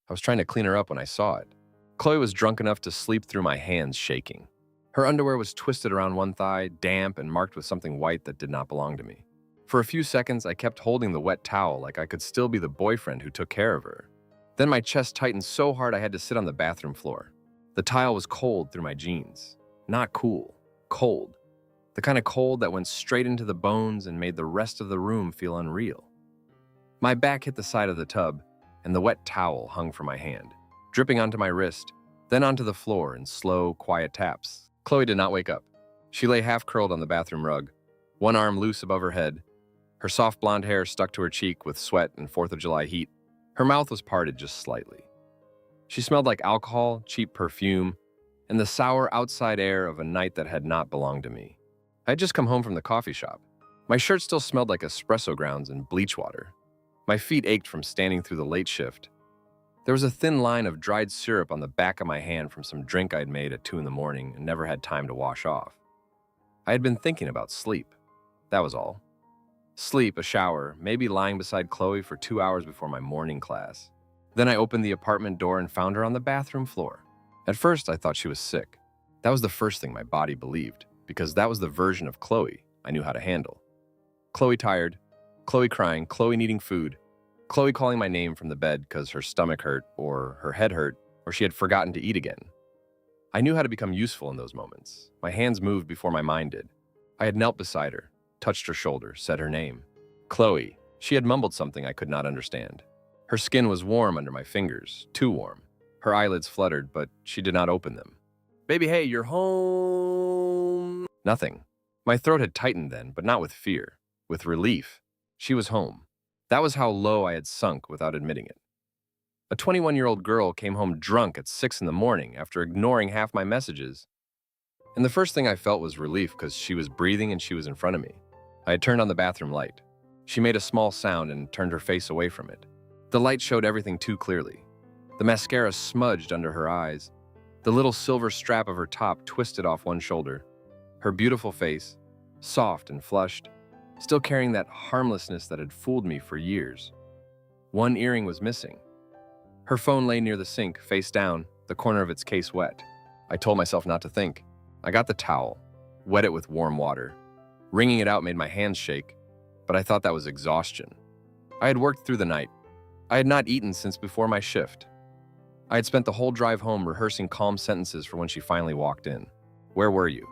I was trying to clean her up when I saw it. Chloe was drunk enough to sleep through my hands shaking. Her underwear was twisted around one thigh, damp and marked with something white that did not belong to me. For a few seconds, I kept holding the wet towel like I could still be the boyfriend who took care of her. Then my chest tightened so hard I had to sit on the bathroom floor. The tile was cold through my jeans. Not cool, cold. The kind of cold that went straight into the bones and made the rest of the room feel unreal. My back hit the side of the tub, and the wet towel hung from my hand, dripping onto my wrist, then onto the floor in slow, quiet taps. Chloe did not wake up. She lay half-curled on the bathroom rug, one arm loose above her head, her soft blonde hair stuck to her cheek with sweat and 4th of July heat. Her mouth was parted just slightly. She smelled like alcohol, cheap perfume, and the sour outside air of a night that had not belonged to me. I had just come home from the coffee shop. My shirt still smelled like espresso grounds and bleach water. My feet ached from standing through the late shift. There was a thin line of dried syrup on the back of my hand from some drink I'd made at 2 in the morning and never had time to wash off. I had been thinking about sleep. That was all. Sleep, a shower, maybe lying beside Chloe for 2 hours before my morning class. Then I opened the apartment door and found her on the bathroom floor. At first, I thought she was sick. That was the first thing my body believed, because that was the version of Chloe I knew how to handle. Chloe tired, Chloe crying, Chloe needing food, Chloe calling my name from the bed because her stomach hurt, or her head hurt, or she had forgotten to eat again. I knew how to become useful in those moments. My hands moved before my mind did. I had knelt beside her, touched her shoulder, said her name. Chloe. She had mumbled something I could not understand. Her skin was warm under my fingers, too warm. Her eyelids fluttered, but she did not open them. Baby, hey, you're home. Nothing. My throat had tightened then, but not with fear, with relief. She was home. That was how low I had sunk without admitting it. A 21-year-old girl came home drunk at 6 in the morning after ignoring half my messages. And the first thing I felt was relief because she was breathing and she was in front of me. I had turned on the bathroom light. She made a small sound and turned her face away from it. The light showed everything too clearly. The mascara smudged under her eyes. The little silver strap of her top twisted off one shoulder. Her beautiful face, soft and flushed, still carrying that harmlessness that had fooled me for years. One earring was missing. Her phone lay near the sink, face down, the corner of its case wet. I told myself not to think. I got the towel, wet it with warm water. Wringing it out made my hands shake, but I thought that was exhaustion. I had worked through the night. I had not eaten since before my shift. I had spent the whole drive home rehearsing calm sentences for when she finally walked in. Where were you?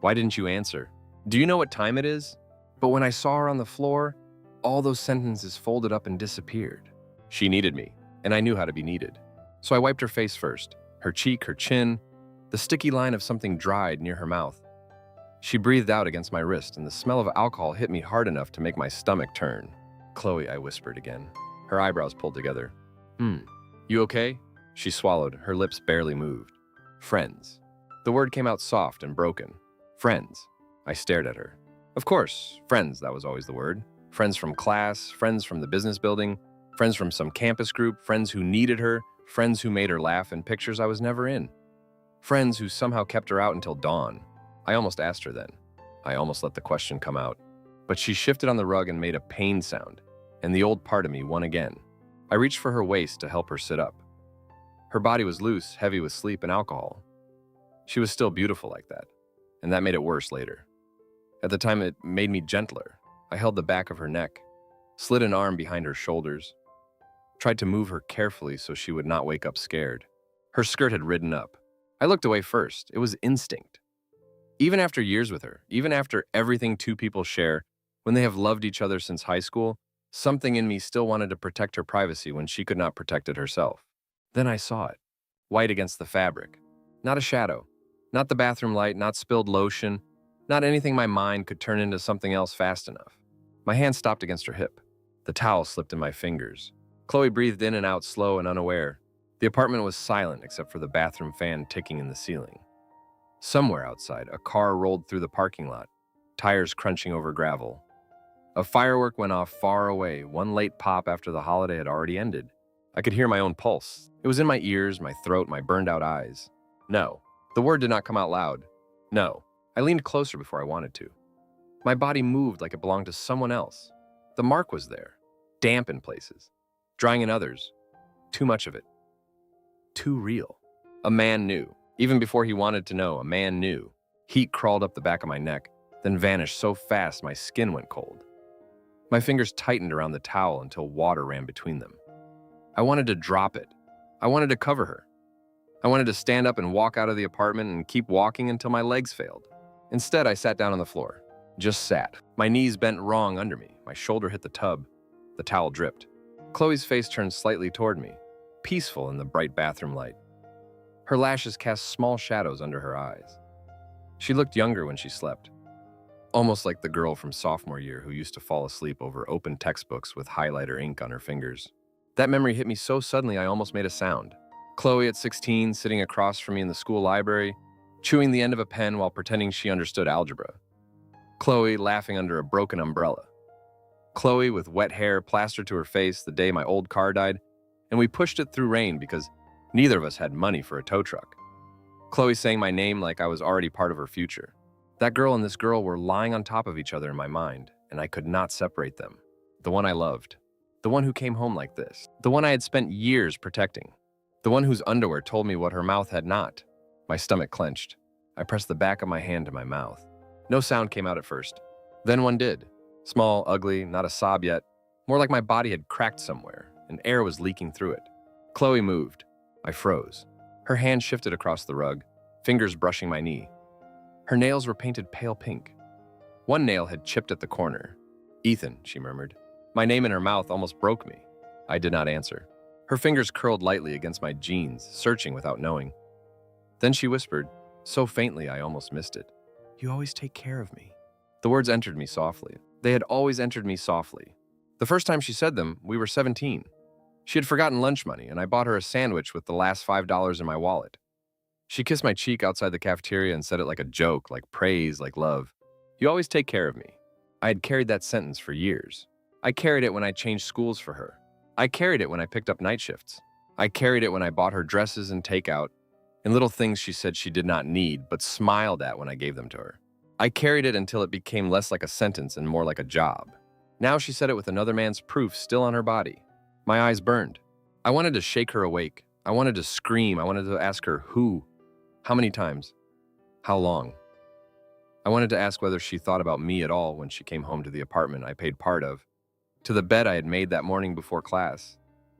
Why didn't you answer? Do you know what time it is? But when I saw her on the floor, all those sentences folded up and disappeared. She needed me, and I knew how to be needed. So I wiped her face first, her cheek, her chin, the sticky line of something dried near her mouth. She breathed out against my wrist, and the smell of alcohol hit me hard enough to make my stomach turn. Chloe, I whispered again. Her eyebrows pulled together. You okay? She swallowed, her lips barely moved. Friends. The word came out soft and broken. Friends. I stared at her. Of course, friends, that was always the word. Friends from class, friends from the business building, friends from some campus group, friends who needed her, friends who made her laugh in pictures I was never in. Friends who somehow kept her out until dawn. I almost asked her then. I almost let the question come out. But she shifted on the rug and made a pain sound, and the old part of me won again. I reached for her waist to help her sit up. Her body was loose, heavy with sleep and alcohol. She was still beautiful like that, and that made it worse later. At the time, it made me gentler. I held the back of her neck, slid an arm behind her shoulders, tried to move her carefully so she would not wake up scared. Her skirt had ridden up. I looked away first. It was instinct. Even after years with her, even after everything two people share, when they have loved each other since high school, something in me still wanted to protect her privacy when she could not protect it herself. Then I saw it, white against the fabric. Not a shadow, not the bathroom light, not spilled lotion, not anything my mind could turn into something else fast enough. My hand stopped against her hip. The towel slipped in my fingers. Chloe breathed in and out slow and unaware. The apartment was silent except for the bathroom fan ticking in the ceiling. Somewhere outside, a car rolled through the parking lot, tires crunching over gravel. A firework went off far away, one late pop after the holiday had already ended. I could hear my own pulse. It was in my ears, my throat, my burned-out eyes. No. The word did not come out loud. No. I leaned closer before I wanted to. My body moved like it belonged to someone else. The mark was there, damp in places, drying in others. Too much of it. too real. A man knew. Even before he wanted to know, a man knew. Heat crawled up the back of my neck, then vanished so fast my skin went cold. My fingers tightened around the towel until water ran between them. I wanted to drop it. I wanted to cover her. I wanted to stand up and walk out of the apartment and keep walking until my legs failed. Instead, I sat down on the floor. Just sat. My knees bent wrong under me. My shoulder hit the tub. The towel dripped. Chloe's face turned slightly toward me, peaceful in the bright bathroom light. Her lashes cast small shadows under her eyes. She looked younger when she slept, almost like the girl from sophomore year who used to fall asleep over open textbooks with highlighter ink on her fingers. That memory hit me so suddenly I almost made a sound. Chloe at 16, sitting across from me in the school library, chewing the end of a pen while pretending she understood algebra. Chloe laughing under a broken umbrella. Chloe with wet hair plastered to her face the day my old car died, and we pushed it through rain because neither of us had money for a tow truck. Chloe saying my name like I was already part of her future. That girl and this girl were lying on top of each other in my mind, and I could not separate them. The one I loved. The one who came home like this. The one I had spent years protecting. The one whose underwear told me what her mouth had not. My stomach clenched. I pressed the back of my hand to my mouth. No sound came out at first. Then one did. Small, ugly, not a sob yet. More like my body had cracked somewhere, and air was leaking through it. Chloe moved. I froze. Her hand shifted across the rug, fingers brushing my knee. Her nails were painted pale pink. One nail had chipped at the corner. "Ethan," she murmured. My name in her mouth almost broke me. I did not answer. Her fingers curled lightly against my jeans, searching without knowing. Then she whispered, so faintly I almost missed it. "You always take care of me." The words entered me softly. They had always entered me softly. The first time she said them, we were 17. She had forgotten lunch money, and I bought her a sandwich with the last $5 in my wallet. She kissed my cheek outside the cafeteria and said it like a joke, like praise, like love. "You always take care of me." I had carried that sentence for years. I carried it when I changed schools for her. I carried it when I picked up night shifts. I carried it when I bought her dresses and takeout, and little things she said she did not need, but smiled at when I gave them to her. I carried it until it became less like a sentence and more like a job. Now she said it with another man's proof still on her body. My eyes burned. I wanted to shake her awake. I wanted to scream. I wanted to ask her who, how many times, how long. I wanted to ask whether she thought about me at all when she came home to the apartment I paid part of, to the bed I had made that morning before class,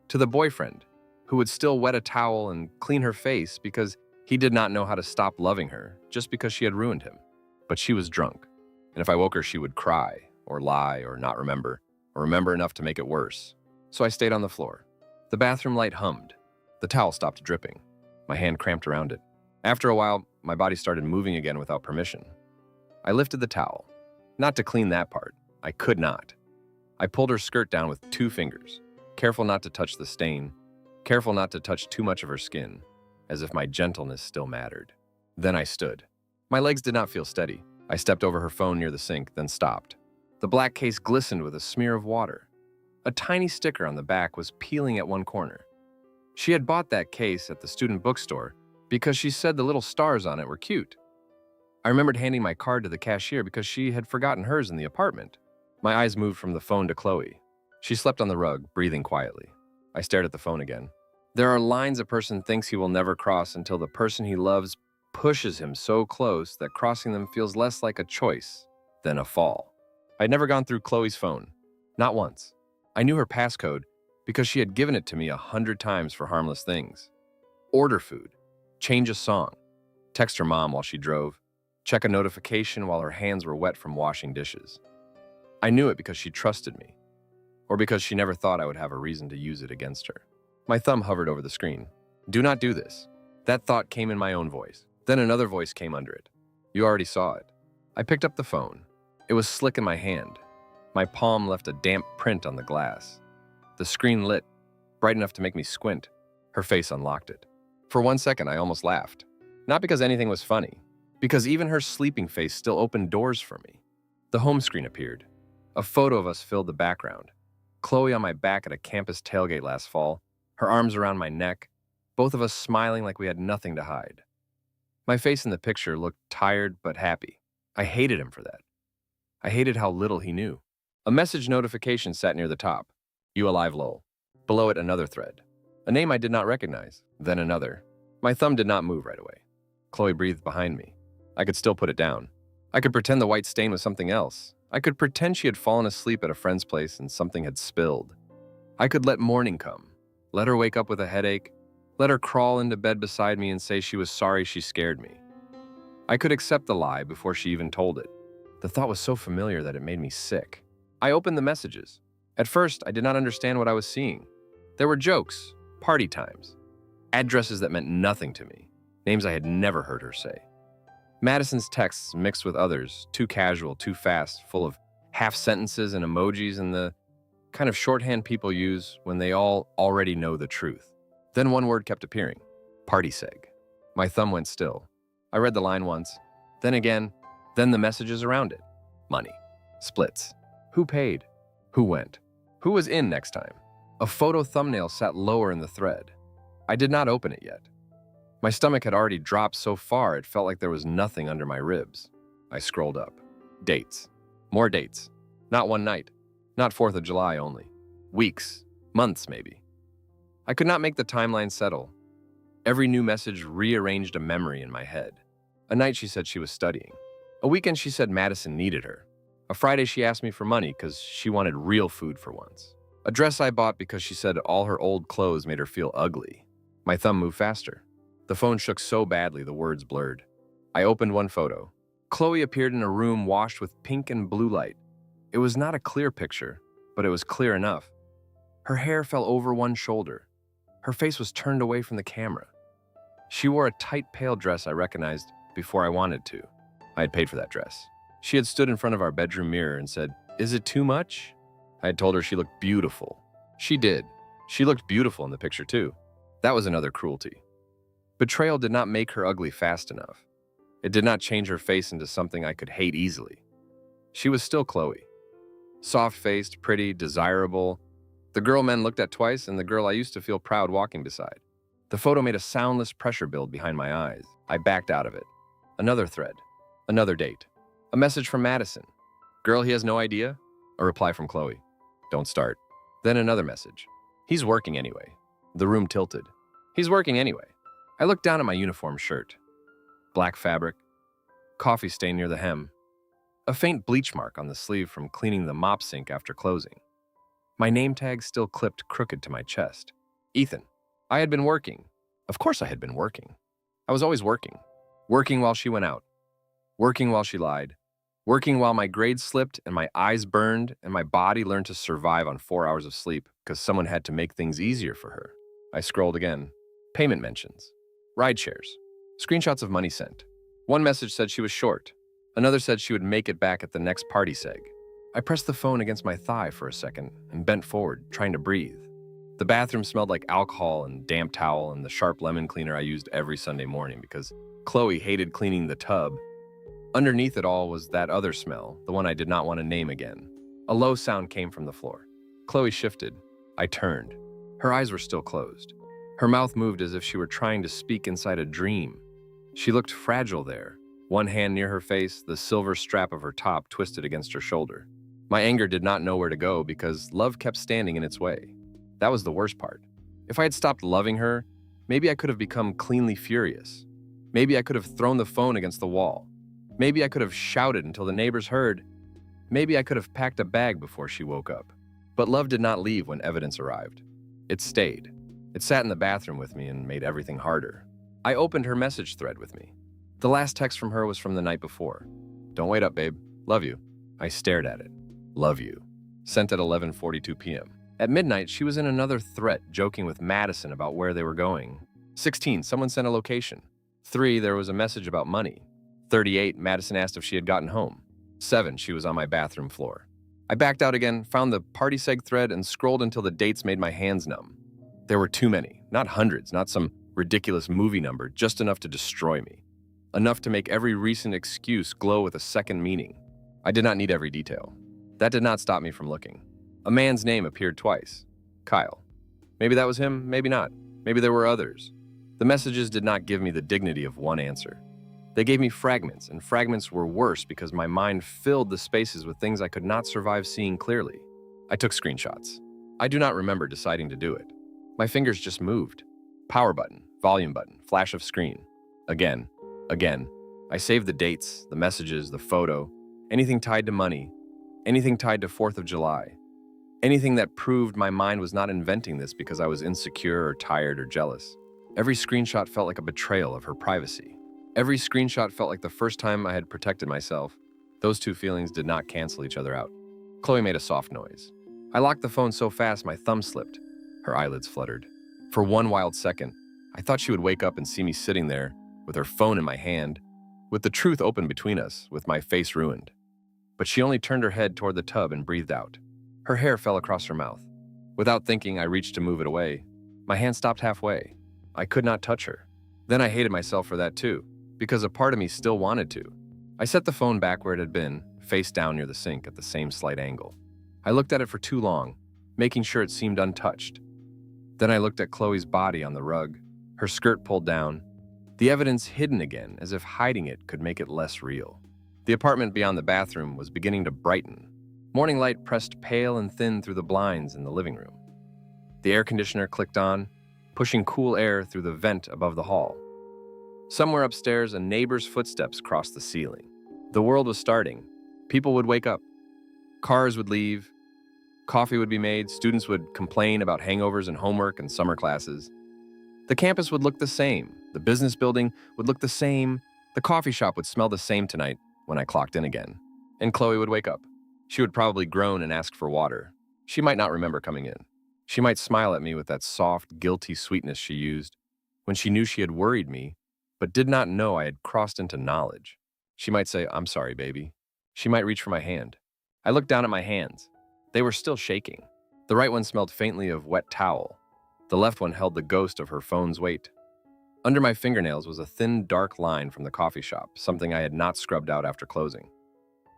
to the boyfriend who would still wet a towel and clean her face because he did not know how to stop loving her just because she had ruined him. But she was drunk, and if I woke her, she would cry or lie or not remember, or remember enough to make it worse. So I stayed on the floor. The bathroom light hummed. The towel stopped dripping. My hand cramped around it. After a while, my body started moving again without permission. I lifted the towel. Not to clean that part. I could not. I pulled her skirt down with 2 fingers, careful not to touch the stain, careful not to touch too much of her skin, as if my gentleness still mattered. Then I stood. My legs did not feel steady. I stepped over her phone near the sink, then stopped. The black case glistened with a smear of water. A tiny sticker on the back was peeling at one corner. She had bought that case at the student bookstore because she said the little stars on it were cute. I remembered handing my card to the cashier because she had forgotten hers in the apartment. My eyes moved from the phone to Chloe. She slept on the rug, breathing quietly. I stared at the phone again. There are lines a person thinks he will never cross until the person he loves pushes him so close that crossing them feels less like a choice than a fall. I had never gone through Chloe's phone. Not once. I knew her passcode because she had given it to me 100 times for harmless things. Order food, change a song, text her mom while she drove, check a notification while her hands were wet from washing dishes. I knew it because she trusted me, or because she never thought I would have a reason to use it against her. My thumb hovered over the screen. "Do not do this." That thought came in my own voice. Then another voice came under it. "You already saw it." I picked up the phone. It was slick in my hand. My palm left a damp print on the glass. The screen lit, bright enough to make me squint. Her face unlocked it. For 1 second, I almost laughed. Not because anything was funny, because even her sleeping face still opened doors for me. The home screen appeared. A photo of us filled the background. Chloe on my back at a campus tailgate last fall, her arms around my neck, both of us smiling like we had nothing to hide. My face in the picture looked tired but happy. I hated him for that. I hated how little he knew. A message notification sat near the top. "You alive, lol." Below it, another thread. A name I did not recognize, then another. My thumb did not move right away. Chloe breathed behind me. I could still put it down. I could pretend the white stain was something else. I could pretend she had fallen asleep at a friend's place and something had spilled. I could let morning come, let her wake up with a headache, let her crawl into bed beside me and say she was sorry she scared me. I could accept the lie before she even told it. The thought was so familiar that it made me sick. I opened the messages. At first, I did not understand what I was seeing. There were jokes, party times, addresses that meant nothing to me, names I had never heard her say. Madison's texts mixed with others, too casual, too fast, full of half sentences and emojis and the kind of shorthand people use when they all already know the truth. Then one word kept appearing, Partysegg. My thumb went still. I read the line once, then again, then the messages around it. Money, splits, who paid, who went, who was in next time. A photo thumbnail sat lower in the thread. I did not open it yet. My stomach had already dropped so far it felt like there was nothing under my ribs. I scrolled up. Dates. More dates. Not one night. Not 4th of July only. Weeks. Months, maybe. I could not make the timeline settle. Every new message rearranged a memory in my head. A night she said she was studying. A weekend she said Madison needed her. A Friday she asked me for money because she wanted real food for once. A dress I bought because she said all her old clothes made her feel ugly. My thumb moved faster. The phone shook so badly the words blurred. I opened one photo. Chloe appeared in a room washed with pink and blue light. It was not a clear picture, but it was clear enough. Her hair fell over one shoulder. Her face was turned away from the camera. She wore a tight, pale dress I recognized before I wanted to. I had paid for that dress. She had stood in front of our bedroom mirror and said, "Is it too much?" I had told her she looked beautiful. She did. She looked beautiful in the picture too. That was another cruelty. Betrayal did not make her ugly fast enough. It did not change her face into something I could hate easily. She was still Chloe. Soft-faced, pretty, desirable. The girl men looked at twice and the girl I used to feel proud walking beside. The photo made a soundless pressure build behind my eyes. I backed out of it. Another thread. Another date. A message from Madison. Girl, he has no idea? A reply from Chloe. Don't start. Then another message. He's working anyway. The room tilted. He's working anyway. I looked down at my uniform shirt. Black fabric. Coffee stain near the hem. A faint bleach mark on the sleeve from cleaning the mop sink after closing. My name tag still clipped crooked to my chest. Ethan. I had been working. Of course I had been working. I was always working. Working while she went out. Working while she lied. Working while my grades slipped and my eyes burned and my body learned to survive on 4 hours of sleep because someone had to make things easier for her. I scrolled again. Payment mentions. Ride shares. Screenshots of money sent. One message said she was short. Another said she would make it back at the next Partysegg. I pressed the phone against my thigh for a second and bent forward, trying to breathe. The bathroom smelled like alcohol and damp towel and the sharp lemon cleaner I used every Sunday morning because Chloe hated cleaning the tub. Underneath it all was that other smell, the one I did not want to name again. A low sound came from the floor. Chloe shifted. I turned. Her eyes were still closed. Her mouth moved as if she were trying to speak inside a dream. She looked fragile there. One hand near her face, the silver strap of her top twisted against her shoulder. My anger did not know where to go because love kept standing in its way. That was the worst part. If I had stopped loving her, maybe I could have become cleanly furious. Maybe I could have thrown the phone against the wall. Maybe I could have shouted until the neighbors heard. Maybe I could have packed a bag before she woke up. But love did not leave when evidence arrived. It stayed. It sat in the bathroom with me and made everything harder. I opened her message thread with me. The last text from her was from the night before. Don't wait up, babe. Love you. I stared at it. Love you. Sent at 11:42 p.m. At midnight, she was in another threat, joking with Madison about where they were going. 16, someone sent a location. 3, there was a message about money. 38, Madison asked if she had gotten home. 7, she was on my bathroom floor. I backed out again, found the Partysegg thread, and scrolled until the dates made my hands numb. There were too many, not hundreds, not some ridiculous movie number, just enough to destroy me. Enough to make every recent excuse glow with a second meaning. I did not need every detail. That did not stop me from looking. A man's name appeared twice. Kyle. Maybe that was him, maybe not. Maybe there were others. The messages did not give me the dignity of one answer. They gave me fragments, and fragments were worse because my mind filled the spaces with things I could not survive seeing clearly. I took screenshots. I do not remember deciding to do it. My fingers just moved. Power button, volume button, flash of screen. Again, again. I saved the dates, the messages, the photo, anything tied to money, anything tied to 4th of July. Anything that proved my mind was not inventing this because I was insecure or tired or jealous. Every screenshot felt like a betrayal of her privacy. Every screenshot felt like the first time I had protected myself. Those two feelings did not cancel each other out. Chloe made a soft noise. I locked the phone so fast my thumb slipped. Her eyelids fluttered. For one wild second, I thought she would wake up and see me sitting there, with her phone in my hand, with the truth open between us, with my face ruined. But she only turned her head toward the tub and breathed out. Her hair fell across her mouth. Without thinking, I reached to move it away. My hand stopped halfway. I could not touch her. Then I hated myself for that too, because a part of me still wanted to. I set the phone back where it had been, face down near the sink at the same slight angle. I looked at it for too long, making sure it seemed untouched. Then I looked at Chloe's body on the rug, her skirt pulled down, the evidence hidden again, as if hiding it could make it less real. The apartment beyond the bathroom was beginning to brighten. Morning light pressed pale and thin through the blinds in the living room. The air conditioner clicked on, pushing cool air through the vent above the hall. Somewhere upstairs, a neighbor's footsteps crossed the ceiling. The world was starting. People would wake up. Cars would leave. Coffee would be made. Students would complain about hangovers and homework and summer classes. The campus would look the same. The business building would look the same. The coffee shop would smell the same tonight when I clocked in again. And Chloe would wake up. She would probably groan and ask for water. She might not remember coming in. She might smile at me with that soft, guilty sweetness she used when she knew she had worried me, but did not know I had crossed into knowledge. She might say, "I'm sorry, baby." She might reach for my hand. I looked down at my hands. They were still shaking. The right one smelled faintly of wet towel. The left one held the ghost of her phone's weight. Under my fingernails was a thin, dark line from the coffee shop, something I had not scrubbed out after closing.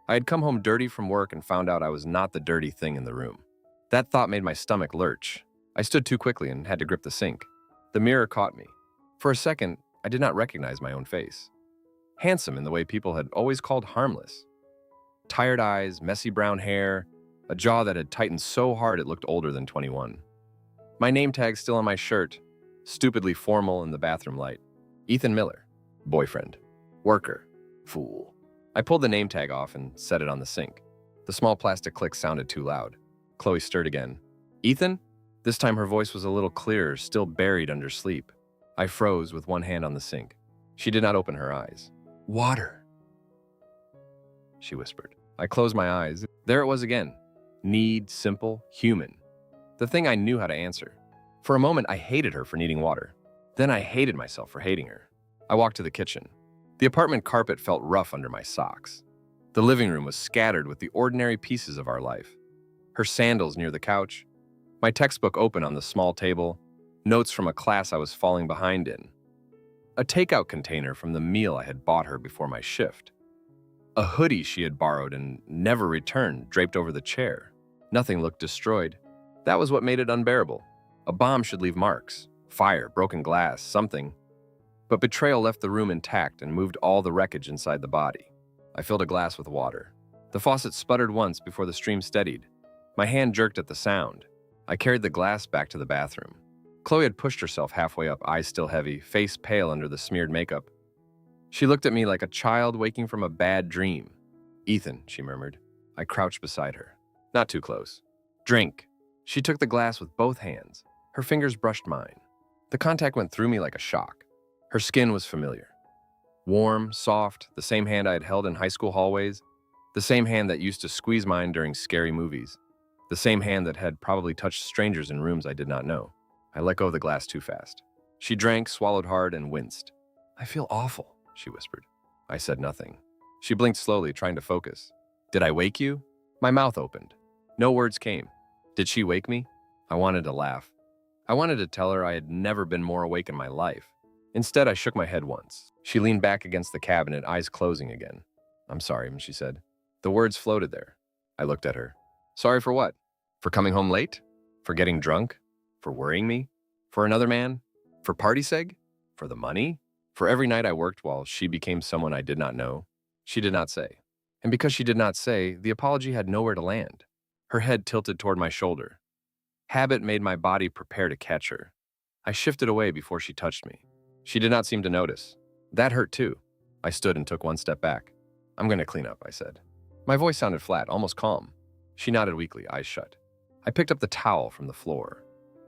I had come home dirty from work and found out I was not the dirty thing in the room. That thought made my stomach lurch. I stood too quickly and had to grip the sink. The mirror caught me. For a second, I did not recognize my own face. Handsome in the way people had always called harmless. Tired eyes, messy brown hair, a jaw that had tightened so hard it looked older than 21. My name tag still on my shirt, stupidly formal in the bathroom light. Ethan Miller, boyfriend, worker, fool. I pulled the name tag off and set it on the sink. The small plastic click sounded too loud. Chloe stirred again. "Ethan?" This time her voice was a little clearer, still buried under sleep. I froze with one hand on the sink. She did not open her eyes. "Water," she whispered. I closed my eyes. There it was again. Need, simple, human. The thing I knew how to answer. For a moment, I hated her for needing water. Then I hated myself for hating her. I walked to the kitchen. The apartment carpet felt rough under my socks. The living room was scattered with the ordinary pieces of our life. Her sandals near the couch, my textbook open on the small table, notes from a class I was falling behind in, a takeout container from the meal I had bought her before my shift, a hoodie she had borrowed and never returned draped over the chair. Nothing looked destroyed. That was what made it unbearable. A bomb should leave marks, fire, broken glass, something. But betrayal left the room intact and moved all the wreckage inside the body. I filled a glass with water. The faucet sputtered once before the stream steadied. My hand jerked at the sound. I carried the glass back to the bathroom. Chloe had pushed herself halfway up, eyes still heavy, face pale under the smeared makeup. She looked at me like a child waking from a bad dream. "Ethan," she murmured. I crouched beside her. Not too close. "Drink." She took the glass with both hands. Her fingers brushed mine. The contact went through me like a shock. Her skin was familiar. Warm, soft, the same hand I had held in high school hallways, the same hand that used to squeeze mine during scary movies, the same hand that had probably touched strangers in rooms I did not know. I let go of the glass too fast. She drank, swallowed hard, and winced. "I feel awful," she whispered. I said nothing. She blinked slowly, trying to focus. "Did I wake you?" My mouth opened. No words came. Did she wake me? I wanted to laugh. I wanted to tell her I had never been more awake in my life. Instead, I shook my head once. She leaned back against the cabinet, eyes closing again. "I'm sorry," she said. The words floated there. I looked at her. "Sorry for what? For coming home late? For getting drunk? For worrying me? For another man? For Partysegg? For the money? For every night I worked while she became someone I did not know?" She did not say. And because she did not say, the apology had nowhere to land. Her head tilted toward my shoulder. Habit made my body prepare to catch her. I shifted away before she touched me. She did not seem to notice. That hurt too. I stood and took one step back. "I'm going to clean up," I said. My voice sounded flat, almost calm. She nodded weakly, eyes shut. I picked up the towel from the floor.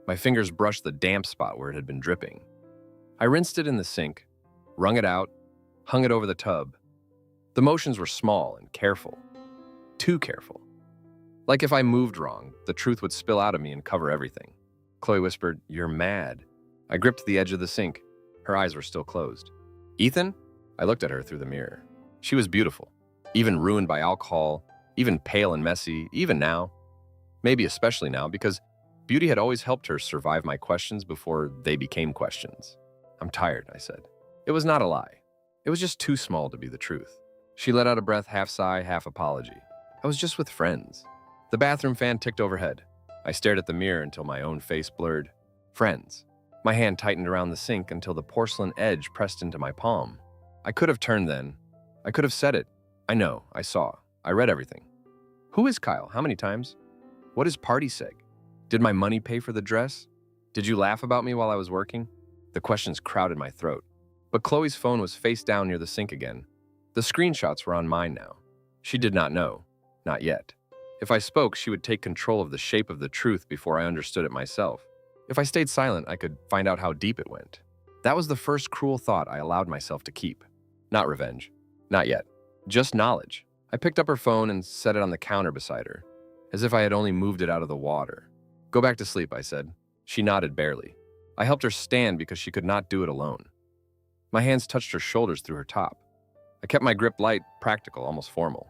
My fingers brushed the damp spot where it had been dripping. I rinsed it in the sink, wrung it out, hung it over the tub. The motions were small and careful. Too careful. Like if I moved wrong, the truth would spill out of me and cover everything. Chloe whispered, "You're mad." I gripped the edge of the sink. Her eyes were still closed. "Ethan?" I looked at her through the mirror. She was beautiful, even ruined by alcohol, even pale and messy, even now. Maybe especially now, because beauty had always helped her survive my questions before they became questions. "I'm tired," I said. It was not a lie. It was just too small to be the truth. She let out a breath, half sigh, half apology. I was just with friends. The bathroom fan ticked overhead. I stared at the mirror until my own face blurred. Friends. My hand tightened around the sink until the porcelain edge pressed into my palm. I could have turned then. I could have said it. I know, I saw. I read everything. Who is Kyle? How many times? What is Partysegg? Did my money pay for the dress? Did you laugh about me while I was working? The questions crowded my throat. But Chloe's phone was face down near the sink again. The screenshots were on mine now. She did not know. Not yet. If I spoke, she would take control of the shape of the truth before I understood it myself. If I stayed silent, I could find out how deep it went. That was the first cruel thought I allowed myself to keep. Not revenge. Not yet. Just knowledge. I picked up her phone and set it on the counter beside her, as if I had only moved it out of the water. "Go back to sleep," I said. She nodded barely. I helped her stand because she could not do it alone. My hands touched her shoulders through her top. I kept my grip light, practical, almost formal.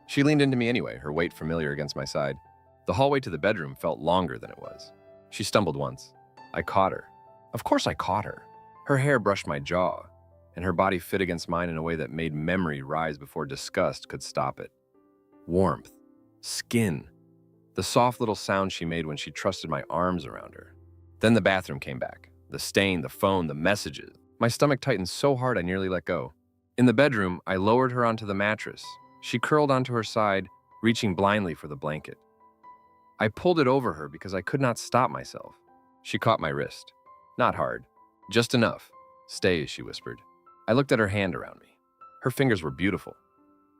She leaned into me anyway, her weight familiar against my side. The hallway to the bedroom felt longer than it was. She stumbled once. I caught her. Of course I caught her. Her hair brushed my jaw, and her body fit against mine in a way that made memory rise before disgust could stop it. Warmth. Skin. The soft little sound she made when she trusted my arms around her. Then the bathroom came back. The stain, the phone, the messages. My stomach tightened so hard I nearly let go. In the bedroom, I lowered her onto the mattress. She curled onto her side, reaching blindly for the blanket. I pulled it over her because I could not stop myself. She caught my wrist. Not hard. Just enough. "Stay," she whispered. I looked at her hand around me. Her fingers were beautiful.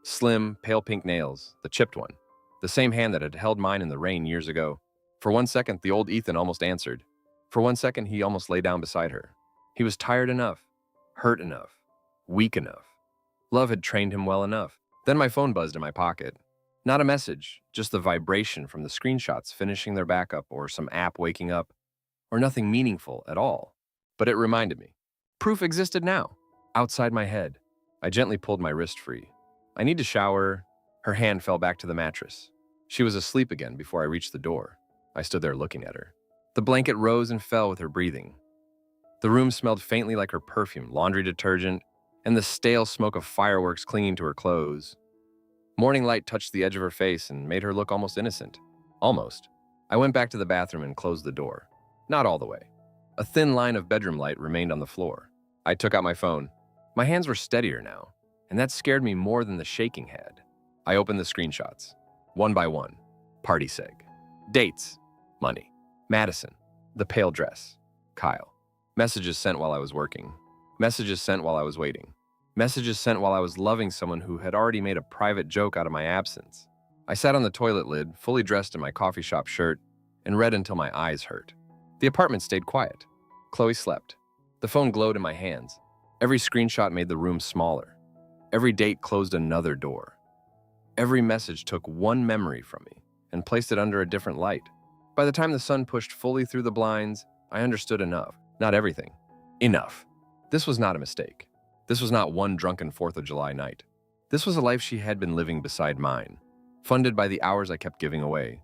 Slim, pale pink nails, the chipped one. The same hand that had held mine in the rain years ago. For 1 second, the old Ethan almost answered. For 1 second, he almost lay down beside her. He was tired enough, hurt enough, weak enough. Love had trained him well enough. Then my phone buzzed in my pocket. Not a message, just the vibration from the screenshots finishing their backup or some app waking up, or nothing meaningful at all. But it reminded me. Proof existed now, outside my head. I gently pulled my wrist free. "I need to shower." Her hand fell back to the mattress. She was asleep again before I reached the door. I stood there looking at her. The blanket rose and fell with her breathing. The room smelled faintly like her perfume, laundry detergent, and the stale smoke of fireworks clinging to her clothes. Morning light touched the edge of her face and made her look almost innocent. Almost. I went back to the bathroom and closed the door. Not all the way. A thin line of bedroom light remained on the floor. I took out my phone. My hands were steadier now, and that scared me more than the shaking had. I opened the screenshots. One by one. Partysegg. Dates. Money. Madison. The pale dress. Kyle. Messages sent while I was working. Messages sent while I was waiting. Messages sent while I was loving someone who had already made a private joke out of my absence. I sat on the toilet lid, fully dressed in my coffee shop shirt, and read until my eyes hurt. The apartment stayed quiet. Chloe slept. The phone glowed in my hands. Every screenshot made the room smaller. Every date closed another door. Every message took one memory from me and placed it under a different light. By the time the sun pushed fully through the blinds, I understood enough. Not everything. Enough. This was not a mistake. This was not one drunken 4th of July night. This was a life she had been living beside mine, funded by the hours I kept giving away,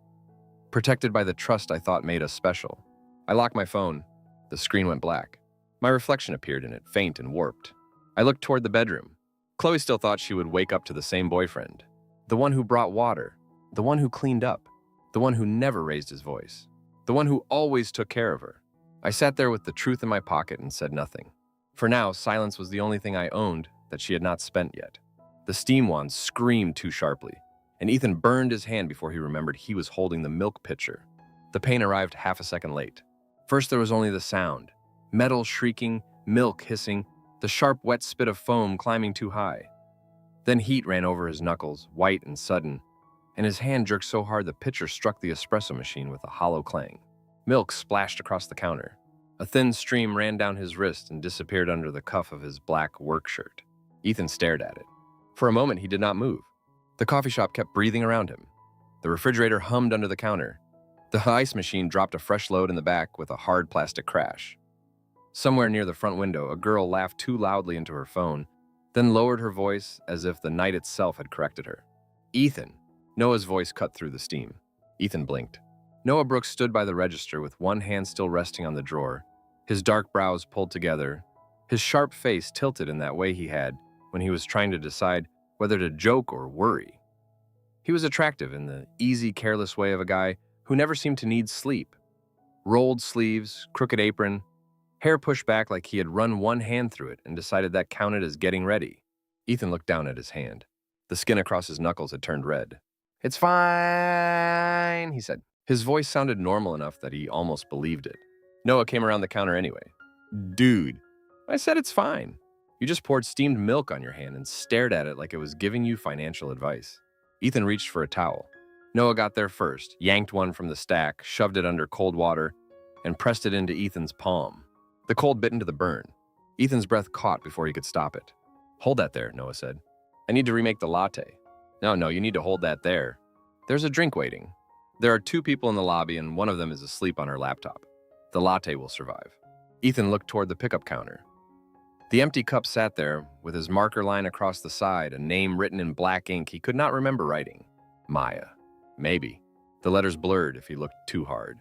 protected by the trust I thought made us special. I locked my phone. The screen went black. My reflection appeared in it, faint and warped. I looked toward the bedroom. Chloe still thought she would wake up to the same boyfriend, the one who brought water, the one who cleaned up, the one who never raised his voice, the one who always took care of her. I sat there with the truth in my pocket and said nothing. For now, silence was the only thing I owned that she had not spent yet. The steam wand screamed too sharply, and Ethan burned his hand before he remembered he was holding the milk pitcher. The pain arrived half a second late. First there was only the sound. Metal shrieking, milk hissing, the sharp wet spit of foam climbing too high. Then heat ran over his knuckles, white and sudden, and his hand jerked so hard the pitcher struck the espresso machine with a hollow clang. Milk splashed across the counter. A thin stream ran down his wrist and disappeared under the cuff of his black work shirt. Ethan stared at it. For a moment, he did not move. The coffee shop kept breathing around him. The refrigerator hummed under the counter. The ice machine dropped a fresh load in the back with a hard plastic crash. Somewhere near the front window, a girl laughed too loudly into her phone, then lowered her voice as if the night itself had corrected her. "Ethan!" Noah's voice cut through the steam. Ethan blinked. Noah Brooks stood by the register with one hand still resting on the drawer, his dark brows pulled together, his sharp face tilted in that way he had when he was trying to decide whether to joke or worry. He was attractive in the easy, careless way of a guy who never seemed to need sleep. Rolled sleeves, crooked apron, hair pushed back like he had run one hand through it and decided that counted as getting ready. Ethan looked down at his hand. The skin across his knuckles had turned red. "It's fine," he said. His voice sounded normal enough that he almost believed it. Noah came around the counter anyway. "Dude, I said it's fine. You just poured steamed milk on your hand and stared at it like it was giving you financial advice." Ethan reached for a towel. Noah got there first, yanked one from the stack, shoved it under cold water, and pressed it into Ethan's palm. The cold bit into the burn. Ethan's breath caught before he could stop it. "Hold that there," Noah said. "I need to remake the latte." No, you need to hold that there. There's a drink waiting. There are 2 people in the lobby and one of them is asleep on her laptop. The latte will survive." Ethan looked toward the pickup counter. The empty cup sat there, with his marker line across the side, a name written in black ink he could not remember writing. Maya. Maybe. The letters blurred if he looked too hard.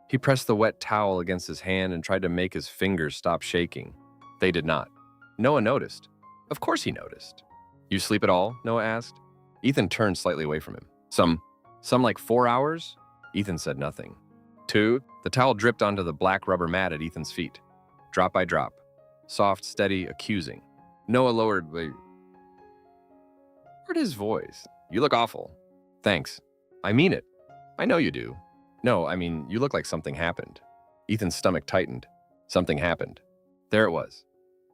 He pressed the wet towel against his hand and tried to make his fingers stop shaking. They did not. Noah noticed. Of course he noticed. "You sleep at all?" Noah asked. Ethan turned slightly away from him. Some like 4 hours? Ethan said nothing. 2? The towel dripped onto the black rubber mat at Ethan's feet. Drop by drop. Soft, steady, accusing. Noah lowered his voice. "You look awful." "Thanks. I mean it." "I know you do." "No, I mean, you look like something happened." Ethan's stomach tightened. Something happened. There it was.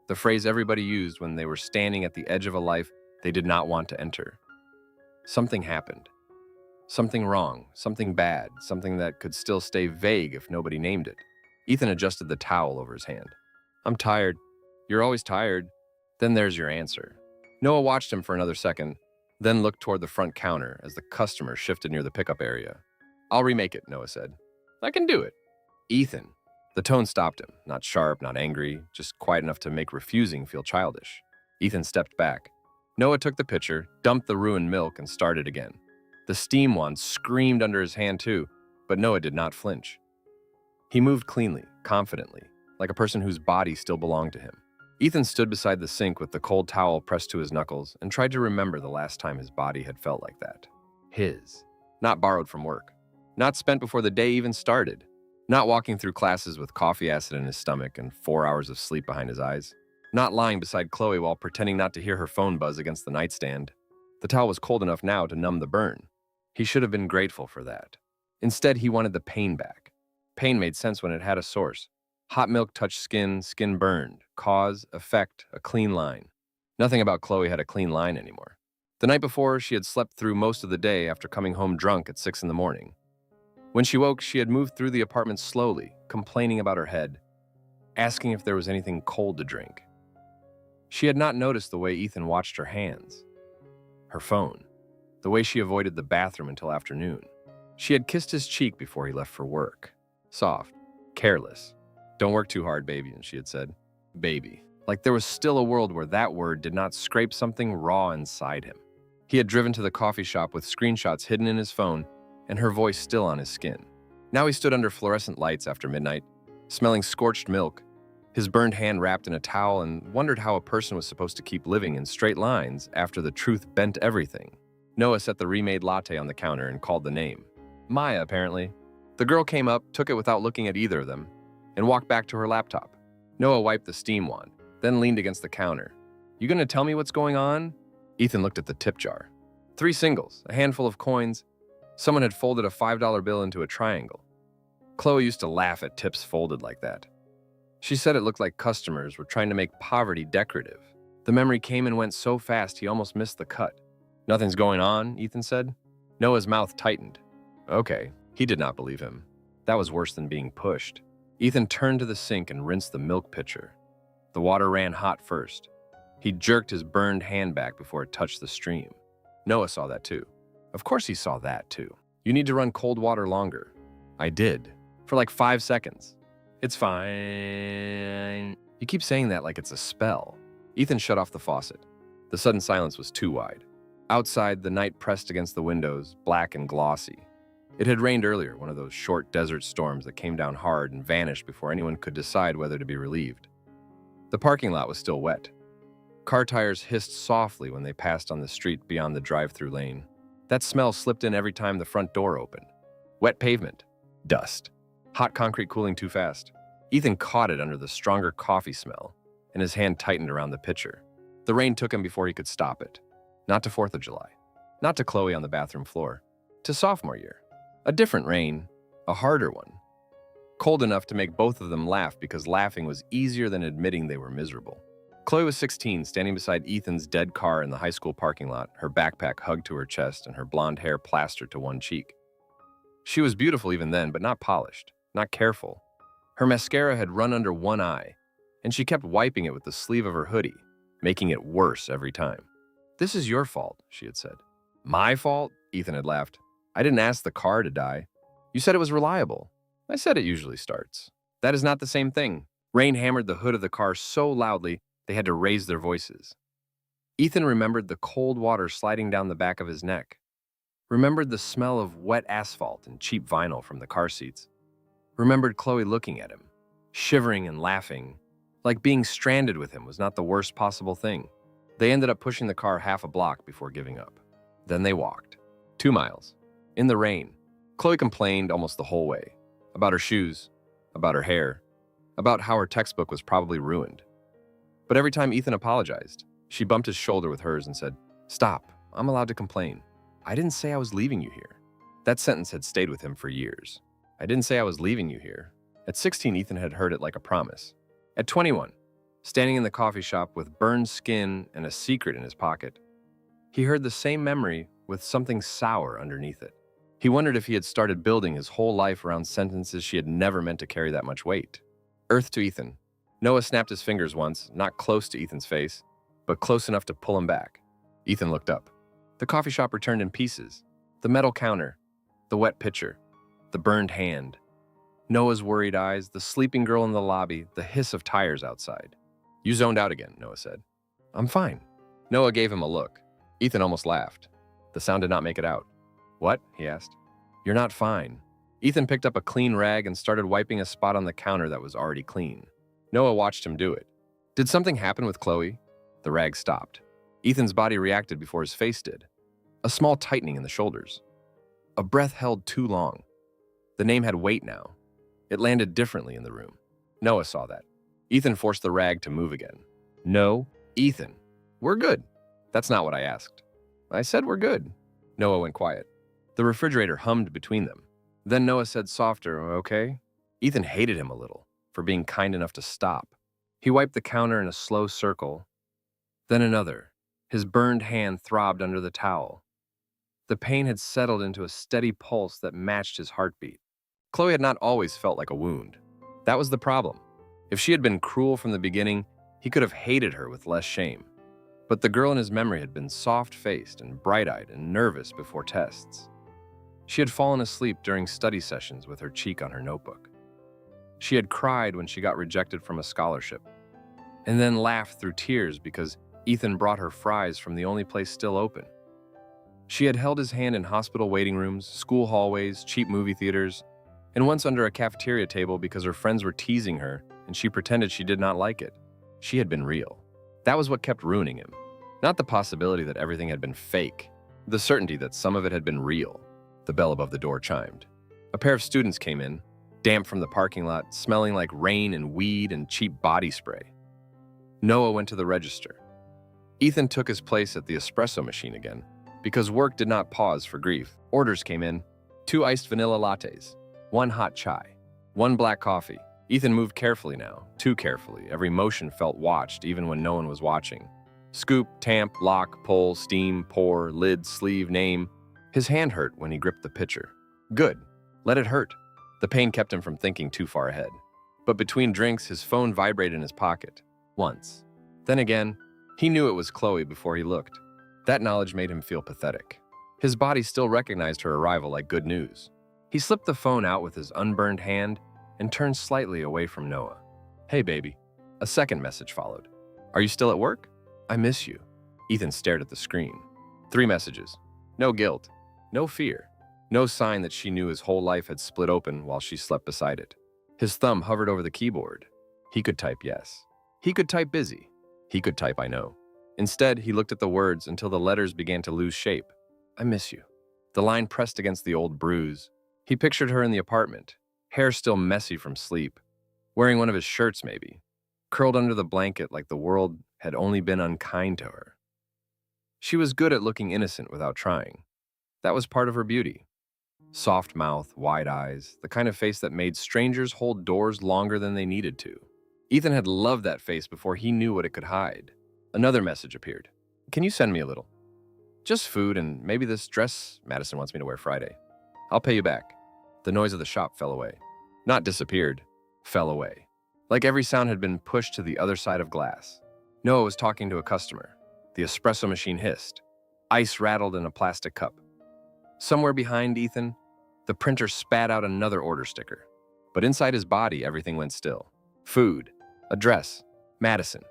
The phrase everybody used when they were standing at the edge of a life they did not want to enter. Something happened. Something wrong, something bad, something that could still stay vague if nobody named it. Ethan adjusted the towel over his hand. "I'm tired." "You're always tired." "Then there's your answer." Noah watched him for another second, then looked toward the front counter as the customer shifted near the pickup area. "I'll remake it," Noah said. "I can do it." "Ethan." The tone stopped him, not sharp, not angry, just quiet enough to make refusing feel childish. Ethan stepped back. Noah took the pitcher, dumped the ruined milk, and started again. The steam wand screamed under his hand too, but Noah did not flinch. He moved cleanly, confidently, like a person whose body still belonged to him. Ethan stood beside the sink with the cold towel pressed to his knuckles and tried to remember the last time his body had felt like that. His. Not borrowed from work. Not spent before the day even started. Not walking through classes with coffee acid in his stomach and 4 hours of sleep behind his eyes. Not lying beside Chloe while pretending not to hear her phone buzz against the nightstand. The towel was cold enough now to numb the burn. He should have been grateful for that. Instead, he wanted the pain back. Pain made sense when it had a source. Hot milk touched skin, skin burned. Cause, effect, a clean line. Nothing about Chloe had a clean line anymore. The night before, she had slept through most of the day after coming home drunk at 6 in the morning. When she woke, she had moved through the apartment slowly, complaining about her head, asking if there was anything cold to drink. She had not noticed the way Ethan watched her hands, her phone, the way she avoided the bathroom until afternoon. She had kissed his cheek before he left for work. Soft, careless. "Don't work too hard, baby," she had said. Baby. Like there was still a world where that word did not scrape something raw inside him. He had driven to the coffee shop with screenshots hidden in his phone and her voice still on his skin. Now he stood under fluorescent lights after midnight, smelling scorched milk, his burned hand wrapped in a towel, and wondered how a person was supposed to keep living in straight lines after the truth bent everything. Noah set the remade latte on the counter and called the name. Maya, apparently. The girl came up, took it without looking at either of them, and walked back to her laptop. Noah wiped the steam wand, then leaned against the counter. "You gonna tell me what's going on?" Ethan looked at the tip jar. 3 singles, a handful of coins. Someone had folded a $5 bill into a triangle. Chloe used to laugh at tips folded like that. She said it looked like customers were trying to make poverty decorative. The memory came and went so fast he almost missed the cut. Nothing's going on, Ethan said. Noah's mouth tightened. Okay, he did not believe him. That was worse than being pushed. Ethan turned to the sink and rinsed the milk pitcher. The water ran hot first. He jerked his burned hand back before it touched the stream. Noah saw that too. Of course he saw that too. You need to run cold water longer. I did. For like 5 seconds. It's fine. You keep saying that like it's a spell. Ethan shut off the faucet. The sudden silence was too wide. Outside, the night pressed against the windows, black and glossy. It had rained earlier, one of those short desert storms that came down hard and vanished before anyone could decide whether to be relieved. The parking lot was still wet. Car tires hissed softly when they passed on the street beyond the drive-through lane. That smell slipped in every time the front door opened. Wet pavement. Dust. Hot concrete cooling too fast. Ethan caught it under the stronger coffee smell, and his hand tightened around the pitcher. The rain took him before he could stop it. Not to 4th of July. Not to Chloe on the bathroom floor. To sophomore year. A different rain. A harder one. Cold enough to make both of them laugh because laughing was easier than admitting they were miserable. Chloe was 16, standing beside Ethan's dead car in the high school parking lot, her backpack hugged to her chest and her blonde hair plastered to one cheek. She was beautiful even then, but not polished, not careful. Her mascara had run under one eye, and she kept wiping it with the sleeve of her hoodie, making it worse every time. "This is your fault," she had said. "My fault?" Ethan had laughed. "I didn't ask the car to die. You said it was reliable." "I said it usually starts." "That is not the same thing." Rain hammered the hood of the car so loudly they had to raise their voices. Ethan remembered the cold water sliding down the back of his neck, remembered the smell of wet asphalt and cheap vinyl from the car seats, remembered Chloe looking at him, shivering and laughing, like being stranded with him was not the worst possible thing. They ended up pushing the car half a block before giving up. Then they walked. 2 miles. In the rain. Chloe complained almost the whole way. About her shoes, about her hair, about how her textbook was probably ruined. But every time Ethan apologized, she bumped his shoulder with hers and said, "Stop, I'm allowed to complain. I didn't say I was leaving you here." That sentence had stayed with him for years. I didn't say I was leaving you here. At 16, Ethan had heard it like a promise. At 21, standing in the coffee shop with burned skin and a secret in his pocket, he heard the same memory with something sour underneath it. He wondered if he had started building his whole life around sentences she had never meant to carry that much weight. Earth to Ethan. Noah snapped his fingers once, not close to Ethan's face, but close enough to pull him back. Ethan looked up. The coffee shop returned in pieces. The metal counter, the wet pitcher, the burned hand. Noah's worried eyes, the sleeping girl in the lobby, the hiss of tires outside. "You zoned out again," Noah said. "I'm fine." Noah gave him a look. Ethan almost laughed. The sound did not make it out. "What?" he asked. "You're not fine." Ethan picked up a clean rag and started wiping a spot on the counter that was already clean. Noah watched him do it. Did something happen with Chloe? The rag stopped. Ethan's body reacted before his face did. A small tightening in the shoulders. A breath held too long. The name had weight now. It landed differently in the room. Noah saw that. Ethan forced the rag to move again. "No, Ethan, we're good." "That's not what I asked." "I said we're good." Noah went quiet. The refrigerator hummed between them. Then Noah said softer, "Okay?" Ethan hated him a little for being kind enough to stop. He wiped the counter in a slow circle, then another. His burned hand throbbed under the towel. The pain had settled into a steady pulse that matched his heartbeat. Chloe had not always felt like a wound. That was the problem. If she had been cruel from the beginning, he could have hated her with less shame. But the girl in his memory had been soft-faced and bright-eyed and nervous before tests. She had fallen asleep during study sessions with her cheek on her notebook. She had cried when she got rejected from a scholarship, and then laughed through tears because Ethan brought her fries from the only place still open. She had held his hand in hospital waiting rooms, school hallways, cheap movie theaters, and once under a cafeteria table because her friends were teasing her and she pretended she did not like it. She had been real. That was what kept ruining him. Not the possibility that everything had been fake, the certainty that some of it had been real. The bell above the door chimed. A pair of students came in, damp from the parking lot, smelling like rain and weed and cheap body spray. Noah went to the register. Ethan took his place at the espresso machine again, because work did not pause for grief. Orders came in, 2 iced vanilla lattes, 1 hot chai. One black coffee. Ethan moved carefully now, too carefully. Every motion felt watched, even when no one was watching. Scoop, tamp, lock, pull, steam, pour, lid, sleeve, name. His hand hurt when he gripped the pitcher. Good. Let it hurt. The pain kept him from thinking too far ahead. But between drinks, his phone vibrated in his pocket. Once. Then again, he knew it was Chloe before he looked. That knowledge made him feel pathetic. His body still recognized her arrival like good news. He slipped the phone out with his unburned hand and turned slightly away from Noah. Hey, baby. A second message followed. Are you still at work? I miss you. Ethan stared at the screen. 3 messages. No guilt. No fear. No sign that she knew his whole life had split open while she slept beside it. His thumb hovered over the keyboard. He could type yes. He could type busy. He could type I know. Instead, he looked at the words until the letters began to lose shape. I miss you. The line pressed against the old bruise. He pictured her in the apartment, hair still messy from sleep, wearing one of his shirts maybe, curled under the blanket like the world had only been unkind to her. She was good at looking innocent without trying. That was part of her beauty. Soft mouth, wide eyes, the kind of face that made strangers hold doors longer than they needed to. Ethan had loved that face before he knew what it could hide. Another message appeared. Can you send me a little? Just food and maybe this dress Madison wants me to wear Friday. I'll pay you back. The noise of the shop fell away. Not disappeared, fell away. Like every sound had been pushed to the other side of glass. Noah was talking to a customer. The espresso machine hissed. Ice rattled in a plastic cup. Somewhere behind Ethan, the printer spat out another order sticker. But inside his body, everything went still. Food, address, Madison,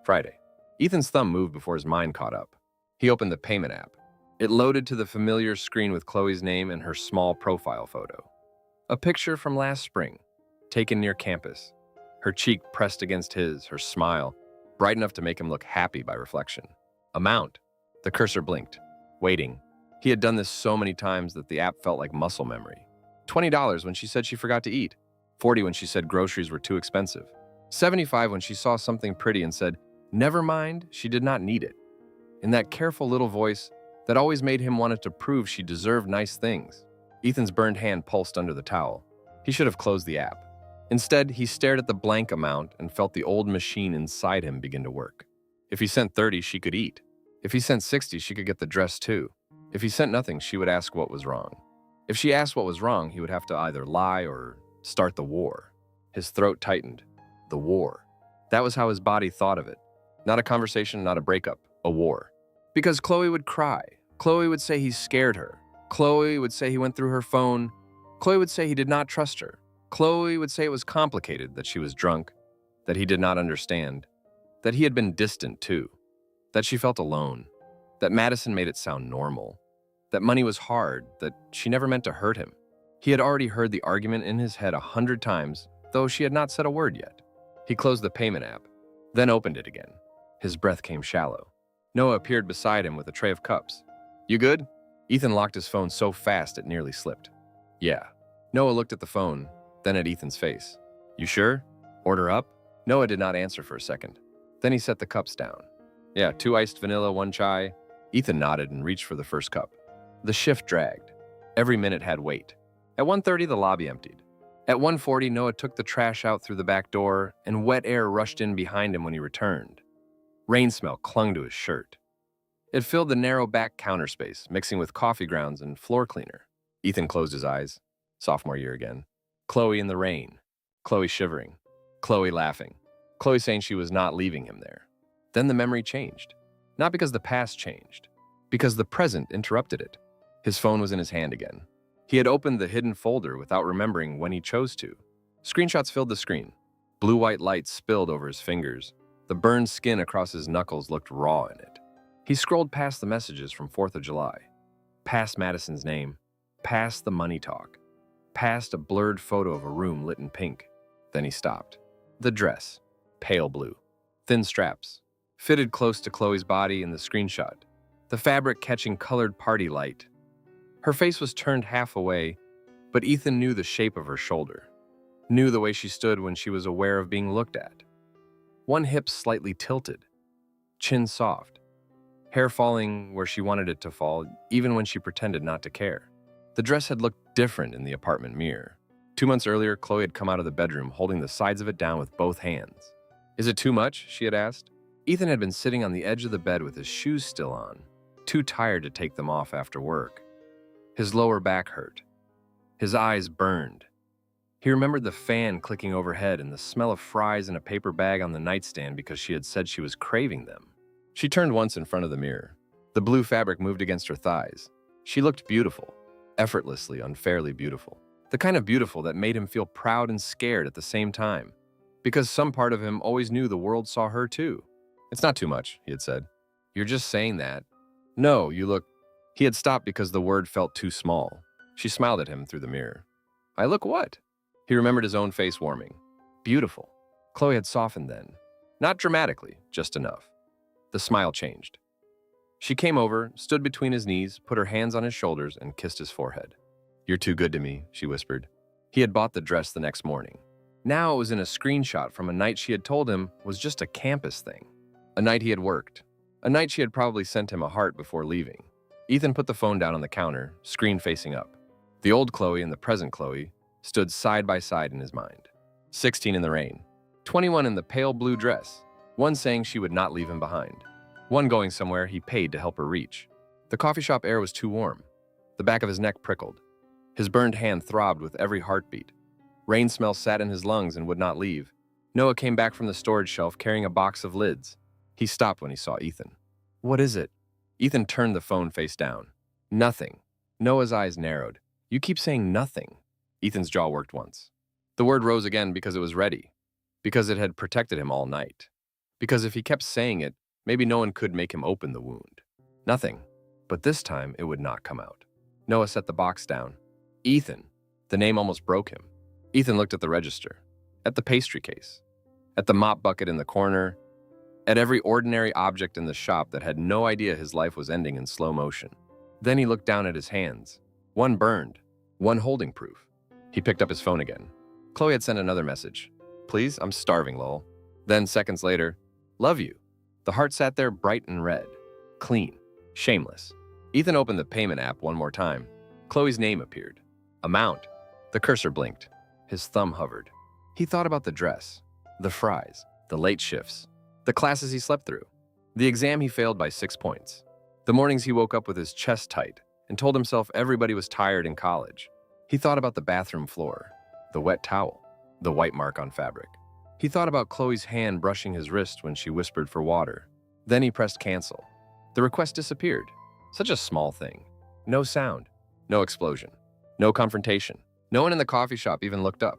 Friday. Ethan's thumb moved before his mind caught up. He opened the payment app. It loaded to the familiar screen with Chloe's name and her small profile photo. A picture from last spring, taken near campus. Her cheek pressed against his, her smile, bright enough to make him look happy by reflection. Amount. The cursor blinked. Waiting. He had done this so many times that the app felt like muscle memory. $20 when she said she forgot to eat. $40 when she said groceries were too expensive. $75 when she saw something pretty and said, never mind, she did not need it. In that careful little voice that always made him want to prove she deserved nice things. Ethan's burned hand pulsed under the towel. He should have closed the app. Instead, he stared at the blank amount and felt the old machine inside him begin to work. If he sent 30, she could eat. If he sent 60, she could get the dress too. If he sent nothing, she would ask what was wrong. If she asked what was wrong, he would have to either lie or start the war. His throat tightened. The war. That was how his body thought of it. Not a conversation, not a breakup, a war. Because Chloe would cry. Chloe would say he scared her. Chloe would say he went through her phone. Chloe would say he did not trust her. Chloe would say it was complicated, that she was drunk, that he did not understand, that he had been distant too, that she felt alone, that Madison made it sound normal, that money was hard, that she never meant to hurt him. He had already heard the argument in his head 100 times, though she had not said a word yet. He closed the payment app, then opened it again. His breath came shallow. Noah appeared beside him with a tray of cups. You good? Ethan locked his phone so fast it nearly slipped. Yeah. Noah looked at the phone, then at Ethan's face. You sure? Order up? Noah did not answer for a second. Then he set the cups down. Yeah, 2 iced vanilla, 1 chai. Ethan nodded and reached for the first cup. The shift dragged. Every minute had weight. At 1:30, the lobby emptied. At 1:40, Noah took the trash out through the back door, and wet air rushed in behind him when he returned. Rain smell clung to his shirt. It filled the narrow back counter space, mixing with coffee grounds and floor cleaner. Ethan closed his eyes. Sophomore year again. Chloe in the rain. Chloe shivering. Chloe laughing. Chloe saying she was not leaving him there. Then the memory changed. Not because the past changed, because the present interrupted it. His phone was in his hand again. He had opened the hidden folder without remembering when he chose to. Screenshots filled the screen. Blue-white light spilled over his fingers. The burned skin across his knuckles looked raw in it. He scrolled past the messages from 4th of July, past Madison's name, past the money talk, past a blurred photo of a room lit in pink. Then he stopped. The dress, pale blue, thin straps, fitted close to Chloe's body in the screenshot, the fabric catching colored party light. Her face was turned half away, but Ethan knew the shape of her shoulder, knew the way she stood when she was aware of being looked at. One hip slightly tilted, chin soft, hair falling where she wanted it to fall, even when she pretended not to care. The dress had looked different in the apartment mirror. 2 months earlier, Chloe had come out of the bedroom holding the sides of it down with both hands. "Is it too much?" she had asked. Ethan had been sitting on the edge of the bed with his shoes still on, too tired to take them off after work. His lower back hurt. His eyes burned. He remembered the fan clicking overhead and the smell of fries in a paper bag on the nightstand because she had said she was craving them. She turned once in front of the mirror. The blue fabric moved against her thighs. She looked beautiful, effortlessly, unfairly beautiful. The kind of beautiful that made him feel proud and scared at the same time, because some part of him always knew the world saw her too. "It's not too much," he had said. "You're just saying that." "No, you look—" He had stopped because the word felt too small. She smiled at him through the mirror. "I look what?" He remembered his own face warming. Beautiful. Chloe had softened then. Not dramatically, just enough. The smile changed. She came over, stood between his knees, put her hands on his shoulders, and kissed his forehead. "You're too good to me," she whispered. He had bought the dress the next morning. Now it was in a screenshot from a night she had told him was just a campus thing. A night he had worked. A night she had probably sent him a heart before leaving. Ethan put the phone down on the counter, screen facing up. The old Chloe and the present Chloe stood side by side in his mind. 16 in the rain. 21 in the pale blue dress. One saying she would not leave him behind. One going somewhere he paid to help her reach. The coffee shop air was too warm. The back of his neck prickled. His burned hand throbbed with every heartbeat. Rain smell sat in his lungs and would not leave. Noah came back from the storage shelf carrying a box of lids. He stopped when he saw Ethan. "What is it?" Ethan turned the phone face down. "Nothing." Noah's eyes narrowed. "You keep saying nothing." Ethan's jaw worked once. The word rose again because it was ready. Because it had protected him all night. Because if he kept saying it, maybe no one could make him open the wound. Nothing. But this time, it would not come out. Noah set the box down. "Ethan." The name almost broke him. Ethan looked at the register. At the pastry case. At the mop bucket in the corner. At every ordinary object in the shop that had no idea his life was ending in slow motion. Then he looked down at his hands. One burned. One holding proof. He picked up his phone again. Chloe had sent another message. "Please, I'm starving, lol." Then, seconds later, "Love you." The heart sat there bright and red. Clean. Shameless. Ethan opened the payment app one more time. Chloe's name appeared. Amount. The cursor blinked. His thumb hovered. He thought about the dress, the fries, the late shifts, the classes he slept through, the exam he failed by 6 points, the mornings he woke up with his chest tight and told himself everybody was tired in college. He thought about the bathroom floor, the wet towel, the white mark on fabric. He thought about Chloe's hand brushing his wrist when she whispered for water. Then he pressed cancel. The request disappeared. Such a small thing. No sound. No explosion. No confrontation. No one in the coffee shop even looked up.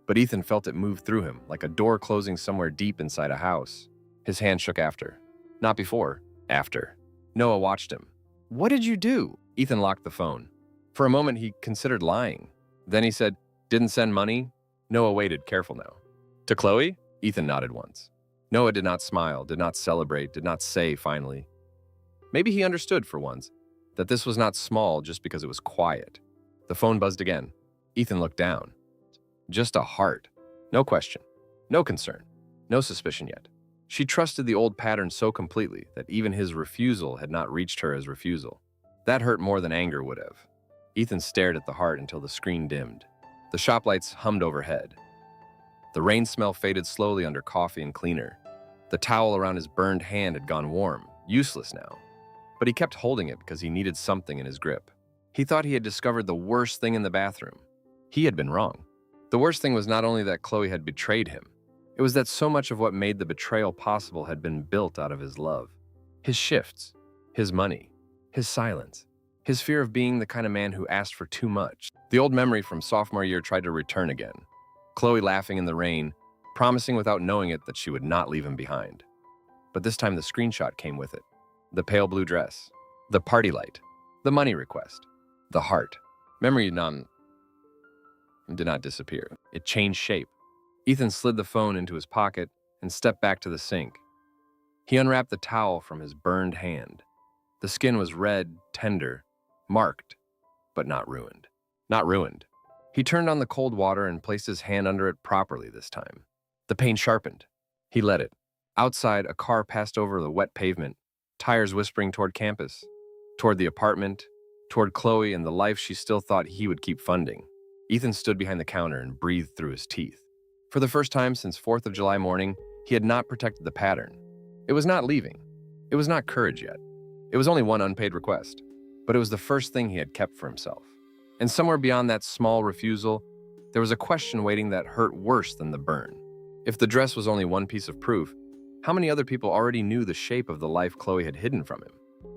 But Ethan felt it move through him like a door closing somewhere deep inside a house. His hand shook after. Not before. After. Noah watched him. "What did you do?" Ethan locked the phone. For a moment, he considered lying. Then he said, "Didn't send money?" Noah waited, careful now. "To Chloe?" Ethan nodded once. Noah did not smile, did not celebrate, did not say finally. Maybe he understood for once that this was not small just because it was quiet. The phone buzzed again. Ethan looked down. Just a heart. No question. No concern. No suspicion yet. She trusted the old pattern so completely that even his refusal had not reached her as refusal. That hurt more than anger would have. Ethan stared at the heart until the screen dimmed. The shop lights hummed overhead. The rain smell faded slowly under coffee and cleaner. The towel around his burned hand had gone warm, useless now. But he kept holding it because he needed something in his grip. He thought he had discovered the worst thing in the bathroom. He had been wrong. The worst thing was not only that Chloe had betrayed him, it was that so much of what made the betrayal possible had been built out of his love. His shifts, his money, his silence, his fear of being the kind of man who asked for too much. The old memory from sophomore year tried to return again. Chloe laughing in the rain, promising without knowing it that she would not leave him behind. But this time the screenshot came with it. The pale blue dress, the party light, the money request, the heart. Memory did not disappear. It changed shape. Ethan slid the phone into his pocket and stepped back to the sink. He unwrapped the towel from his burned hand. The skin was red, tender, marked, but not ruined. Not ruined. He turned on the cold water and placed his hand under it properly this time. The pain sharpened. He let it. Outside, a car passed over the wet pavement, tires whispering toward campus, toward the apartment, toward Chloe and the life she still thought he would keep funding. Ethan stood behind the counter and breathed through his teeth. For the first time since 4th of July morning, he had not protected the pattern. It was not leaving. It was not courage yet. It was only one unpaid request. But it was the first thing he had kept for himself. And somewhere beyond that small refusal, there was a question waiting that hurt worse than the burn. If the dress was only one piece of proof, how many other people already knew the shape of the life Chloe had hidden from him?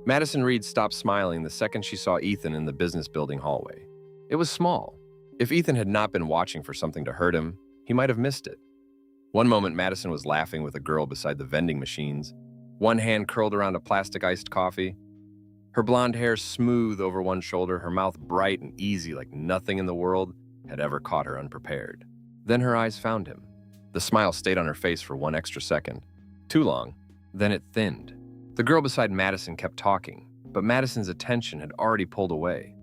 Madison Reed stopped smiling the second she saw Ethan in the business building hallway. It was small. If Ethan had not been watching for something to hurt him, he might have missed it. One moment, Madison was laughing with a girl beside the vending machines, one hand curled around a plastic iced coffee. Her blonde hair smooth over one shoulder, her mouth bright and easy like nothing in the world had ever caught her unprepared. Then her eyes found him. The smile stayed on her face for one extra second. Too long. Then it thinned. The girl beside Madison kept talking, but Madison's attention had already pulled away.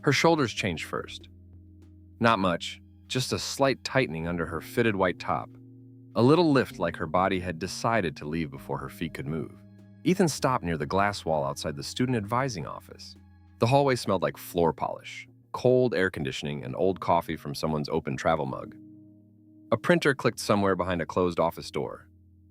Her shoulders changed first. Not much, just a slight tightening under her fitted white top. A little lift like her body had decided to leave before her feet could move. Ethan stopped near the glass wall outside the student advising office. The hallway smelled like floor polish, cold air conditioning, and old coffee from someone's open travel mug. A printer clicked somewhere behind a closed office door.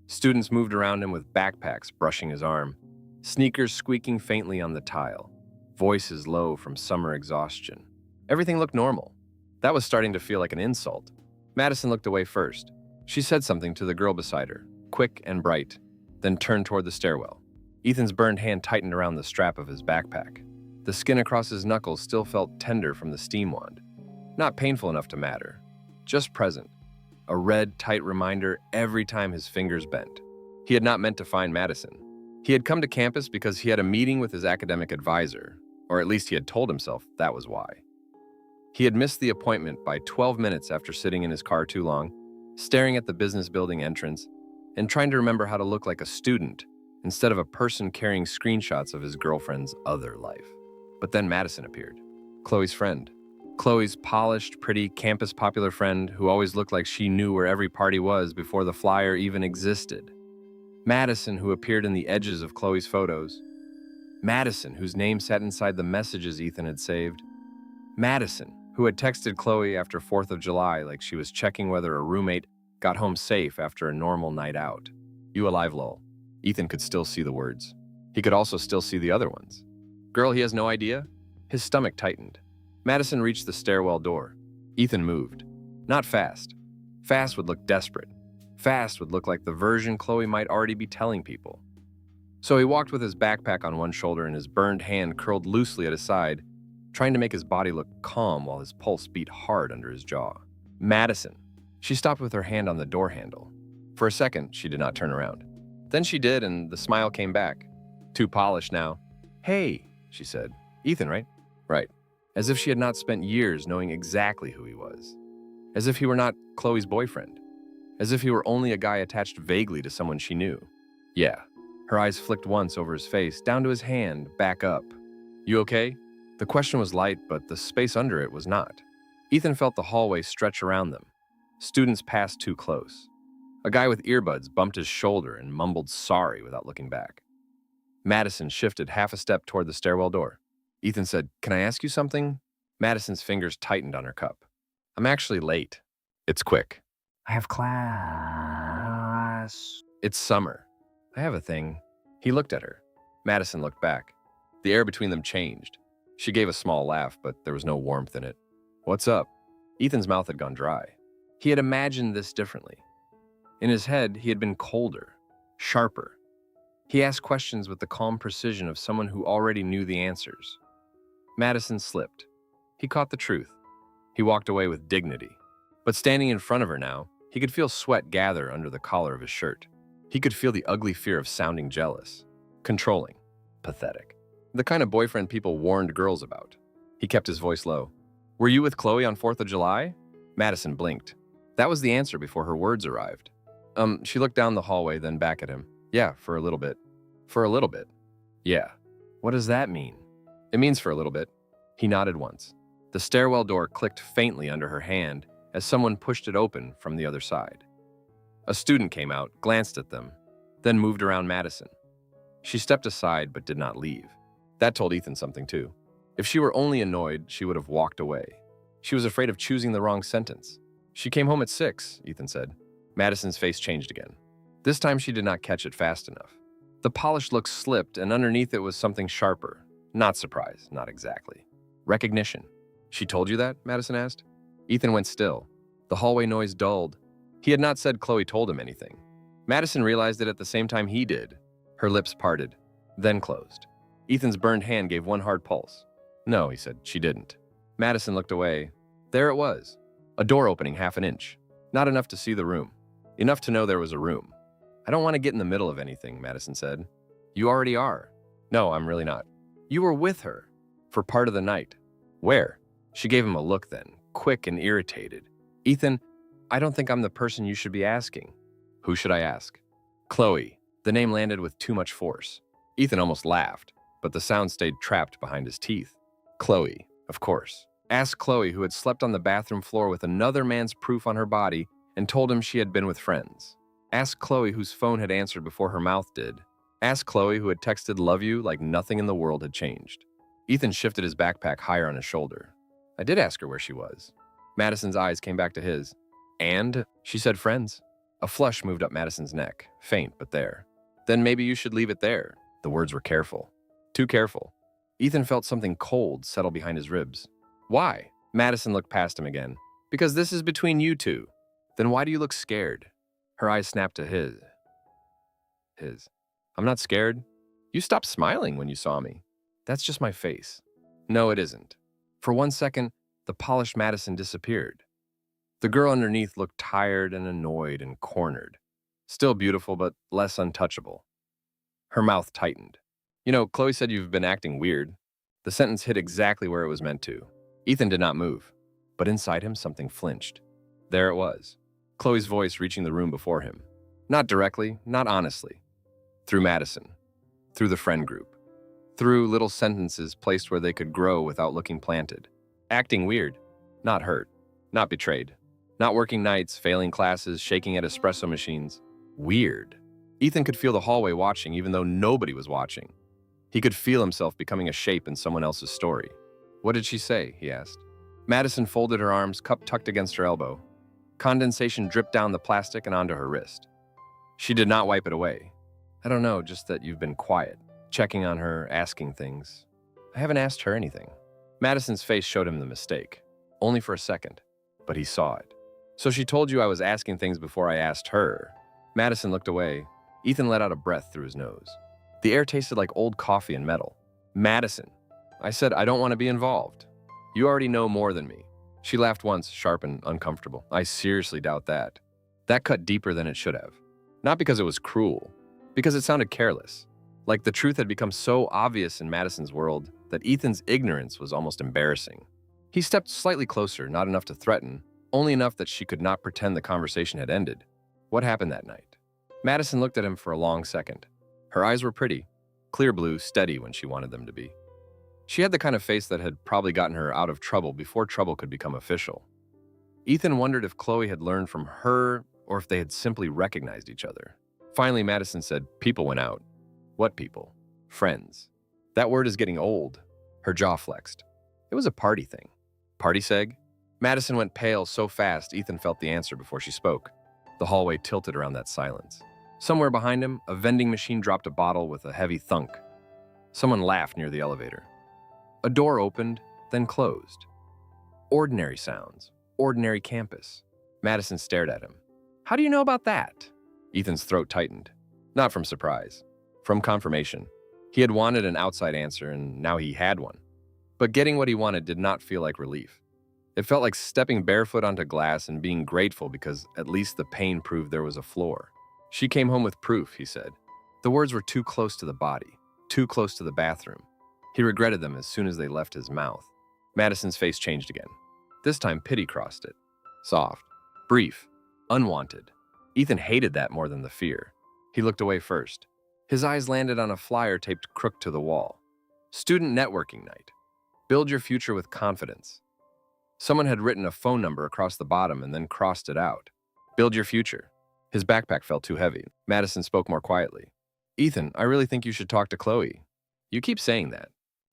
Students moved around him with backpacks brushing his arm, sneakers squeaking faintly on the tile, voices low from summer exhaustion. Everything looked normal. That was starting to feel like an insult. Madison looked away first. She said something to the girl beside her, quick and bright, then turned toward the stairwell. Ethan's burned hand tightened around the strap of his backpack. The skin across his knuckles still felt tender from the steam wand. Not painful enough to matter, just present. A red, tight reminder every time his fingers bent. He had not meant to find Madison. He had come to campus because he had a meeting with his academic advisor, or at least he had told himself that was why. He had missed the appointment by 12 minutes after sitting in his car too long, staring at the business building entrance, and trying to remember how to look like a student instead of a person carrying screenshots of his girlfriend's other life. But then Madison appeared, Chloe's friend. Chloe's polished, pretty, campus-popular friend who always looked like she knew where every party was before the flyer even existed. Madison, who appeared in the edges of Chloe's photos. Madison, whose name sat inside the messages Ethan had saved. Madison, who had texted Chloe after 4th of July like she was checking whether a roommate got home safe after a normal night out. You alive, lol. Ethan could still see the words. He could also still see the other ones. Girl, he has no idea? His stomach tightened. Madison reached the stairwell door. Ethan moved. Not fast. Fast would look desperate. Fast would look like the version Chloe might already be telling people. So he walked with his backpack on one shoulder and his burned hand curled loosely at his side, trying to make his body look calm while his pulse beat hard under his jaw. Madison. She stopped with her hand on the door handle. For a second, she did not turn around. Then she did, and the smile came back. Too polished now. Hey, she said. Ethan, right? Right. As if she had not spent years knowing exactly who he was. As if he were not Chloe's boyfriend. As if he were only a guy attached vaguely to someone she knew. Yeah. Her eyes flicked once over his face, down to his hand, back up. You okay? The question was light, but the space under it was not. Ethan felt the hallway stretch around them. Students passed too close. A guy with earbuds bumped his shoulder and mumbled sorry without looking back. Madison shifted half a step toward the stairwell door. Ethan said, "Can I ask you something?" Madison's fingers tightened on her cup. "I'm actually late." "It's quick." I have class. "It's summer." "I have a thing." He looked at her. Madison looked back. The air between them changed. She gave a small laugh, but there was no warmth in it. "What's up?" Ethan's mouth had gone dry. He had imagined this differently. In his head, he had been colder, sharper. He asked questions with the calm precision of someone who already knew the answers. Madison slipped. He caught the truth. He walked away with dignity. But standing in front of her now, he could feel sweat gather under the collar of his shirt. He could feel the ugly fear of sounding jealous, controlling, pathetic. The kind of boyfriend people warned girls about. He kept his voice low. "Were you with Chloe on 4th of July?" Madison blinked. That was the answer before her words arrived. She looked down the hallway, then back at him. "Yeah, for a little bit." "For a little bit?" "Yeah." "What does that mean?" "It means for a little bit." He nodded once. The stairwell door clicked faintly under her hand as someone pushed it open from the other side. A student came out, glanced at them, then moved around Madison. She stepped aside but did not leave. That told Ethan something too. If she were only annoyed, she would have walked away. She was afraid of choosing the wrong sentence. She came home at 6, Ethan said. Madison's face changed again. This time she did not catch it fast enough. The polished look slipped, and underneath it was something sharper. Not surprise, not exactly. Recognition. She told you that? Madison asked. Ethan went still. The hallway noise dulled. He had not said Chloe told him anything. Madison realized it at the same time he did. Her lips parted, then closed. Ethan's burned hand gave one hard pulse. No, he said, she didn't. Madison looked away. There it was. A door opening half an inch. Not enough to see the room. Enough to know there was a room. I don't want to get in the middle of anything, Madison said. You already are. No, I'm really not. You were with her. For part of the night. Where? She gave him a look then, quick and irritated. Ethan, I don't think I'm the person you should be asking. Who should I ask? Chloe. The name landed with too much force. Ethan almost laughed, but the sound stayed trapped behind his teeth. Chloe, of course. Ask Chloe, who had slept on the bathroom floor with another man's proof on her body and told him she had been with friends. Ask Chloe, whose phone had answered before her mouth did. Ask Chloe, who had texted love you like nothing in the world had changed. Ethan shifted his backpack higher on his shoulder. I did ask her where she was. Madison's eyes came back to his. And? She said friends. A flush moved up Madison's neck, faint but there. Then maybe you should leave it there. The words were careful. Too careful. Ethan felt something cold settle behind his ribs. Why? Madison looked past him again. Because this is between you two. Then why do you look scared? Her eyes snapped to his. I'm not scared. You stopped smiling when you saw me. That's just my face. No, it isn't. For 1 second, the polished Madison disappeared. The girl underneath looked tired and annoyed and cornered. Still beautiful, but less untouchable. Her mouth tightened. You know, Chloe said you've been acting weird. The sentence hit exactly where it was meant to. Ethan did not move, but inside him something flinched. There it was. Chloe's voice reaching the room before him. Not directly, not honestly. Through Madison. Through the friend group. Through little sentences placed where they could grow without looking planted. Acting weird. Not hurt. Not betrayed. Not working nights, failing classes, shaking at espresso machines. Weird. Ethan could feel the hallway watching even though nobody was watching. He could feel himself becoming a shape in someone else's story. What did she say? He asked. Madison folded her arms, cup tucked against her elbow. Condensation dripped down the plastic and onto her wrist. She did not wipe it away. I don't know, just that you've been quiet, checking on her, asking things. I haven't asked her anything. Madison's face showed him the mistake. Only for a second, but he saw it. So she told you I was asking things before I asked her. Madison looked away. Ethan let out a breath through his nose. The air tasted like old coffee and metal. Madison, I said I don't want to be involved. You already know more than me. She laughed once, sharp and uncomfortable. I seriously doubt that. That cut deeper than it should have. Not because it was cruel, because it sounded careless. Like the truth had become so obvious in Madison's world that Ethan's ignorance was almost embarrassing. He stepped slightly closer, not enough to threaten, only enough that she could not pretend the conversation had ended. What happened that night? Madison looked at him for a long second. Her eyes were pretty, clear blue, steady when she wanted them to be. She had the kind of face that had probably gotten her out of trouble before trouble could become official. Ethan wondered if Chloe had learned from her or if they had simply recognized each other. Finally, Madison said, people went out. What people? Friends. That word is getting old. Her jaw flexed. It was a party thing. Partysegg? Madison went pale so fast Ethan felt the answer before she spoke. The hallway tilted around that silence. Somewhere behind him, a vending machine dropped a bottle with a heavy thunk. Someone laughed near the elevator. A door opened, then closed. Ordinary sounds. Ordinary campus. Madison stared at him. How do you know about that? Ethan's throat tightened. Not from surprise. From confirmation. He had wanted an outside answer, and now he had one. But getting what he wanted did not feel like relief. It felt like stepping barefoot onto glass and being grateful because at least the pain proved there was a floor. She came home with proof, he said. The words were too close to the body, too close to the bathroom. He regretted them as soon as they left his mouth. Madison's face changed again. This time pity crossed it. Soft, brief, unwanted. Ethan hated that more than the fear. He looked away first. His eyes landed on a flyer taped crooked to the wall. Student networking night. Build your future with confidence. Someone had written a phone number across the bottom and then crossed it out. Build your future. His backpack felt too heavy. Madison spoke more quietly. Ethan, I really think you should talk to Chloe. You keep saying that.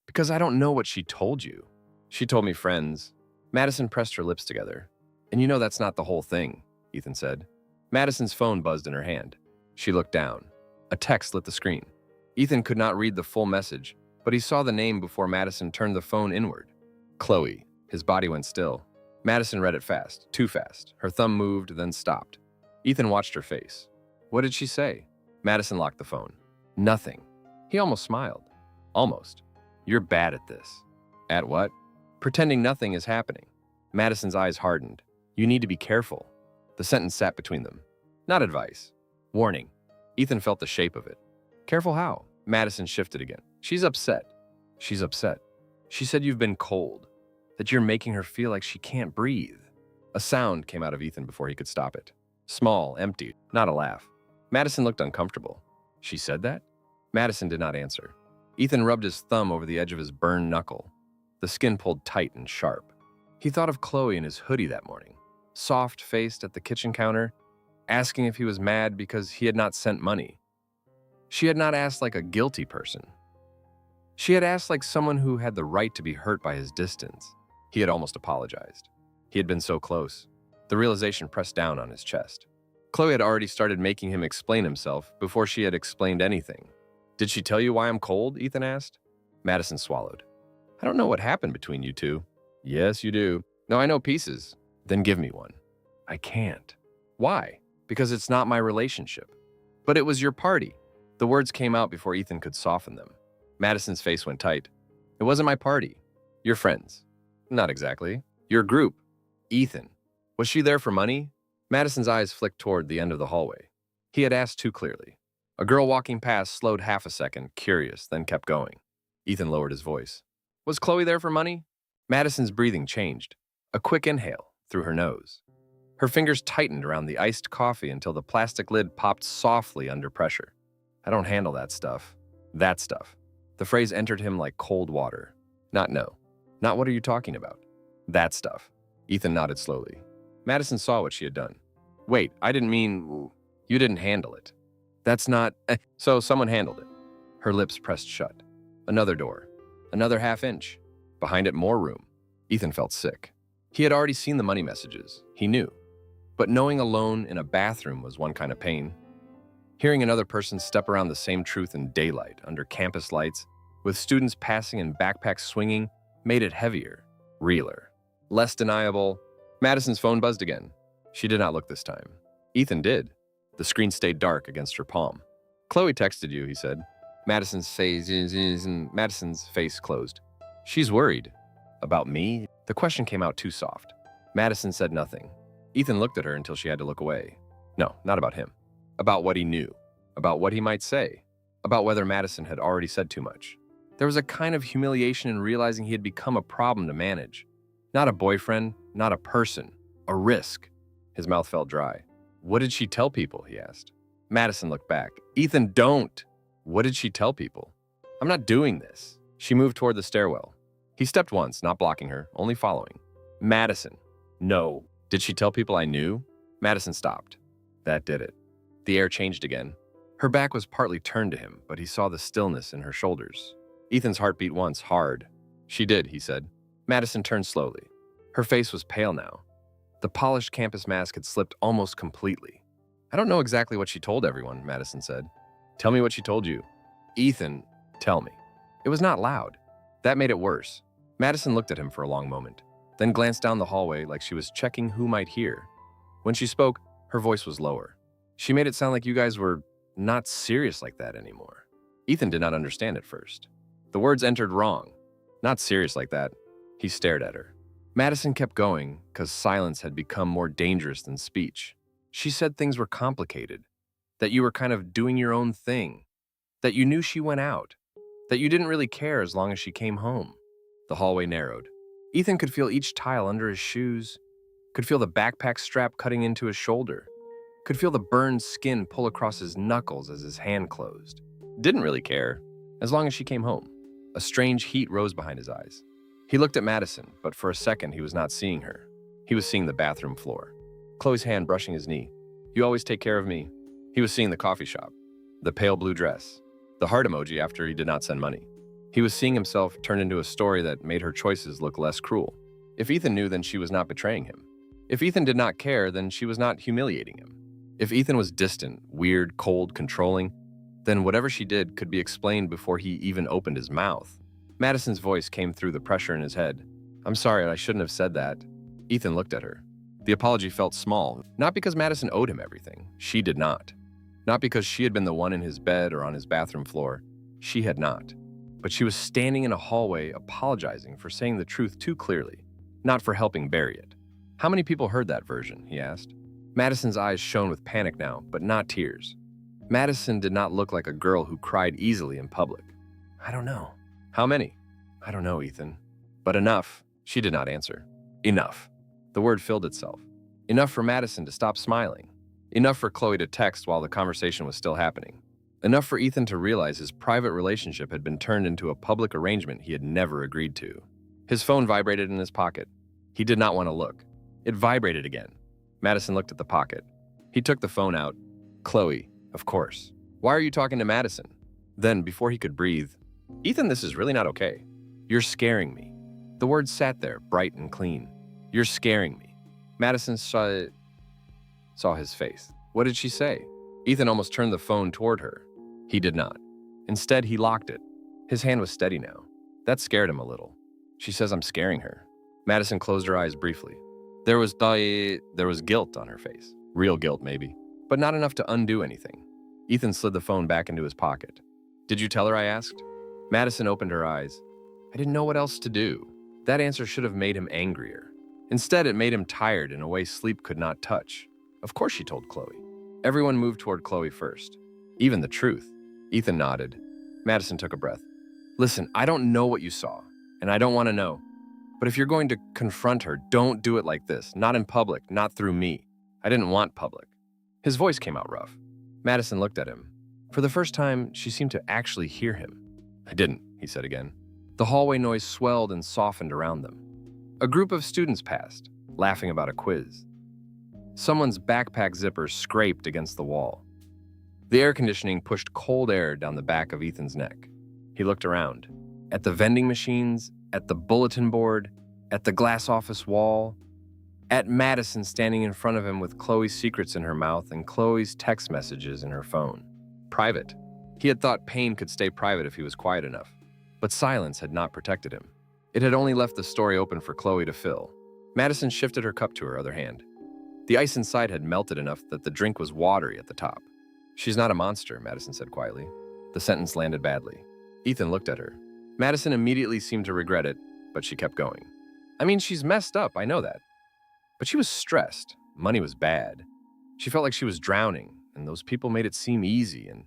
Because I don't know what she told you. She told me friends. Madison pressed her lips together. And you know that's not the whole thing, Ethan said. Madison's phone buzzed in her hand. She looked down. A text lit the screen. Ethan could not read the full message, but he saw the name before Madison turned the phone inward. Chloe. His body went still. Madison read it fast, too fast. Her thumb moved, then stopped. Ethan watched her face. What did she say? Madison locked the phone. Nothing. He almost smiled. Almost. You're bad at this. At what? Pretending nothing is happening. Madison's eyes hardened. You need to be careful. The sentence sat between them. Not advice. Warning. Ethan felt the shape of it. Careful how? Madison shifted again. She's upset. She's upset. She said you've been cold. That you're making her feel like she can't breathe. A sound came out of Ethan before he could stop it. Small, empty, not a laugh. Madison looked uncomfortable. She said that? Madison did not answer. Ethan rubbed his thumb over the edge of his burned knuckle. The skin pulled tight and sharp. He thought of Chloe in his hoodie that morning, soft-faced at the kitchen counter, asking if he was mad because he had not sent money. She had not asked like a guilty person. She had asked like someone who had the right to be hurt by his distance. He had almost apologized. He had been so close. The realization pressed down on his chest. Chloe had already started making him explain himself before she had explained anything. Did she tell you why I'm cold? Ethan asked. Madison swallowed. I don't know what happened between you two. Yes, you do. No, I know pieces. Then give me one. I can't. Why? Because it's not my relationship. But it was your party. The words came out before Ethan could soften them. Madison's face went tight. It wasn't my party. Your friends. Not exactly. Your group. Ethan. Was she there for money? Madison's eyes flicked toward the end of the hallway. He had asked too clearly. A girl walking past slowed half a second, curious, then kept going. Ethan lowered his voice. Was Chloe there for money? Madison's breathing changed. A quick inhale through her nose. Her fingers tightened around the iced coffee until the plastic lid popped softly under pressure. I don't handle that stuff. That stuff. The phrase entered him like cold water. Not no. Not what are you talking about? That stuff. Ethan nodded slowly. Madison saw what she had done. Wait, I didn't mean... You didn't handle it. That's not... So someone handled it. Her lips pressed shut. Another door. Another half inch. Behind it, more room. Ethan felt sick. He had already seen the money messages. He knew. But knowing alone in a bathroom was one kind of pain. Hearing another person step around the same truth in daylight, under campus lights, with students passing and backpacks swinging, made it heavier, realer, less deniable. Madison's phone buzzed again. She did not look this time. Ethan did. The screen stayed dark against her palm. Chloe texted you, he said. Madison's face closed. She's worried. About me? The question came out too soft. Madison said nothing. Ethan looked at her until she had to look away. No, not about him. About what he knew. About what he might say. About whether Madison had already said too much. There was a kind of humiliation in realizing he had become a problem to manage. Not a boyfriend, not a person. A risk. His mouth felt dry. What did she tell people? He asked. Madison looked back. Ethan, don't! What did she tell people? I'm not doing this. She moved toward the stairwell. He stepped once, not blocking her, only following. Madison. No. Did she tell people I knew? Madison stopped. That did it. The air changed again. Her back was partly turned to him, but he saw the stillness in her shoulders. Ethan's heart beat once, hard. She did, he said. Madison turned slowly. Her face was pale now. The polished campus mask had slipped almost completely. I don't know exactly what she told everyone, Madison said. Tell me what she told you. Ethan, tell me. It was not loud. That made it worse. Madison looked at him for a long moment, then glanced down the hallway like she was checking who might hear. When she spoke, her voice was lower. She made it sound like you guys were not serious like that anymore. Ethan did not understand at first. The words entered wrong. Not serious like that. He stared at her. Madison kept going because silence had become more dangerous than speech. She said things were complicated, that you were kind of doing your own thing, that you knew she went out, that you didn't really care as long as she came home. The hallway narrowed. Ethan could feel each tile under his shoes, could feel the backpack strap cutting into his shoulder, could feel the burned skin pull across his knuckles as his hand closed. Didn't really care, as long as she came home. A strange heat rose behind his eyes. He looked at Madison, but for a second he was not seeing her. He was seeing the bathroom floor. Chloe's hand brushing his knee. You always take care of me. He was seeing the coffee shop, the pale blue dress, the heart emoji after he did not send money. He was seeing himself turn into a story that made her choices look less cruel. If Ethan knew, then she was not betraying him. If Ethan did not care, then she was not humiliating him. If Ethan was distant, weird, cold, controlling, then whatever she did could be explained before he even opened his mouth. Madison's voice came through the pressure in his head. "I'm sorry, I shouldn't have said that." Ethan looked at her. The apology felt small, not because Madison owed him everything. She did not. Not because she had been the one in his bed or on his bathroom floor. She had not. But she was standing in a hallway apologizing for saying the truth too clearly, not for helping bury it. How many people heard that version, he asked. Madison's eyes shone with panic now, but not tears. Madison did not look like a girl who cried easily in public. "I don't know." "How many?" "I don't know, Ethan." "But enough." She did not answer. Enough. The word filled itself. Enough for Madison to stop smiling. Enough for Chloe to text while the conversation was still happening. Enough for Ethan to realize his private relationship had been turned into a public arrangement he had never agreed to. His phone vibrated in his pocket. He did not want to look. It vibrated again. Madison looked at the pocket. He took the phone out. "Chloe, of course. Why are you talking to Madison?" Then, before he could breathe, "Ethan, this is really not okay. You're scaring me." The words sat there, bright and clean. "You're scaring me." Madison saw his face. What did she say? Ethan almost turned the phone toward her. He did not. Instead, he locked it. His hand was steady now. That scared him a little. "She says I'm scaring her." Madison closed her eyes briefly. There was guilt on her face. Real guilt, maybe. But not enough to undo anything. Ethan slid the phone back into his pocket. "Did you tell her?" I asked. Madison opened her eyes. "I didn't know what else to do." That answer should have made him angrier. Instead, it made him tired in a way sleep could not touch. Of course she told Chloe. Everyone moved toward Chloe first. Even the truth. Ethan nodded. Madison took a breath. "Listen, I don't know what you saw, and I don't want to know. But if you're going to confront her, don't do it like this. Not in public, not through me. I didn't want public." His voice came out rough. Madison looked at him. For the first time, she seemed to actually hear him. "I didn't," he said again. The hallway noise swelled and softened around them. A group of students passed, laughing about a quiz. Someone's backpack zipper scraped against the wall. The air conditioning pushed cold air down the back of Ethan's neck. He looked around. At the vending machines, at the bulletin board, at the glass office wall, at Madison standing in front of him with Chloe's secrets in her mouth and Chloe's text messages in her phone. Private. He had thought pain could stay private if he was quiet enough. But silence had not protected him. It had only left the story open for Chloe to fill. Madison shifted her cup to her other hand. The ice inside had melted enough that the drink was watery at the top. "She's not a monster," Madison said quietly. The sentence landed badly. Ethan looked at her. Madison immediately seemed to regret it, but she kept going. "I mean, she's messed up, I know that. But she was stressed. Money was bad. She felt like she was drowning, and those people made it seem easy and—"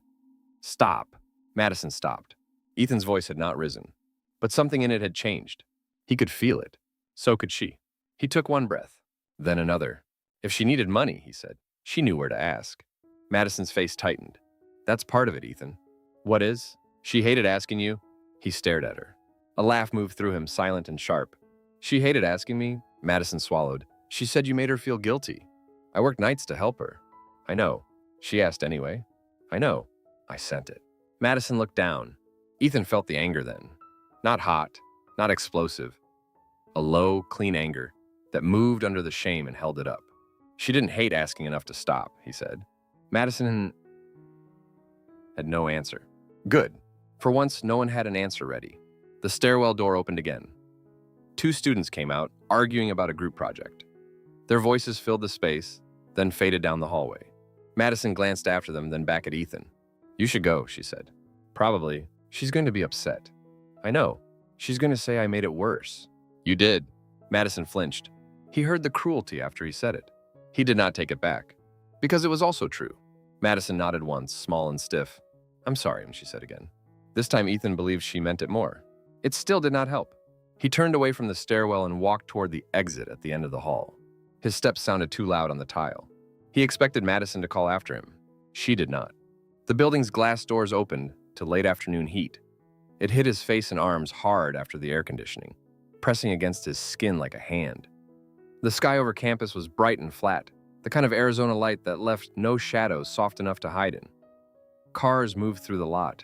"Stop." Madison stopped. Ethan's voice had not risen, but something in it had changed. He could feel it. So could she. He took one breath, then another. If she needed money, he said, she knew where to ask. Madison's face tightened. "That's part of it, Ethan." "What is?" "She hated asking you." He stared at her. A laugh moved through him, silent and sharp. "She hated asking me?" Madison swallowed. "She said you made her feel guilty. I worked nights to help her." "I know." "She asked anyway." "I know." "I sent it." Madison looked down. Ethan felt the anger then. Not hot, not explosive. A low, clean anger that moved under the shame and held it up. "She didn't hate asking enough to stop," he said. Madison had no answer. Good. For once, no one had an answer ready. The stairwell door opened again. Two students came out, arguing about a group project. Their voices filled the space, then faded down the hallway. Madison glanced after them, then back at Ethan. "You should go," she said. "Probably. She's going to be upset." "I know. She's going to say I made it worse." "You did." Madison flinched. He heard the cruelty after he said it. He did not take it back, because it was also true. Madison nodded once, small and stiff. "I'm sorry," she said again. This time Ethan believed she meant it more. It still did not help. He turned away from the stairwell and walked toward the exit at the end of the hall. His steps sounded too loud on the tile. He expected Madison to call after him. She did not. The building's glass doors opened to late afternoon heat. It hit his face and arms hard after the air conditioning, pressing against his skin like a hand. The sky over campus was bright and flat, the kind of Arizona light that left no shadows soft enough to hide in. Cars moved through the lot.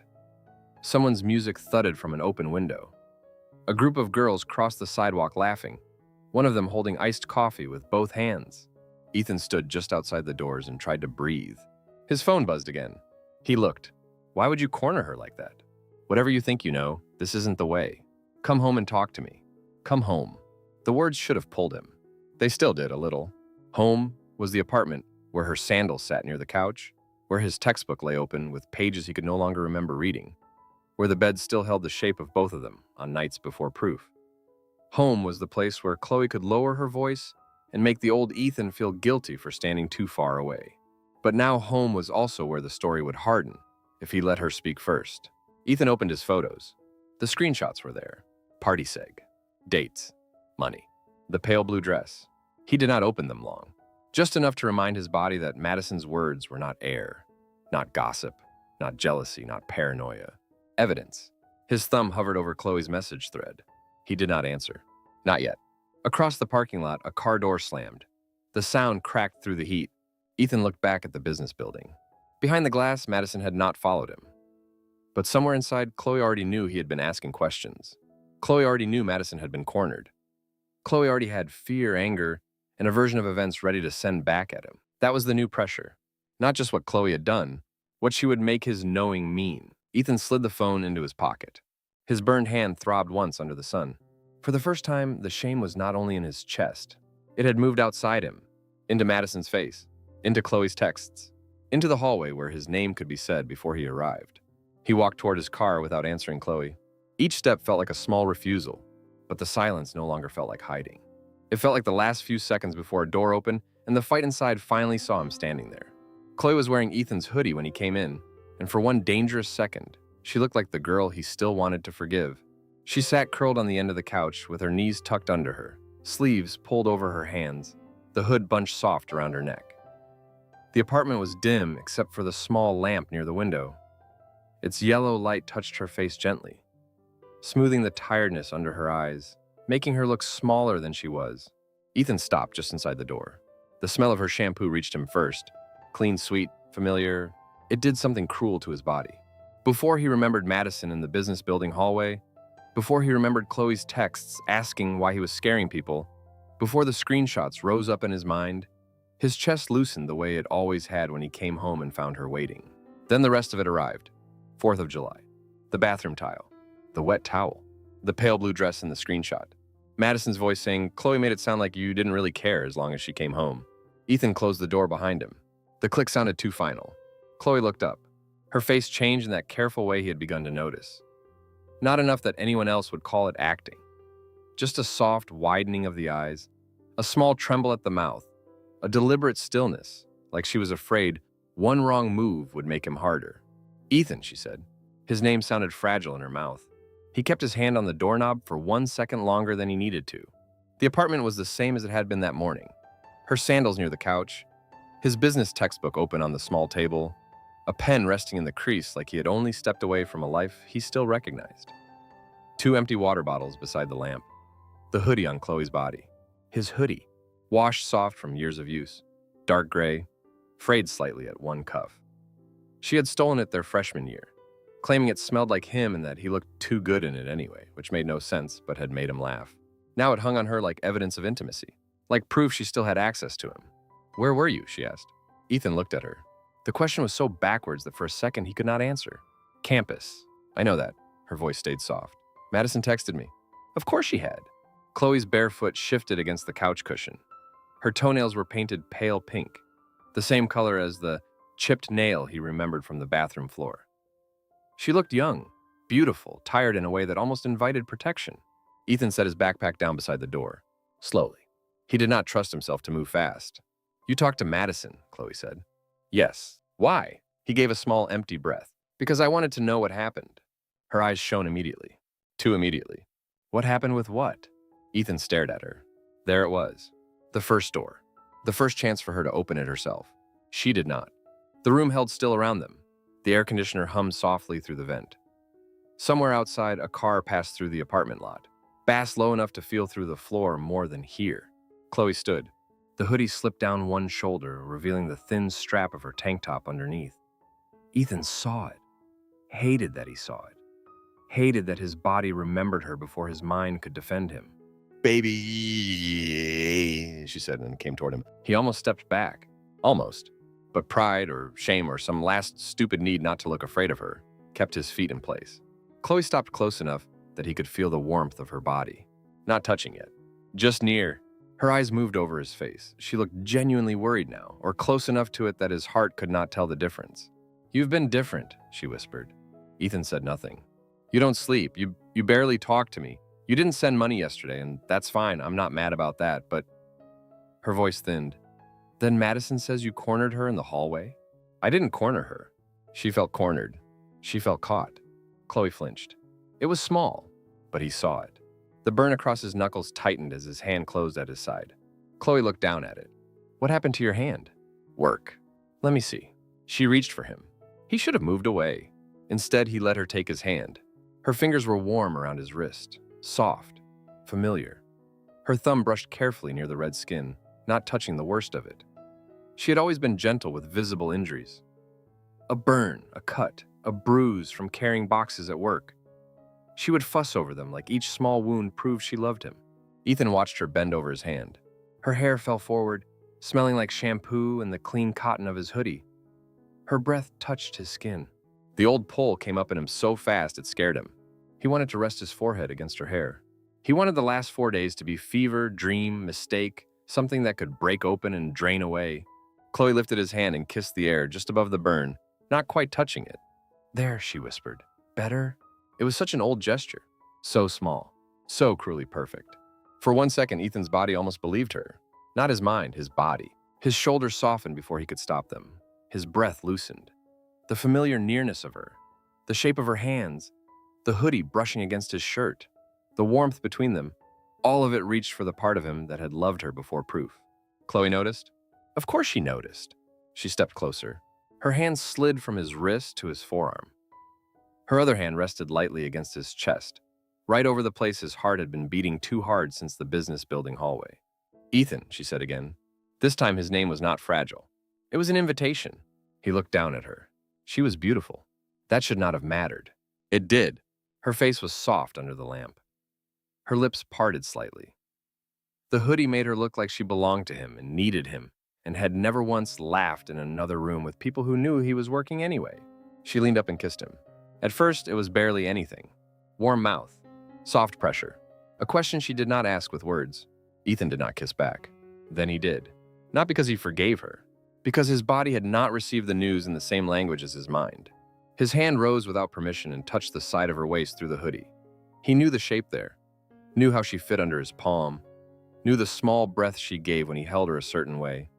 Someone's music thudded from an open window. A group of girls crossed the sidewalk laughing. one of them holding iced coffee with both hands. Ethan stood just outside the doors and tried to breathe. His phone buzzed again. He looked. Why would you corner her like that? Whatever you think you know, this isn't the way. Come home and talk to me. Come home. The words should have pulled him. They still did, a little. Home was the apartment where her sandals sat near the couch, where his textbook lay open with pages he could no longer remember reading, where the bed still held the shape of both of them on nights before proof. Home was the place where Chloe could lower her voice and make the old Ethan feel guilty for standing too far away. But now home was also where the story would harden if he let her speak first. Ethan opened his photos. The screenshots were there. Partysegg. Dates. Money. The pale blue dress. He did not open them long. Just enough to remind his body that Madison's words were not air, not gossip, not jealousy, not paranoia. Evidence. His thumb hovered over Chloe's message thread. He did not answer. Not yet. Across the parking lot, a car door slammed. The sound cracked through the heat. Ethan looked back at the business building. Behind the glass, Madison had not followed him. But somewhere inside, Chloe already knew he had been asking questions. Chloe already knew Madison had been cornered. Chloe already had fear, anger, and a version of events ready to send back at him. That was the new pressure. Not just what Chloe had done, what she would make his knowing mean. Ethan slid the phone into his pocket. His burned hand throbbed once under the sun. For the first time, the shame was not only in his chest. It had moved outside him, into Madison's face, into Chloe's texts, into the hallway where his name could be said before he arrived. He walked toward his car without answering Chloe. Each step felt like a small refusal, but the silence no longer felt like hiding. It felt like the last few seconds before a door opened and the fight inside finally saw him standing there. Chloe was wearing Ethan's hoodie when he came in, and for one dangerous second, she looked like the girl he still wanted to forgive. She sat curled on the end of the couch with her knees tucked under her, sleeves pulled over her hands, the hood bunched soft around her neck. The apartment was dim except for the small lamp near the window. Its yellow light touched her face gently, smoothing the tiredness under her eyes, making her look smaller than she was. Ethan stopped just inside the door. The smell of her shampoo reached him first. Clean, sweet, familiar. It did something cruel to his body. Before he remembered Madison in the business building hallway, before he remembered Chloe's texts asking why he was scaring people, before the screenshots rose up in his mind, his chest loosened the way it always had when he came home and found her waiting. Then the rest of it arrived. 4th of July. The bathroom tile. The wet towel. The pale blue dress in the screenshot. Madison's voice saying, Chloe made it sound like you didn't really care as long as she came home. Ethan closed the door behind him. The click sounded too final. Chloe looked up. Her face changed in that careful way he had begun to notice. Not enough that anyone else would call it acting. Just a soft widening of the eyes, a small tremble at the mouth, a deliberate stillness, like she was afraid one wrong move would make him harder. Ethan, she said. His name sounded fragile in her mouth. He kept his hand on the doorknob for 1 second longer than he needed to. The apartment was the same as it had been that morning. Her sandals near the couch, his business textbook open on the small table, a pen resting in the crease like he had only stepped away from a life he still recognized. 2 empty water bottles beside the lamp. The hoodie on Chloe's body. His hoodie, washed soft from years of use. Dark gray, frayed slightly at one cuff. She had stolen it their freshman year, claiming it smelled like him and that he looked too good in it anyway, which made no sense but had made him laugh. Now it hung on her like evidence of intimacy, like proof she still had access to him. Where were you? She asked. Ethan looked at her. The question was so backwards that for a second he could not answer. Campus. I know that. Her voice stayed soft. Madison texted me. Of course she had. Chloe's bare foot shifted against the couch cushion. Her toenails were painted pale pink, the same color as the chipped nail he remembered from the bathroom floor. She looked young, beautiful, tired in a way that almost invited protection. Ethan set his backpack down beside the door, slowly. He did not trust himself to move fast. You talked to Madison, Chloe said. Yes. Why? He gave a small, empty breath. Because I wanted to know what happened. Her eyes shone immediately. Too immediately. What happened with what? Ethan stared at her. There it was. The first door. The first chance for her to open it herself. She did not. The room held still around them. The air conditioner hummed softly through the vent. Somewhere outside, a car passed through the apartment lot. Bass low enough to feel through the floor more than hear. Chloe stood. The hoodie slipped down one shoulder, revealing the thin strap of her tank top underneath. Ethan saw it. Hated that he saw it. Hated that his body remembered her before his mind could defend him. baby, she said and came toward him. He almost stepped back. Almost. But pride or shame or some last stupid need not to look afraid of her kept his feet in place. Chloe stopped close enough that he could feel the warmth of her body. Not touching yet. Just near. Her eyes moved over his face. She looked genuinely worried now, or close enough to it that his heart could not tell the difference. You've been different, she whispered. Ethan said nothing. You don't sleep. You barely talk to me. You didn't send money yesterday, and that's fine. I'm not mad about that, but... Her voice thinned. Then Madison says you cornered her in the hallway? I didn't corner her. She felt cornered. She felt caught. Chloe flinched. It was small, but he saw it. The burn across his knuckles tightened as his hand closed at his side. Chloe looked down at it. What happened to your hand? Work. Let me see. She reached for him. He should have moved away. Instead, he let her take his hand. Her fingers were warm around his wrist, soft, familiar. Her thumb brushed carefully near the red skin, not touching the worst of it. She had always been gentle with visible injuries. A burn, a cut, a bruise from carrying boxes at work. She would fuss over them like each small wound proved she loved him. Ethan watched her bend over his hand. Her hair fell forward, smelling like shampoo and the clean cotton of his hoodie. Her breath touched his skin. The old pull came up in him so fast it scared him. He wanted to rest his forehead against her hair. He wanted the last 4 days to be fever, dream, mistake, something that could break open and drain away. Chloe lifted his hand and kissed the air just above the burn, not quite touching it. There, she whispered. Better? It was such an old gesture. So small. So cruelly perfect. For 1 second, Ethan's body almost believed her. Not his mind, his body. His shoulders softened before he could stop them. His breath loosened. The familiar nearness of her. The shape of her hands. The hoodie brushing against his shirt. The warmth between them. All of it reached for the part of him that had loved her before proof. Chloe noticed? Of course she noticed. She stepped closer. Her hand slid from his wrist to his forearm. Her other hand rested lightly against his chest, right over the place his heart had been beating too hard since the business building hallway. Ethan, she said again. This time his name was not fragile. It was an invitation. He looked down at her. She was beautiful. That should not have mattered. It did. Her face was soft under the lamp. Her lips parted slightly. The hoodie made her look like she belonged to him and needed him, and had never once laughed in another room with people who knew he was working anyway. She leaned up and kissed him. At first, it was barely anything. Warm mouth, soft pressure, a question she did not ask with words. Ethan did not kiss back. Then he did. Not because he forgave her, because his body had not received the news in the same language as his mind. His hand rose without permission and touched the side of her waist through the hoodie. He knew the shape there, knew how she fit under his palm, knew the small breath she gave when he held her a certain way.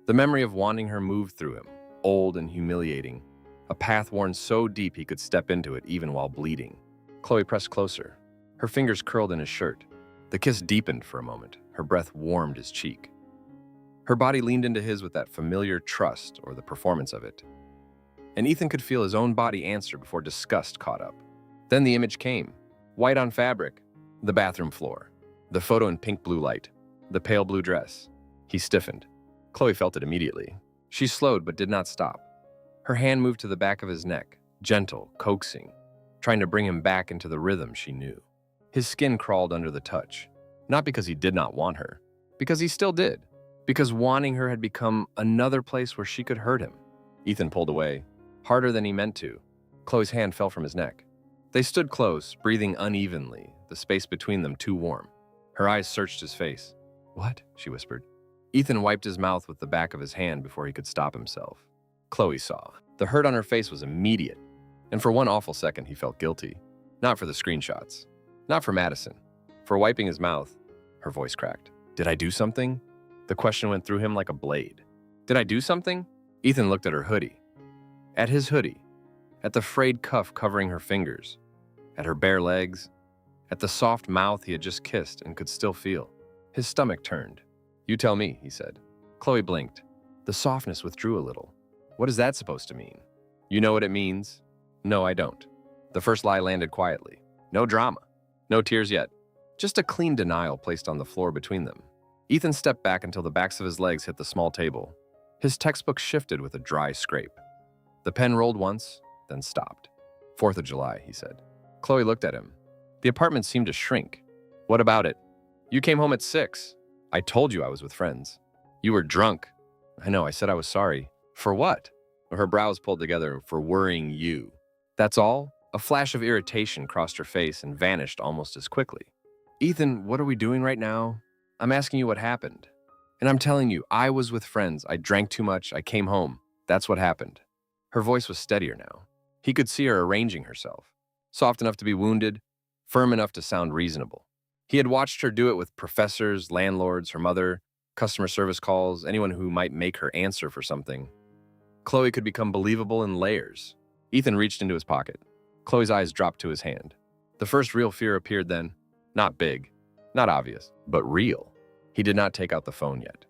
The memory of wanting her moved through him, old and humiliating, a path worn so deep he could step into it even while bleeding. Chloe pressed closer. Her fingers curled in his shirt. The kiss deepened for a moment. Her breath warmed his cheek. Her body leaned into his with that familiar trust, or the performance of it. And Ethan could feel his own body answer before disgust caught up. Then the image came. White on fabric. The bathroom floor. The photo in pink blue light. The pale blue dress. He stiffened. Chloe felt it immediately. She slowed but did not stop. Her hand moved to the back of his neck, gentle, coaxing, trying to bring him back into the rhythm she knew. His skin crawled under the touch, not because he did not want her, because he still did, because wanting her had become another place where she could hurt him. Ethan pulled away, harder than he meant to. Chloe's hand fell from his neck. They stood close, breathing unevenly, the space between them too warm. Her eyes searched his face. What? She whispered. Ethan wiped his mouth with the back of his hand before he could stop himself. Chloe saw. The hurt on her face was immediate, and for one awful second he felt guilty. Not for the screenshots. Not for Madison. For wiping his mouth. Her voice cracked. Did I do something? The question went through him like a blade. Did I do something? Ethan looked at her hoodie. At his hoodie. At the frayed cuff covering her fingers. At her bare legs. At the soft mouth he had just kissed and could still feel. His stomach turned. You tell me, he said. Chloe blinked. The softness withdrew a little. What is that supposed to mean? You know what it means? No, I don't. The first lie landed quietly. No drama. No tears yet. Just a clean denial placed on the floor between them. Ethan stepped back until the backs of his legs hit the small table. His textbook shifted with a dry scrape. The pen rolled once, then stopped. 4th of July, he said. Chloe looked at him. The apartment seemed to shrink. What about it? You came home at 6. I told you I was with friends. You were drunk. I know, I said I was sorry. For what? Her brows pulled together. For worrying you. That's all? A flash of irritation crossed her face and vanished almost as quickly. Ethan, what are we doing right now? I'm asking you what happened. And I'm telling you, I was with friends. I drank too much. I came home. That's what happened. Her voice was steadier now. He could see her arranging herself. Soft enough to be wounded, firm enough to sound reasonable. He had watched her do it with professors, landlords, her mother, customer service calls, anyone who might make her answer for something. Chloe could become believable in layers. Ethan reached into his pocket. Chloe's eyes dropped to his hand. The first real fear appeared then. Not big, not obvious, but real. He did not take out the phone yet.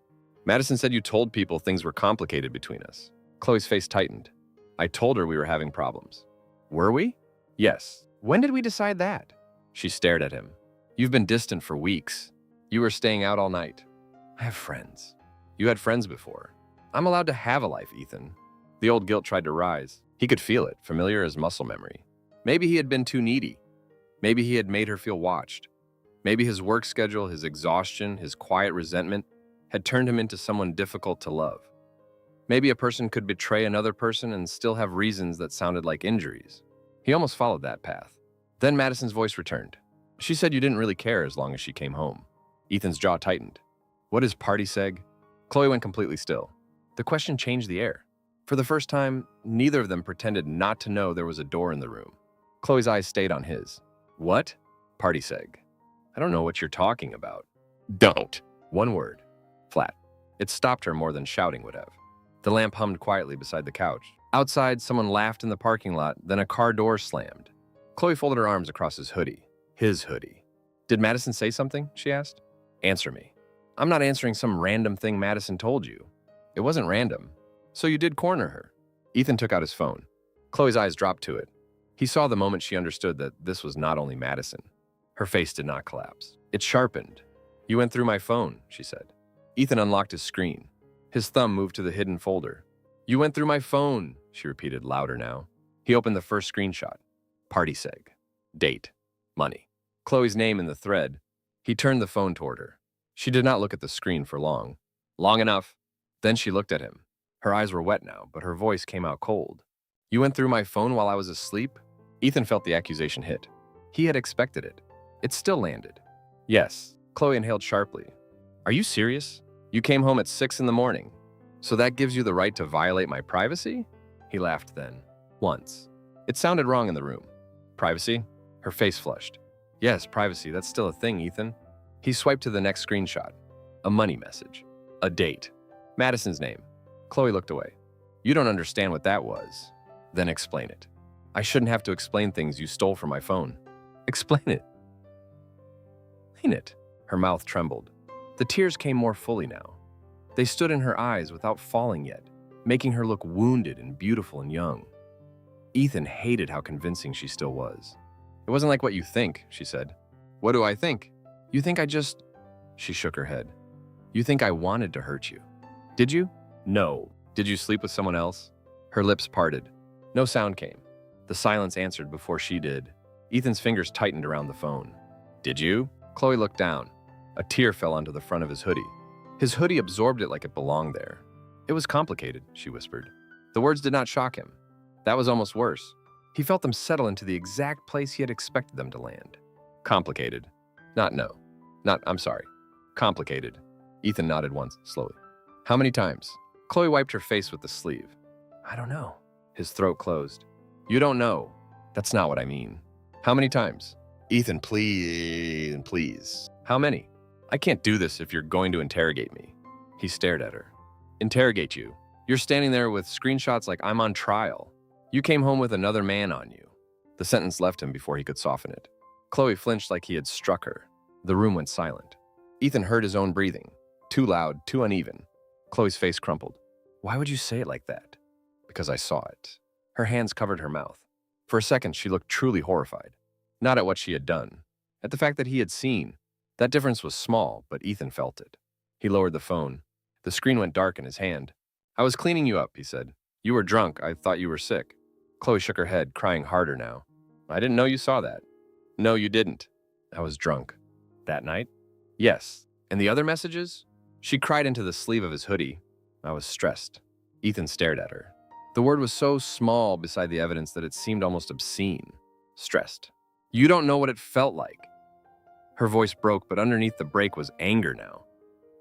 Madison said you told people things were complicated between us. Chloe's face tightened. I told her we were having problems. Were we? Yes. When did we decide that? She stared at him. You've been distant for weeks. You were staying out all night. I have friends. You had friends before. I'm allowed to have a life, Ethan. The old guilt tried to rise. He could feel it, familiar as muscle memory. Maybe he had been too needy. Maybe he had made her feel watched. Maybe his work schedule, his exhaustion, his quiet resentment had turned him into someone difficult to love. Maybe a person could betray another person and still have reasons that sounded like injuries. He almost followed that path. Then Madison's voice returned. She said you didn't really care as long as she came home. Ethan's jaw tightened. What is Partysegg? Chloe went completely still. The question changed the air. For the first time, neither of them pretended not to know there was a door in the room. Chloe's eyes stayed on his. What? Partysegg. I don't know what you're talking about. Don't. One word. Flat. It stopped her more than shouting would have. The lamp hummed quietly beside the couch. Outside, someone laughed in the parking lot, then a car door slammed. Chloe folded her arms across his hoodie. His hoodie. Did Madison say something? She asked. Answer me. I'm not answering some random thing Madison told you. It wasn't random. So you did corner her. Ethan took out his phone. Chloe's eyes dropped to it. He saw the moment she understood that this was not only Madison. Her face did not collapse. It sharpened. You went through my phone, she said. Ethan unlocked his screen. His thumb moved to the hidden folder. You went through my phone, she repeated louder now. He opened the first screenshot. Partysegg. Date. Money. Chloe's name in the thread. He turned the phone toward her. She did not look at the screen for long. Long enough. Then she looked at him. Her eyes were wet now, but her voice came out cold. You went through my phone while I was asleep? Ethan felt the accusation hit. He had expected it. It still landed. Yes. Chloe inhaled sharply. Are you serious? You came home at 6 in the morning. So that gives you the right to violate my privacy? He laughed then. Once. It sounded wrong in the room. Privacy? Her face flushed. Yes, privacy. That's still a thing, Ethan. He swiped to the next screenshot. A money message. A date. Madison's name. Chloe looked away. You don't understand what that was. Then explain it. I shouldn't have to explain things you stole from my phone. Explain it. Explain it. Her mouth trembled. The tears came more fully now. They stood in her eyes without falling yet, making her look wounded and beautiful and young. Ethan hated how convincing she still was. It wasn't like what you think, she said. What do I think? You think I just... She shook her head. You think I wanted to hurt you. Did you? No. Did you sleep with someone else? Her lips parted. No sound came. The silence answered before she did. Ethan's fingers tightened around the phone. Did you? Chloe looked down. A tear fell onto the front of his hoodie. His hoodie absorbed it like it belonged there. It was complicated, she whispered. The words did not shock him. That was almost worse. He felt them settle into the exact place he had expected them to land. Complicated. I'm sorry. Complicated. Ethan nodded once, slowly. How many times? Chloe wiped her face with the sleeve. I don't know. His throat closed. You don't know. That's not what I mean. How many times? Ethan, please. How many? I can't do this if you're going to interrogate me. He stared at her. Interrogate you? You're standing there with screenshots like I'm on trial. You came home with another man on you. The sentence left him before he could soften it. Chloe flinched like he had struck her. The room went silent. Ethan heard his own breathing. Too loud, too uneven. Chloe's face crumpled. Why would you say it like that? Because I saw it. Her hands covered her mouth. For a second, she looked truly horrified. Not at what she had done. At the fact that he had seen. That difference was small, but Ethan felt it. He lowered the phone. The screen went dark in his hand. I was cleaning you up, he said. You were drunk. I thought you were sick. Chloe shook her head, crying harder now. I didn't know you saw that. No, you didn't. I was drunk. That night? Yes. And the other messages? She cried into the sleeve of his hoodie. I was stressed. Ethan stared at her. The word was so small beside the evidence that it seemed almost obscene. Stressed. You don't know what it felt like. Her voice broke, but underneath the break was anger now.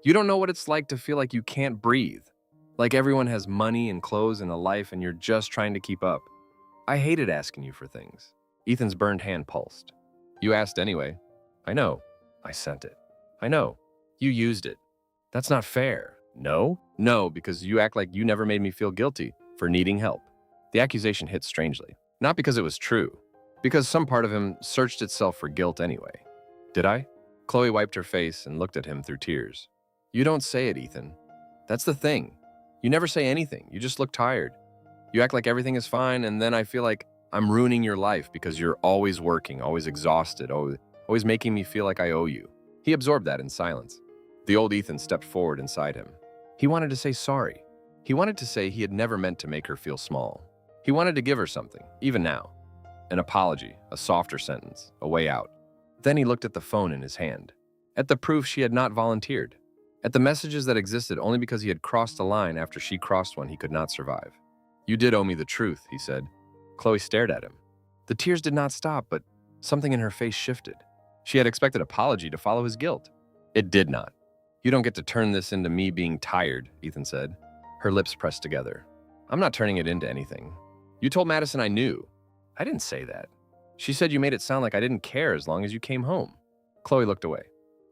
You don't know what it's like to feel like you can't breathe. Like everyone has money and clothes and a life and you're just trying to keep up. I hated asking you for things. Ethan's burned hand pulsed. You asked anyway. I know. I sent it. I know. You used it. That's not fair. No? No, because you act like you never made me feel guilty for needing help. The accusation hit strangely. Not because it was true. Because some part of him searched itself for guilt anyway. Did I? Chloe wiped her face and looked at him through tears. You don't say it, Ethan. That's the thing. You never say anything. You just look tired. You act like everything is fine, and then I feel like I'm ruining your life because you're always working, always exhausted, always making me feel like I owe you. He absorbed that in silence. The old Ethan stepped forward inside him. He wanted to say sorry. He wanted to say he had never meant to make her feel small. He wanted to give her something, even now. An apology, a softer sentence, a way out. Then he looked at the phone in his hand, at the proof she had not volunteered, at the messages that existed only because he had crossed a line after she crossed one he could not survive. You did owe me the truth, he said. Chloe stared at him. The tears did not stop, but something in her face shifted. She had expected apology to follow his guilt. It did not. You don't get to turn this into me being tired, Ethan said. Her lips pressed together. I'm not turning it into anything. You told Madison I knew. I didn't say that. She said you made it sound like I didn't care as long as you came home. Chloe looked away.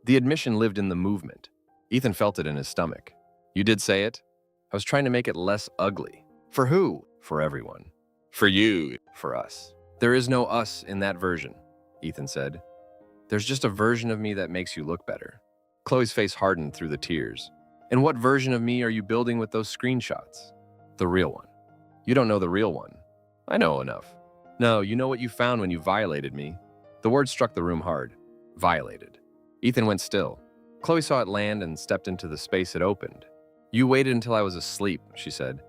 The admission lived in the movement. Ethan felt it in his stomach. You did say it? I was trying to make it less ugly. For who? For everyone. For you. For us. There is no us in that version, Ethan said. There's just a version of me that makes you look better. Chloe's face hardened through the tears. And what version of me are you building with those screenshots? The real one. You don't know the real one. I know enough. No, you know what you found when you violated me. The word struck the room hard. Violated. Ethan went still. Chloe saw it land and stepped into the space it opened. You waited until I was asleep, she said.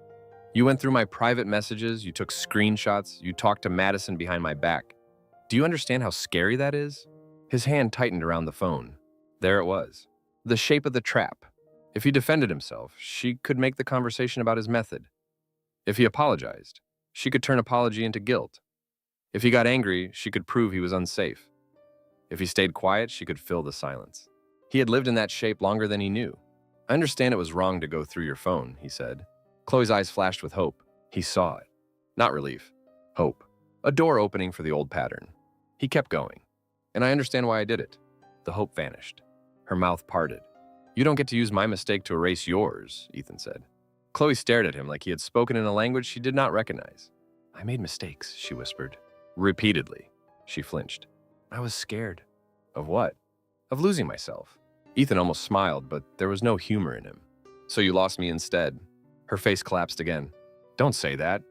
You went through my private messages, you took screenshots, you talked to Madison behind my back. Do you understand how scary that is? His hand tightened around the phone. There it was. The shape of the trap. If he defended himself, she could make the conversation about his method. If he apologized, she could turn apology into guilt. If he got angry, she could prove he was unsafe. If he stayed quiet, she could fill the silence. He had lived in that shape longer than he knew. I understand it was wrong to go through your phone, he said. Chloe's eyes flashed with hope. He saw it. Not relief. Hope. A door opening for the old pattern. He kept going. And I understand why I did it. The hope vanished. Her mouth parted. You don't get to use my mistake to erase yours, Ethan said. Chloe stared at him like he had spoken in a language she did not recognize. I made mistakes, she whispered. Repeatedly. She flinched. I was scared. Of what? Of losing myself. Ethan almost smiled, but there was no humor in him. So you lost me instead. Her face collapsed again. Don't say that.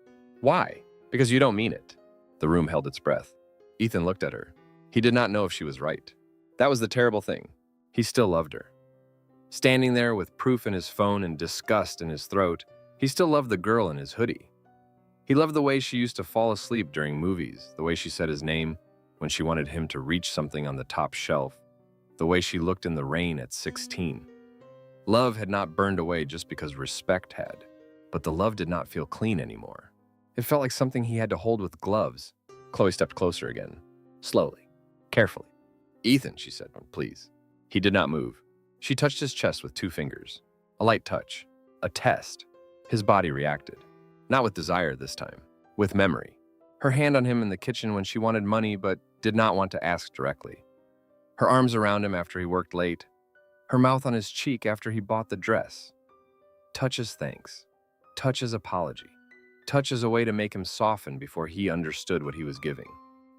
Why? Because you don't mean it. The room held its breath. Ethan looked at her. He did not know if she was right. That was the terrible thing. He still loved her. Standing there with proof in his phone and disgust in his throat, he still loved the girl in his hoodie. He loved the way she used to fall asleep during movies, the way she said his name when she wanted him to reach something on the top shelf, the way she looked in the rain at 16. Love had not burned away just because respect had, but the love did not feel clean anymore. It felt like something he had to hold with gloves. Chloe stepped closer again, slowly, carefully. Ethan, she said, please. He did not move. She touched his chest with 2 fingers. A light touch. A test. His body reacted. Not with desire this time. With memory. Her hand on him in the kitchen when she wanted money but did not want to ask directly. Her arms around him after he worked late. Her mouth on his cheek after he bought the dress. Touch as thanks. Touch as apology. Touch as a way to make him soften before he understood what he was giving.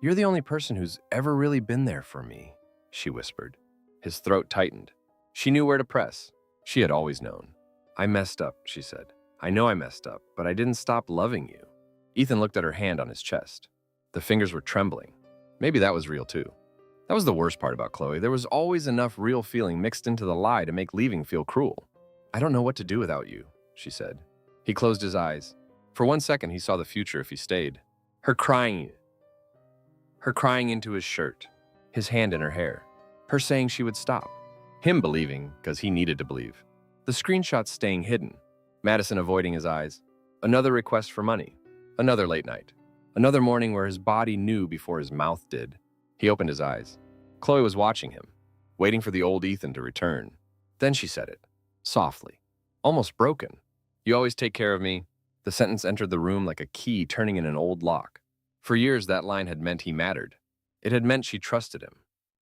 You're the only person who's ever really been there for me, she whispered. His throat tightened. She knew where to press. She had always known. I messed up, she said. I know I messed up, but I didn't stop loving you. Ethan looked at her hand on his chest. The fingers were trembling. Maybe that was real too. That was the worst part about Chloe. There was always enough real feeling mixed into the lie to make leaving feel cruel. I don't know what to do without you, she said. He closed his eyes. For 1 second, he saw the future if he stayed. Her crying into his shirt, his hand in her hair, her saying she would stop. Him believing because he needed to believe. The screenshots staying hidden. Madison avoiding his eyes. Another request for money. Another late night. Another morning where his body knew before his mouth did. He opened his eyes. Chloe was watching him, waiting for the old Ethan to return. Then she said it, softly, almost broken. "You always take care of me." The sentence entered the room like a key turning in an old lock. For years, that line had meant he mattered. It had meant she trusted him.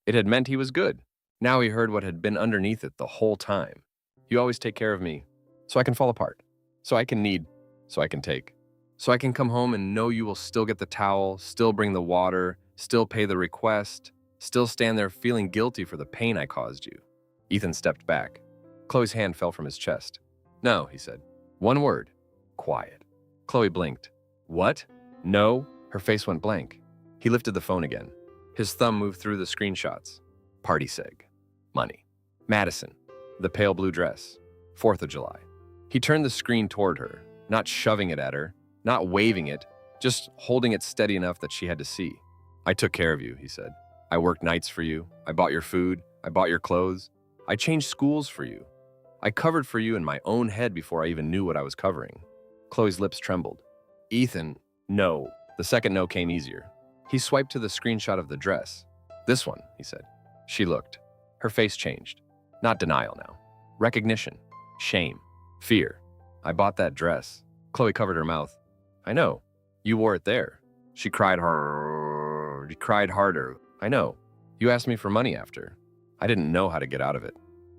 It had meant he was good. Now he heard what had been underneath it the whole time. "You always take care of me, so I can fall apart, so I can need, so I can take. So I can come home and know you will still get the towel, still bring the water, still pay the request, still stand there feeling guilty for the pain I caused you." Ethan stepped back. Chloe's hand fell from his chest. "No," he said. "One word. Quiet." Chloe blinked. "What?" "No." Her face went blank. He lifted the phone again. His thumb moved through the screenshots. Partysegg. Money. Madison. The pale blue dress. 4th of July. He turned the screen toward her, not shoving it at her, not waving it, just holding it steady enough that she had to see. "I took care of you," he said. "I worked nights for you. I bought your food. I bought your clothes. I changed schools for you. I covered for you in my own head before I even knew what I was covering." Chloe's lips trembled. "Ethan, no." The second no came easier. He swiped to the screenshot of the dress. "This one," he said. She looked. Her face changed. Not denial now. Recognition. Shame. Fear. "I bought that dress." Chloe covered her mouth. "I know. You wore it there." She cried harder. She cried harder. "I know. You asked me for money after. I didn't know how to get out of it."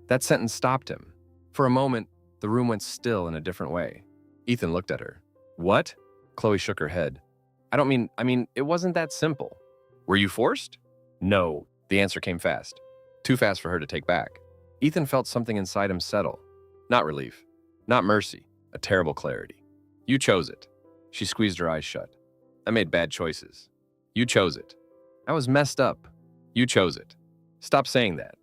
That sentence stopped him. For a moment, the room went still in a different way. Ethan looked at her. "What?" Chloe shook her head. I mean, it wasn't that simple." "Were you forced?" "No." The answer came fast. Too fast for her to take back. Ethan felt something inside him settle. Not relief. Not mercy. A terrible clarity. "You chose it." She squeezed her eyes shut. "I made bad choices. You chose it. I was messed up. You chose it. Stop saying that."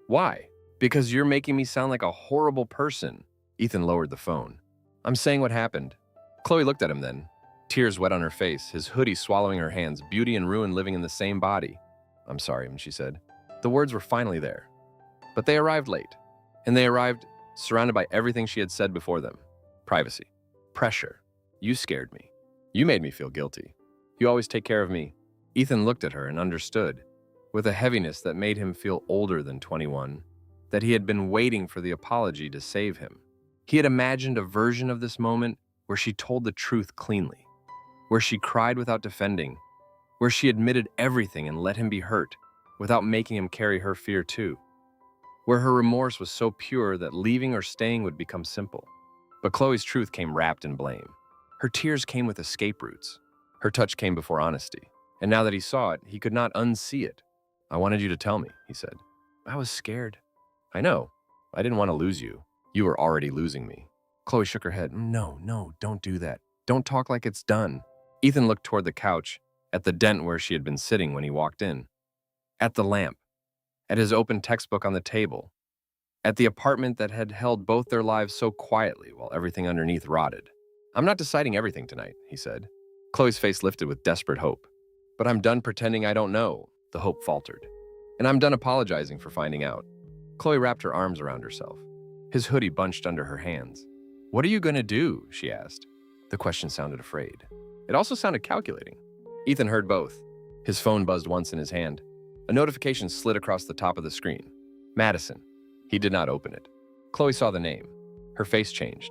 "Why?" "Because you're making me sound like a horrible person." Ethan lowered the phone. "I'm saying what happened." Chloe looked at him then. Tears wet on her face, his hoodie swallowing her hands, beauty and ruin living in the same body. "I'm sorry," she said. The words were finally there. But they arrived late. And they arrived surrounded by everything she had said before them. Privacy. Pressure. "You scared me. You made me feel guilty. You always take care of me." Ethan looked at her and understood, with a heaviness that made him feel older than 21, that he had been waiting for the apology to save him. He had imagined a version of this moment where she told the truth cleanly, where she cried without defending, where she admitted everything and let him be hurt without making him carry her fear too, where her remorse was so pure that leaving or staying would become simple. But Chloe's truth came wrapped in blame. Her tears came with escape routes. Her touch came before honesty. And now that he saw it, he could not unsee it. "I wanted you to tell me," he said. "I was scared." "I know. I didn't want to lose you. You were already losing me." Chloe shook her head. No, don't do that. Don't talk like it's done." Ethan looked toward the couch, at the dent where she had been sitting when he walked in, at the lamp, at his open textbook on the table, at the apartment that had held both their lives so quietly while everything underneath rotted. "I'm not deciding everything tonight," he said. Chloe's face lifted with desperate hope. "But I'm done pretending I don't know," the hope faltered. "And I'm done apologizing for finding out." Chloe wrapped her arms around herself. His hoodie bunched under her hands. "What are you going to do?" she asked. The question sounded afraid. It also sounded calculating. Ethan heard both. His phone buzzed once in his hand. A notification slid across the top of the screen. Madison. He did not open it. Chloe saw the name. Her face changed.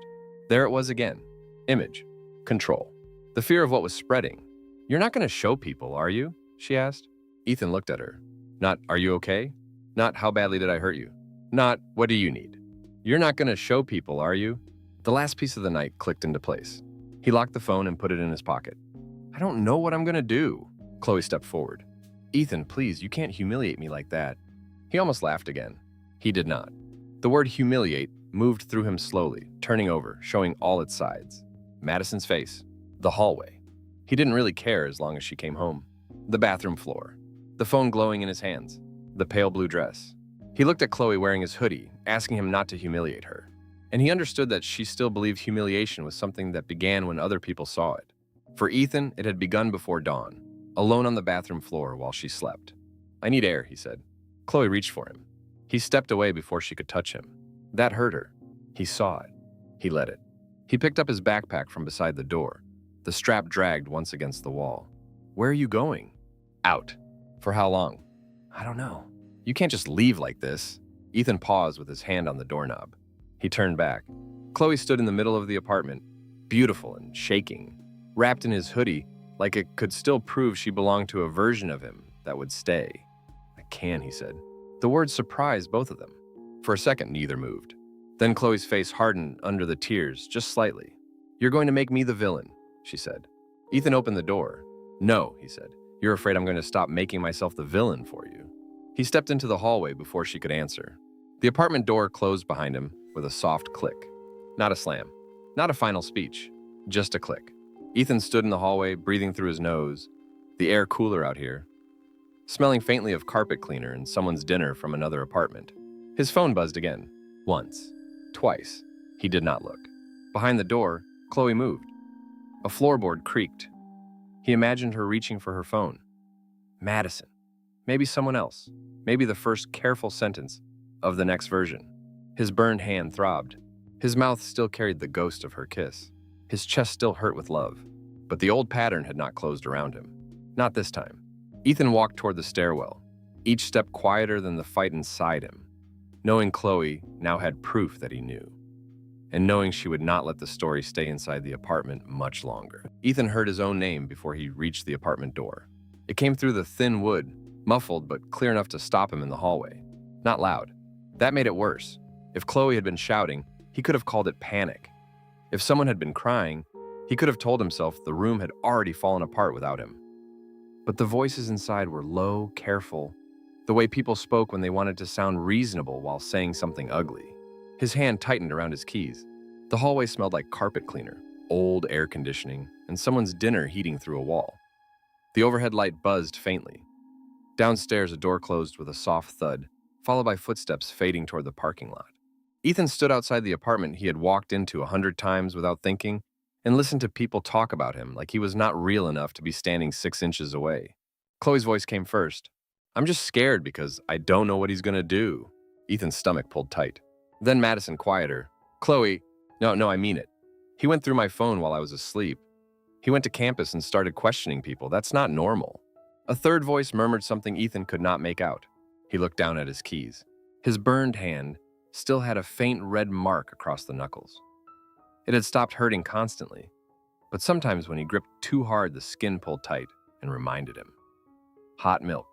There it was again. Image. Control. The fear of what was spreading. "You're not going to show people, are you?" she asked. Ethan looked at her. Not, "Are you okay?" Not, "How badly did I hurt you?" Not, "What do you need?" "You're not going to show people, are you?" The last piece of the night clicked into place. He locked the phone and put it in his pocket. "I don't know what I'm going to do." Chloe stepped forward. "Ethan, please, you can't humiliate me like that." He almost laughed again. He did not. The word humiliate moved through him slowly, turning over, showing all its sides. Madison's face. The hallway. He didn't really care as long as she came home. The bathroom floor. The phone glowing in his hands. The pale blue dress. He looked at Chloe wearing his hoodie, asking him not to humiliate her. And he understood that she still believed humiliation was something that began when other people saw it. For Ethan, it had begun before dawn, alone on the bathroom floor while she slept. "I need air," he said. Chloe reached for him. He stepped away before she could touch him. That hurt her. He saw it. He let it. He picked up his backpack from beside the door. The strap dragged once against the wall. Where are you going? Out. For how long? I don't know. You can't just leave like this. Ethan paused with his hand on the doorknob. He turned back. Chloe stood in the middle of the apartment, beautiful and shaking, wrapped in his hoodie like it could still prove she belonged to a version of him that would stay. I can, he said. The words surprised both of them. For a second, neither moved. Then Chloe's face hardened under the tears, just slightly. You're going to make me the villain, she said. Ethan opened the door. No, he said. You're afraid I'm going to stop making myself the villain for you. He stepped into the hallway before she could answer. The apartment door closed behind him with a soft click. Not a slam. Not a final speech. Just a click. Ethan stood in the hallway, breathing through his nose. The air cooler out here. Smelling faintly of carpet cleaner and someone's dinner from another apartment. His phone buzzed again. Once. Twice. He did not look. Behind the door, Chloe moved. A floorboard creaked. He imagined her reaching for her phone. Madison. Maybe someone else. Maybe the first careful sentence of the next version. His burned hand throbbed. His mouth still carried the ghost of her kiss. His chest still hurt with love. But the old pattern had not closed around him. Not this time. Ethan walked toward the stairwell, each step quieter than the fight inside him. Knowing Chloe now had proof that he knew. And knowing she would not let the story stay inside the apartment much longer. Ethan heard his own name before he reached the apartment door. It came through the thin wood, muffled but clear enough to stop him in the hallway. Not loud. That made it worse. If Chloe had been shouting, he could have called it panic. If someone had been crying, he could have told himself the room had already fallen apart without him. But the voices inside were low, careful, the way people spoke when they wanted to sound reasonable while saying something ugly. His hand tightened around his keys. The hallway smelled like carpet cleaner, old air conditioning, and someone's dinner heating through a wall. The overhead light buzzed faintly. Downstairs, a door closed with a soft thud, followed by footsteps fading toward the parking lot. Ethan stood outside the apartment he had walked into 100 times without thinking and listened to people talk about him like he was not real enough to be standing 6 inches away. Chloe's voice came first. I'm just scared because I don't know what he's gonna do. Ethan's stomach pulled tight. Then Madison, quieter. Chloe, no, I mean it. He went through my phone while I was asleep. He went to campus and started questioning people. That's not normal. A third voice murmured something Ethan could not make out. He looked down at his keys. His burned hand still had a faint red mark across the knuckles. It had stopped hurting constantly, but sometimes when he gripped too hard, the skin pulled tight and reminded him. Hot milk.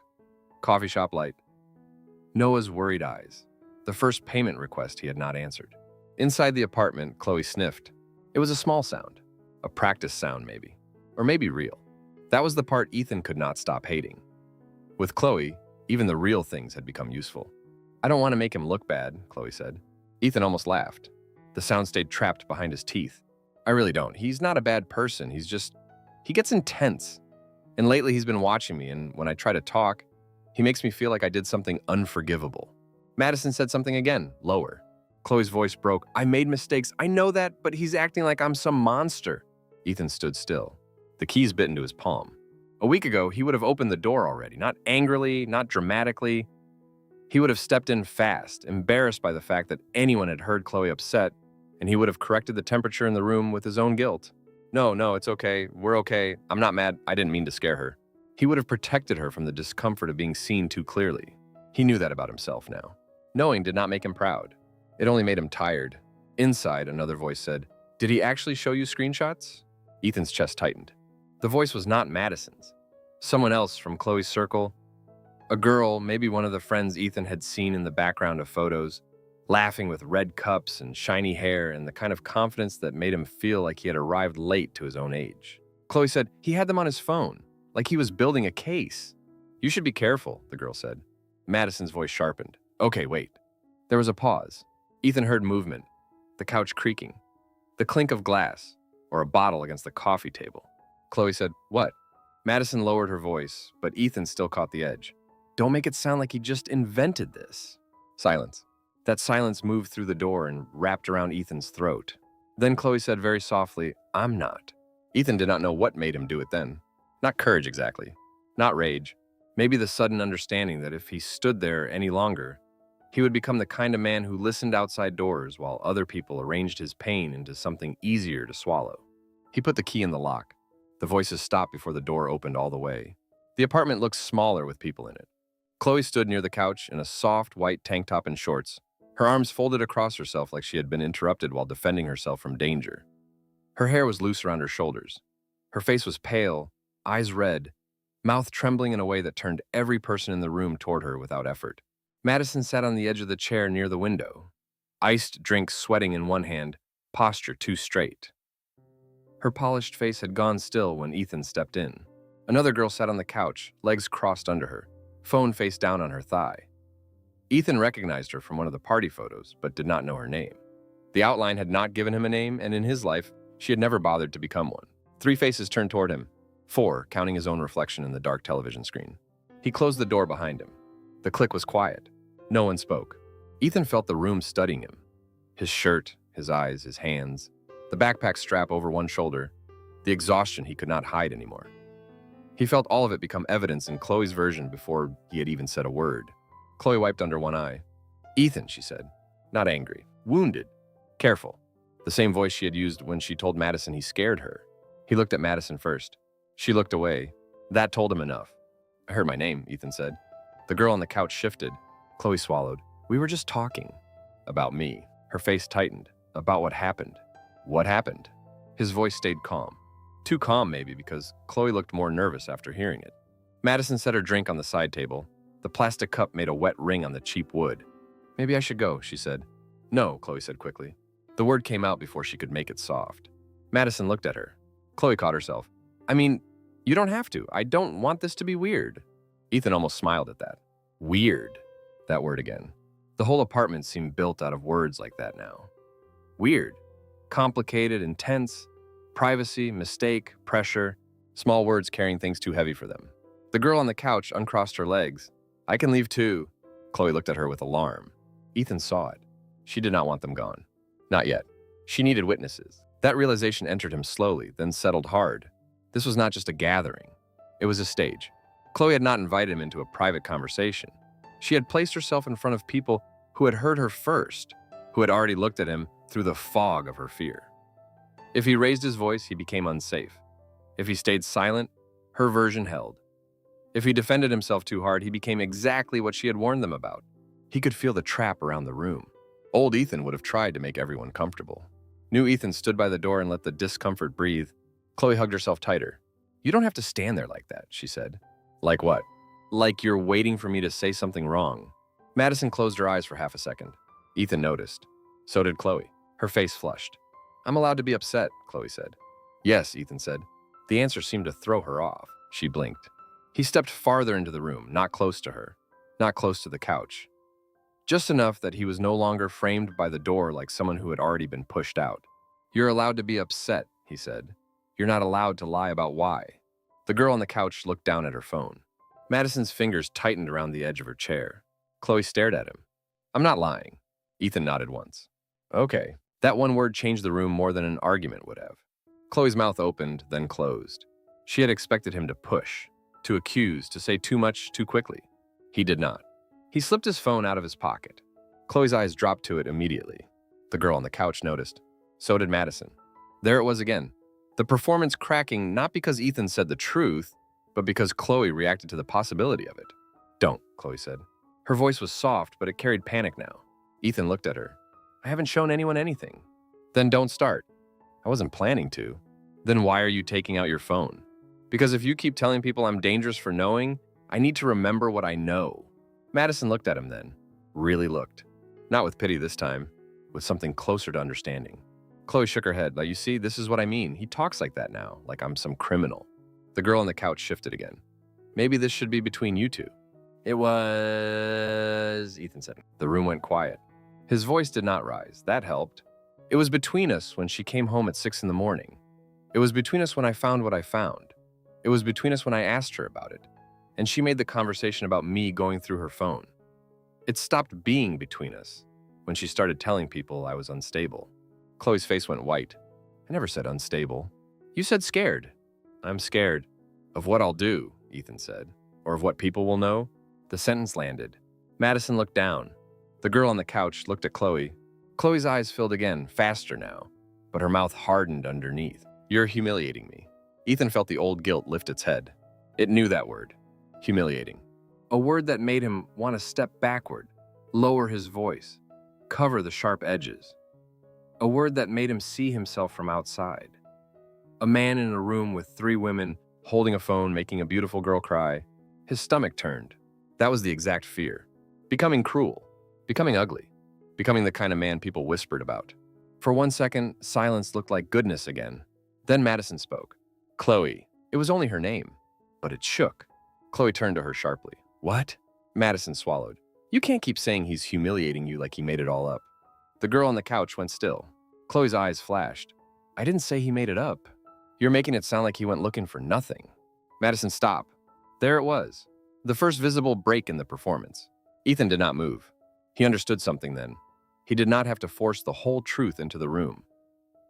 Coffee shop light. Noah's worried eyes. The first payment request he had not answered. Inside the apartment, Chloe sniffed. It was a small sound. A practice sound, maybe. Or maybe real. That was the part Ethan could not stop hating. With Chloe, even the real things had become useful. I don't want to make him look bad, Chloe said. Ethan almost laughed. The sound stayed trapped behind his teeth. I really don't. He's not a bad person. He gets intense. And lately he's been watching me, and when I try to talk, he makes me feel like I did something unforgivable. Madison said something again, lower. Chloe's voice broke. I made mistakes. I know that, but he's acting like I'm some monster. Ethan stood still. The keys bit into his palm. A week ago, he would have opened the door already, not angrily, not dramatically. He would have stepped in fast, embarrassed by the fact that anyone had heard Chloe upset, and he would have corrected the temperature in the room with his own guilt. No, it's okay. We're okay. I'm not mad. I didn't mean to scare her. He would have protected her from the discomfort of being seen too clearly. He knew that about himself now. Knowing did not make him proud. It only made him tired. Inside, another voice said, Did he actually show you screenshots? Ethan's chest tightened. The voice was not Madison's. Someone else from Chloe's circle. A girl, maybe one of the friends Ethan had seen in the background of photos, laughing with red cups and shiny hair and the kind of confidence that made him feel like he had arrived late to his own age. Chloe said, He had them on his phone, like he was building a case. You should be careful, the girl said. Madison's voice sharpened. Okay, wait. There was a pause. Ethan heard movement, the couch creaking, the clink of glass, or a bottle against the coffee table. Chloe said, What? Madison lowered her voice, but Ethan still caught the edge. Don't make it sound like he just invented this. Silence. That silence moved through the door and wrapped around Ethan's throat. Then Chloe said very softly, I'm not. Ethan did not know what made him do it then. Not courage exactly. Not rage. Maybe the sudden understanding that if he stood there any longer, He would become the kind of man who listened outside doors while other people arranged his pain into something easier to swallow. He put the key in the lock. The voices stopped before the door opened all the way. The apartment looked smaller with people in it. Chloe stood near the couch in a soft white tank top and shorts, her arms folded across herself like she had been interrupted while defending herself from danger. Her hair was loose around her shoulders. Her face was pale, eyes red, mouth trembling in a way that turned every person in the room toward her without effort. Madison sat on the edge of the chair near the window, iced drink sweating in one hand, posture too straight. Her polished face had gone still when Ethan stepped in. Another girl sat on the couch, legs crossed under her, phone face down on her thigh. Ethan recognized her from one of the party photos, but did not know her name. The outline had not given him a name, and in his life, she had never bothered to become one. 3 faces turned toward him, 4, counting his own reflection in the dark television screen. He closed the door behind him. The click was quiet. No one spoke. Ethan felt the room studying him. His shirt, his eyes, his hands, the backpack strap over one shoulder, the exhaustion he could not hide anymore. He felt all of it become evidence in Chloe's version before he had even said a word. Chloe wiped under one eye. "Ethan," she said, not angry, wounded, careful. The same voice she had used when she told Madison he scared her. He looked at Madison first. She looked away. That told him enough. "I heard my name," Ethan said. The girl on the couch shifted. Chloe swallowed. "We were just talking." "About me." Her face tightened. "About what happened." "What happened?" His voice stayed calm. Too calm, maybe, because Chloe looked more nervous after hearing it. Madison set her drink on the side table. The plastic cup made a wet ring on the cheap wood. "Maybe I should go," she said. "No," Chloe said quickly. The word came out before she could make it soft. Madison looked at her. Chloe caught herself. "I mean, you don't have to. I don't want this to be weird." Ethan almost smiled at that. Weird. That word again. The whole apartment seemed built out of words like that now. Weird. Complicated, intense. Privacy, mistake, pressure. Small words carrying things too heavy for them. The girl on the couch uncrossed her legs. "I can leave too." Chloe looked at her with alarm. Ethan saw it. She did not want them gone. Not yet. She needed witnesses. That realization entered him slowly, then settled hard. This was not just a gathering. It was a stage. Chloe had not invited him into a private conversation. She had placed herself in front of people who had heard her first, who had already looked at him through the fog of her fear. If he raised his voice, he became unsafe. If he stayed silent, her version held. If he defended himself too hard, he became exactly what she had warned them about. He could feel the trap around the room. Old Ethan would have tried to make everyone comfortable. New Ethan stood by the door and let the discomfort breathe. Chloe hugged herself tighter. "You don't have to stand there like that," she said. "Like what?" "Like you're waiting for me to say something wrong." Madison closed her eyes for half a second. Ethan noticed. So did Chloe. Her face flushed. "I'm allowed to be upset," Chloe said. "Yes," Ethan said. The answer seemed to throw her off. She blinked. He stepped farther into the room, not close to her, not close to the couch. Just enough that he was no longer framed by the door like someone who had already been pushed out. "You're allowed to be upset," he said. "You're not allowed to lie about why." The girl on the couch looked down at her phone. Madison's fingers tightened around the edge of her chair. Chloe stared at him. "I'm not lying." Ethan nodded once. "Okay." That one word changed the room more than an argument would have. Chloe's mouth opened, then closed. She had expected him to push, to accuse, to say too much too quickly. He did not. He slipped his phone out of his pocket. Chloe's eyes dropped to it immediately. The girl on the couch noticed. So did Madison. There it was again. The performance cracking not because Ethan said the truth, but because Chloe reacted to the possibility of it. "Don't," Chloe said. Her voice was soft, but it carried panic now. Ethan looked at her. "I haven't shown anyone anything." "Then don't start." "I wasn't planning to." "Then why are you taking out your phone?" "Because if you keep telling people I'm dangerous for knowing, I need to remember what I know." Madison looked at him then. Really looked. Not with pity this time, with something closer to understanding. Chloe shook her head. "Like, you see, this is what I mean. He talks like that now, like I'm some criminal." The girl on the couch shifted again. "Maybe this should be between you two." "It was," Ethan said. The room went quiet. His voice did not rise. That helped. "It was between us when she came home at 6 in the morning. It was between us when I found what I found. It was between us when I asked her about it. And she made the conversation about me going through her phone. It stopped being between us when she started telling people I was unstable." Chloe's face went white. "I never said unstable. You said scared." "I'm scared of what I'll do," Ethan said. "Or of what people will know." The sentence landed. Madison looked down. The girl on the couch looked at Chloe. Chloe's eyes filled again, faster now, but her mouth hardened underneath. You're humiliating me. Ethan felt the old guilt lift its head. It knew that word. Humiliating. A word that made him want to step backward, lower his voice, cover the sharp edges. A word that made him see himself from outside. A man in a room with 3 women, holding a phone, making a beautiful girl cry. His stomach turned. That was the exact fear. Becoming cruel. Becoming ugly. Becoming the kind of man people whispered about. For 1 second, silence looked like goodness again. Then Madison spoke. Chloe. It was only her name, but it shook. Chloe turned to her sharply. What? Madison swallowed. You can't keep saying he's humiliating you like he made it all up. The girl on the couch went still. Chloe's eyes flashed. I didn't say he made it up. You're making it sound like he went looking for nothing. Madison, stop. There it was. The first visible break in the performance. Ethan did not move. He understood something then. He did not have to force the whole truth into the room.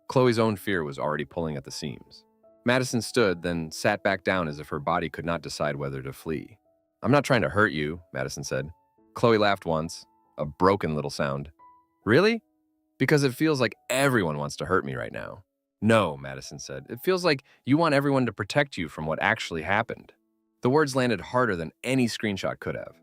Chloe's own fear was already pulling at the seams. Madison stood, then sat back down as if her body could not decide whether to flee. I'm not trying to hurt you, Madison said. Chloe laughed once, a broken little sound. Really? Because it feels like everyone wants to hurt me right now. No, Madison said. It feels like you want everyone to protect you from what actually happened. The words landed harder than any screenshot could have.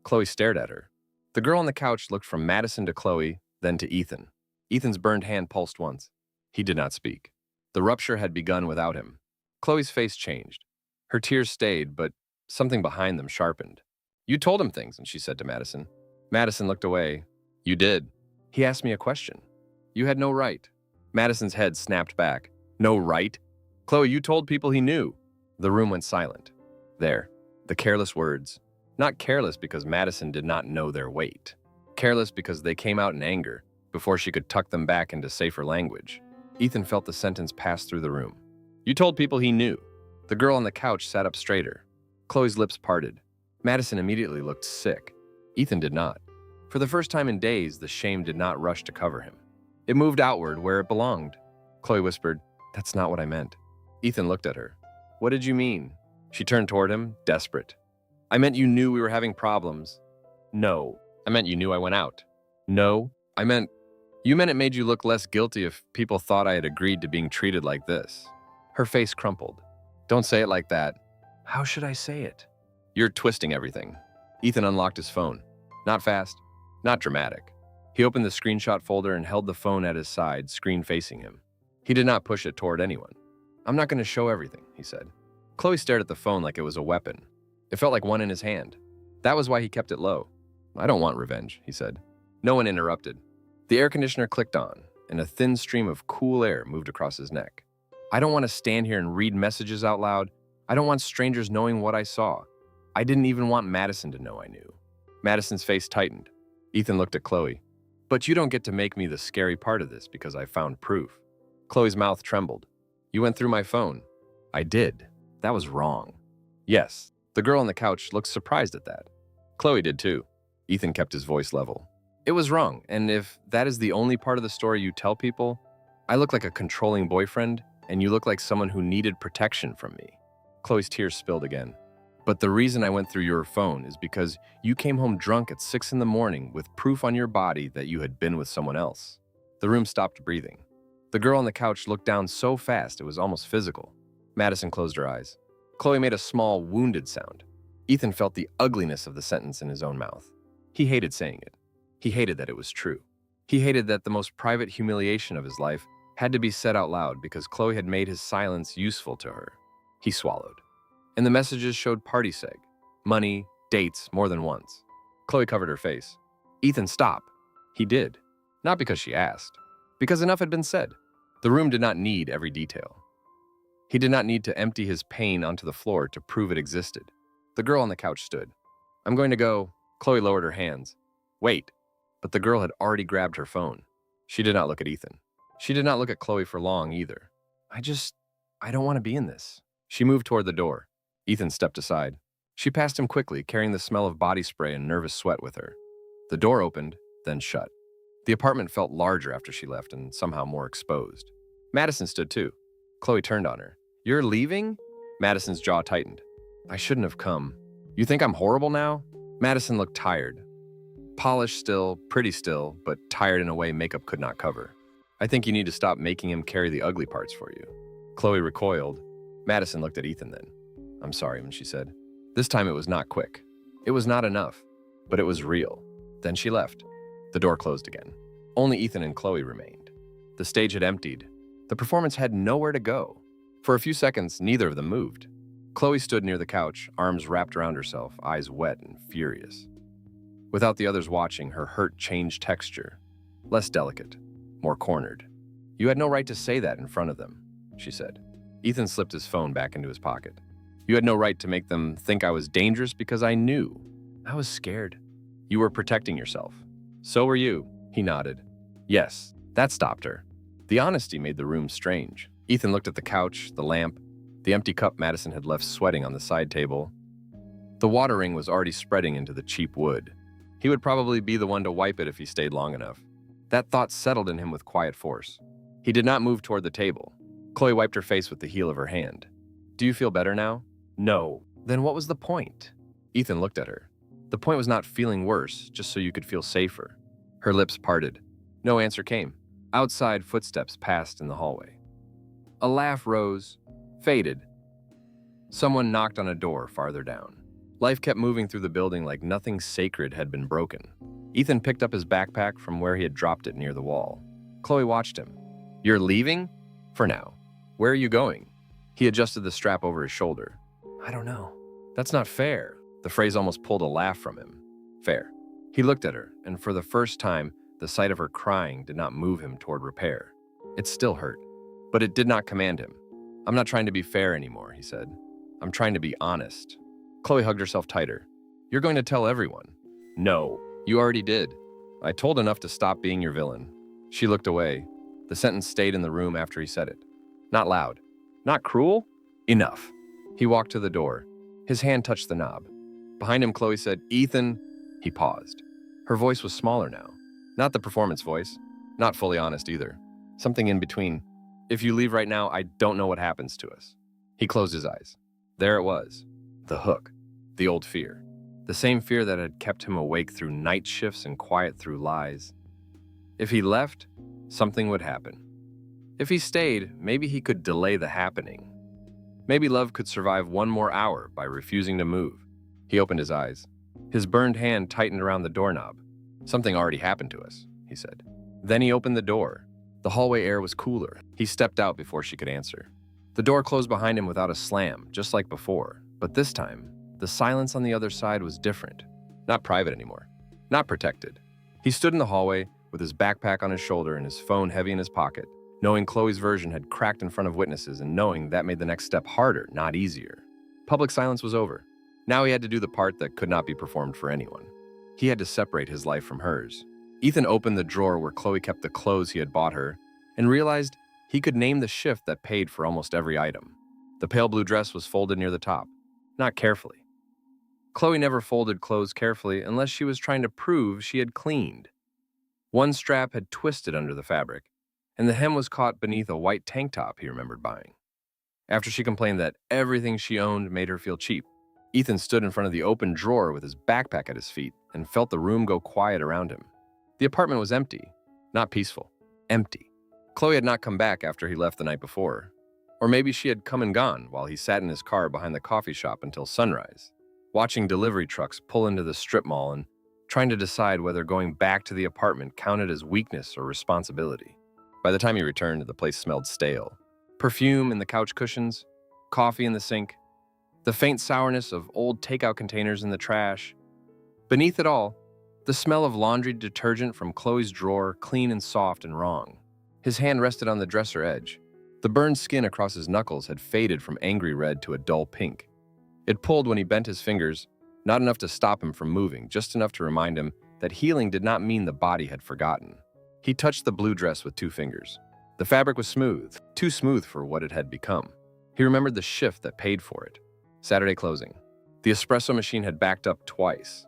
Chloe stared at her. The girl on the couch looked from Madison to Chloe, then to Ethan. Ethan's burned hand pulsed once. He did not speak. The rupture had begun without him. Chloe's face changed. Her tears stayed, but something behind them sharpened. You told him things, and she said to Madison. Madison looked away. You did. He asked me a question. You had no right. Madison's head snapped back. No right? Chloe, you told people he knew. The room went silent. There, the careless words. Not careless because Madison did not know their weight. Careless because they came out in anger, before she could tuck them back into safer language. Ethan felt the sentence pass through the room. You told people he knew. The girl on the couch sat up straighter. Chloe's lips parted. Madison immediately looked sick. Ethan did not. For the first time in days, the shame did not rush to cover him. It moved outward where it belonged. Chloe whispered, That's not what I meant. Ethan looked at her. What did you mean? She turned toward him, desperate. I meant you knew we were having problems. No. I meant you knew I went out. No. You meant it made you look less guilty if people thought I had agreed to being treated like this. Her face crumpled. Don't say it like that. How should I say it? You're twisting everything. Ethan unlocked his phone. Not fast, not dramatic. He opened the screenshot folder and held the phone at his side, screen facing him. He did not push it toward anyone. I'm not going to show everything, he said. Chloe stared at the phone like it was a weapon. It felt like one in his hand. That was why he kept it low. I don't want revenge, he said. No one interrupted. The air conditioner clicked on, and a thin stream of cool air moved across his neck. I don't want to stand here and read messages out loud. I don't want strangers knowing what I saw. I didn't even want Madison to know I knew. Madison's face tightened. Ethan looked at Chloe. But you don't get to make me the scary part of this because I found proof. Chloe's mouth trembled. You went through my phone. I did. That was wrong. Yes. The girl on the couch looked surprised at that. Chloe did too. Ethan kept his voice level. It was wrong, and if that is the only part of the story you tell people, I look like a controlling boyfriend, and you look like someone who needed protection from me. Chloe's tears spilled again. But the reason I went through your phone is because you came home drunk at 6 a.m. with proof on your body that you had been with someone else. The room stopped breathing. The girl on the couch looked down so fast it was almost physical. Madison closed her eyes. Chloe made a small, wounded sound. Ethan felt the ugliness of the sentence in his own mouth. He hated saying it. He hated that it was true. He hated that the most private humiliation of his life had to be said out loud because Chloe had made his silence useful to her. He swallowed. And the messages showed Partysegg, money, dates, more than once. Chloe covered her face. Ethan, stop. He did. Not because she asked. Because enough had been said. The room did not need every detail. He did not need to empty his pain onto the floor to prove it existed. The girl on the couch stood. I'm going to go. Chloe lowered her hands. Wait. But the girl had already grabbed her phone. She did not look at Ethan. She did not look at Chloe for long either. I don't want to be in this. She moved toward the door. Ethan stepped aside. She passed him quickly, carrying the smell of body spray and nervous sweat with her. The door opened, then shut. The apartment felt larger after she left and somehow more exposed. Madison stood too. Chloe turned on her. You're leaving? Madison's jaw tightened. I shouldn't have come. You think I'm horrible now? Madison looked tired. Polished still, pretty still, but tired in a way makeup could not cover. I think you need to stop making him carry the ugly parts for you. Chloe recoiled. Madison looked at Ethan then. I'm sorry, when she said. This time it was not quick. It was not enough, but it was real. Then she left. The door closed again. Only Ethan and Chloe remained. The stage had emptied. The performance had nowhere to go. For a few seconds, neither of them moved. Chloe stood near the couch, arms wrapped around herself, eyes wet and furious. Without the others watching, her hurt changed texture. Less delicate, more cornered. You had no right to say that in front of them, she said. Ethan slipped his phone back into his pocket. You had no right to make them think I was dangerous because I knew. I was scared. You were protecting yourself. So were you, he nodded. Yes, that stopped her. The honesty made the room strange. Ethan looked at the couch, the lamp, the empty cup Madison had left sweating on the side table. The water ring was already spreading into the cheap wood. He would probably be the one to wipe it if he stayed long enough. That thought settled in him with quiet force. He did not move toward the table. Chloe wiped her face with the heel of her hand. Do you feel better now? No. Then what was the point? Ethan looked at her. The point was not feeling worse, just so you could feel safer. Her lips parted. No answer came. Outside, footsteps passed in the hallway. A laugh rose, faded. Someone knocked on a door farther down. Life kept moving through the building like nothing sacred had been broken. Ethan picked up his backpack from where he had dropped it near the wall. Chloe watched him. You're leaving? For now. Where are you going? He adjusted the strap over his shoulder. I don't know. That's not fair. The phrase almost pulled a laugh from him. Fair. He looked at her, and for the first time, the sight of her crying did not move him toward repair. It still hurt, but it did not command him. I'm not trying to be fair anymore, he said. I'm trying to be honest. Chloe hugged herself tighter. You're going to tell everyone. No. You already did. I told enough to stop being your villain. She looked away. The sentence stayed in the room after he said it. Not loud. Not cruel? Enough. He walked to the door. His hand touched the knob. Behind him, Chloe said, Ethan. He paused. Her voice was smaller now. Not the performance voice. Not fully honest either. Something in between. If you leave right now, I don't know what happens to us. He closed his eyes. There it was. The hook. The old fear. The same fear that had kept him awake through night shifts and quiet through lies. If he left, something would happen. If he stayed, maybe he could delay the happening. Maybe love could survive one more hour by refusing to move. He opened his eyes. His burned hand tightened around the doorknob. Something already happened to us, he said. Then he opened the door. The hallway air was cooler. He stepped out before she could answer. The door closed behind him without a slam, just like before. But this time, the silence on the other side was different. Not private anymore. Not protected. He stood in the hallway with his backpack on his shoulder and his phone heavy in his pocket, knowing Chloe's version had cracked in front of witnesses and knowing that made the next step harder, not easier. Public silence was over. Now he had to do the part that could not be performed for anyone. He had to separate his life from hers. Ethan opened the drawer where Chloe kept the clothes he had bought her and realized he could name the shift that paid for almost every item. The pale blue dress was folded near the top, not carefully. Chloe never folded clothes carefully unless she was trying to prove she had cleaned. One strap had twisted under the fabric, and the hem was caught beneath a white tank top he remembered buying. After she complained that everything she owned made her feel cheap, Ethan stood in front of the open drawer with his backpack at his feet and felt the room go quiet around him. The apartment was empty, not peaceful, empty. Chloe had not come back after he left the night before. Or maybe she had come and gone while he sat in his car behind the coffee shop until sunrise, watching delivery trucks pull into the strip mall and trying to decide whether going back to the apartment counted as weakness or responsibility. By the time he returned, the place smelled stale. Perfume in the couch cushions, coffee in the sink, the faint sourness of old takeout containers in the trash. Beneath it all, the smell of laundry detergent from Chloe's drawer, clean and soft and wrong. His hand rested on the dresser edge. The burned skin across his knuckles had faded from angry red to a dull pink. It pulled when he bent his fingers, not enough to stop him from moving, just enough to remind him that healing did not mean the body had forgotten. He touched the blue dress with 2 fingers. The fabric was smooth, too smooth for what it had become. He remembered the shift that paid for it. Saturday closing. The espresso machine had backed up twice.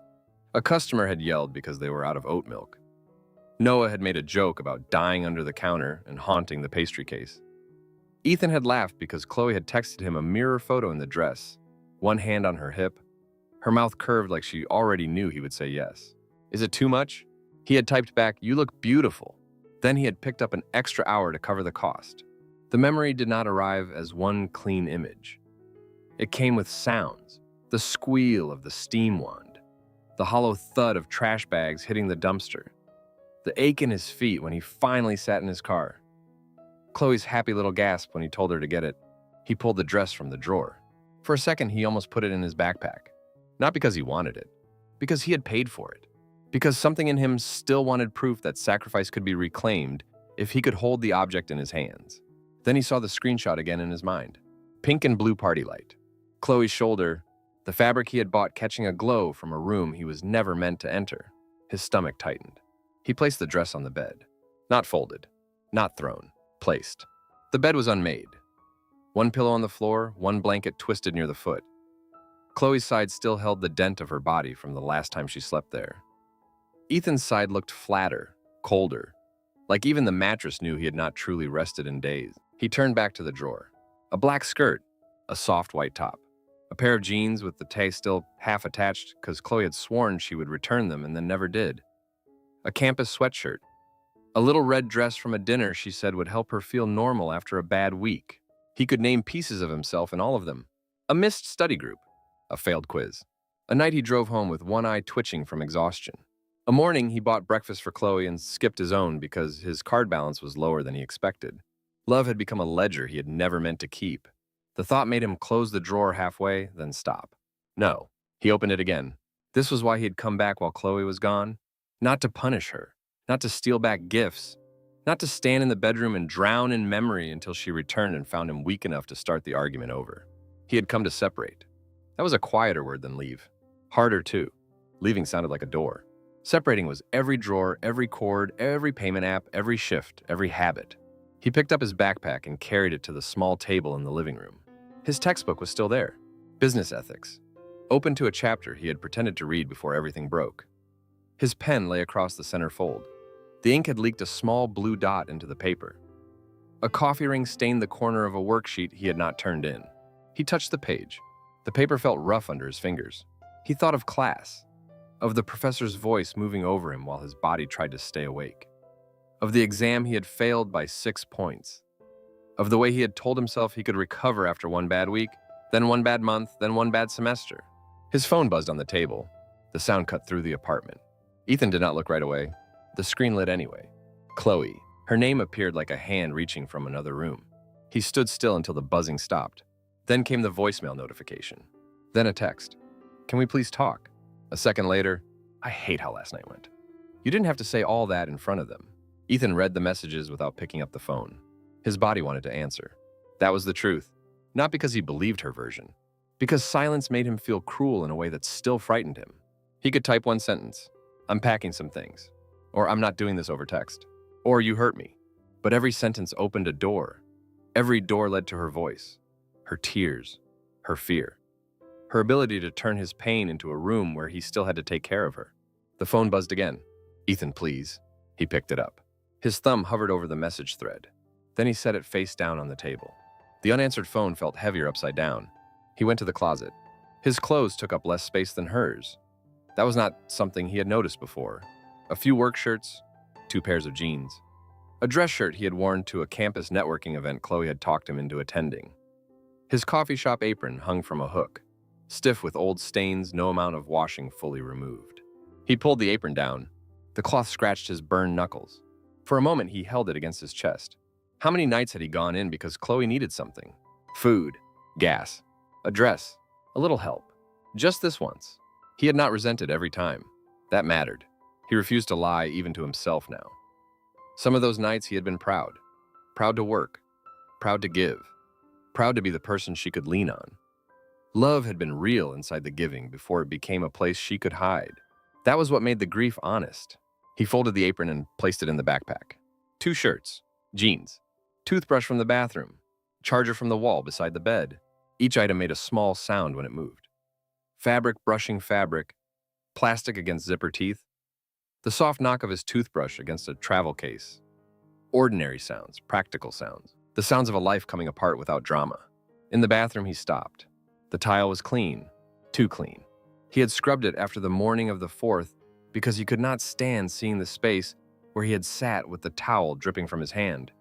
A customer had yelled because they were out of oat milk. Noah had made a joke about dying under the counter and haunting the pastry case. Ethan had laughed because Chloe had texted him a mirror photo in the dress, one hand on her hip, her mouth curved like she already knew he would say yes. Is it too much? He had typed back, "You look beautiful." Then he had picked up an extra hour to cover the cost. The memory did not arrive as one clean image. It came with sounds, the squeal of the steam wand, the hollow thud of trash bags hitting the dumpster, the ache in his feet when he finally sat in his car. Chloe's happy little gasp when he told her to get it. He pulled the dress from the drawer. For a second, he almost put it in his backpack. Not because he wanted it, because he had paid for it. Because something in him still wanted proof that sacrifice could be reclaimed if he could hold the object in his hands. Then he saw the screenshot again in his mind. Pink and blue party light. Chloe's shoulder, the fabric he had bought catching a glow from a room he was never meant to enter. His stomach tightened. He placed the dress on the bed. Not folded, not thrown, placed. The bed was unmade. One pillow on the floor, one blanket twisted near the foot. Chloe's side still held the dent of her body from the last time she slept there. Ethan's side looked flatter, colder, like even the mattress knew he had not truly rested in days. He turned back to the drawer. A black skirt, a soft white top, a pair of jeans with the tay still half attached because Chloe had sworn she would return them and then never did. A campus sweatshirt, a little red dress from a dinner she said would help her feel normal after a bad week. He could name pieces of himself in all of them. A missed study group, a failed quiz, a night he drove home with one eye twitching from exhaustion. A morning he bought breakfast for Chloe and skipped his own because his card balance was lower than he expected. Love had become a ledger he had never meant to keep. The thought made him close the drawer halfway, then stop. No, he opened it again. This was why he had come back while Chloe was gone. Not to punish her, not to steal back gifts, not to stand in the bedroom and drown in memory until she returned and found him weak enough to start the argument over. He had come to separate. That was a quieter word than leave. Harder, too. Leaving sounded like a door. Separating was every drawer, every cord, every payment app, every shift, every habit. He picked up his backpack and carried it to the small table in the living room. His textbook was still there. Business ethics. Open to a chapter he had pretended to read before everything broke. His pen lay across the center fold. The ink had leaked a small blue dot into the paper. A coffee ring stained the corner of a worksheet he had not turned in. He touched the page. The paper felt rough under his fingers. He thought of class, of the professor's voice moving over him while his body tried to stay awake, of the exam he had failed by 6 points, of the way he had told himself he could recover after one bad week, then one bad month, then one bad semester. His phone buzzed on the table. The sound cut through the apartment. Ethan did not look right away. The screen lit anyway. Chloe. Her name appeared like a hand reaching from another room. He stood still until the buzzing stopped. Then came the voicemail notification. Then a text. "Can we please talk?" A second later, "I hate how last night went." You didn't have to say all that in front of them. Ethan read the messages without picking up the phone. His body wanted to answer. That was the truth. Not because he believed her version. Because silence made him feel cruel in a way that still frightened him. He could type one sentence. "I'm packing some things." Or "I'm not doing this over text." Or "You hurt me." But every sentence opened a door. Every door led to her voice, her tears, her fear, her ability to turn his pain into a room where he still had to take care of her. The phone buzzed again. "Ethan, please." He picked it up. His thumb hovered over the message thread. Then he set it face down on the table. The unanswered phone felt heavier upside down. He went to the closet. His clothes took up less space than hers. That was not something he had noticed before. A few work shirts, 2 pairs of jeans. A dress shirt he had worn to a campus networking event Chloe had talked him into attending. His coffee shop apron hung from a hook, stiff with old stains no amount of washing fully removed. He pulled the apron down. The cloth scratched his burned knuckles. For a moment, he held it against his chest. How many nights had he gone in because Chloe needed something? Food, gas, a dress, a little help. Just this once. He had not resented every time. That mattered. He refused to lie even to himself now. Some of those nights he had been proud. Proud to work. Proud to give. Proud to be the person she could lean on. Love had been real inside the giving before it became a place she could hide. That was what made the grief honest. He folded the apron and placed it in the backpack. 2 shirts, jeans, toothbrush from the bathroom, charger from the wall beside the bed. Each item made a small sound when it moved. Fabric brushing fabric, plastic against zipper teeth, the soft knock of his toothbrush against a travel case. Ordinary sounds, practical sounds, the sounds of a life coming apart without drama. In the bathroom, he stopped. The tile was clean, too clean. He had scrubbed it after the morning of the 4th, because he could not stand seeing the space where he had sat with the towel dripping from his hand.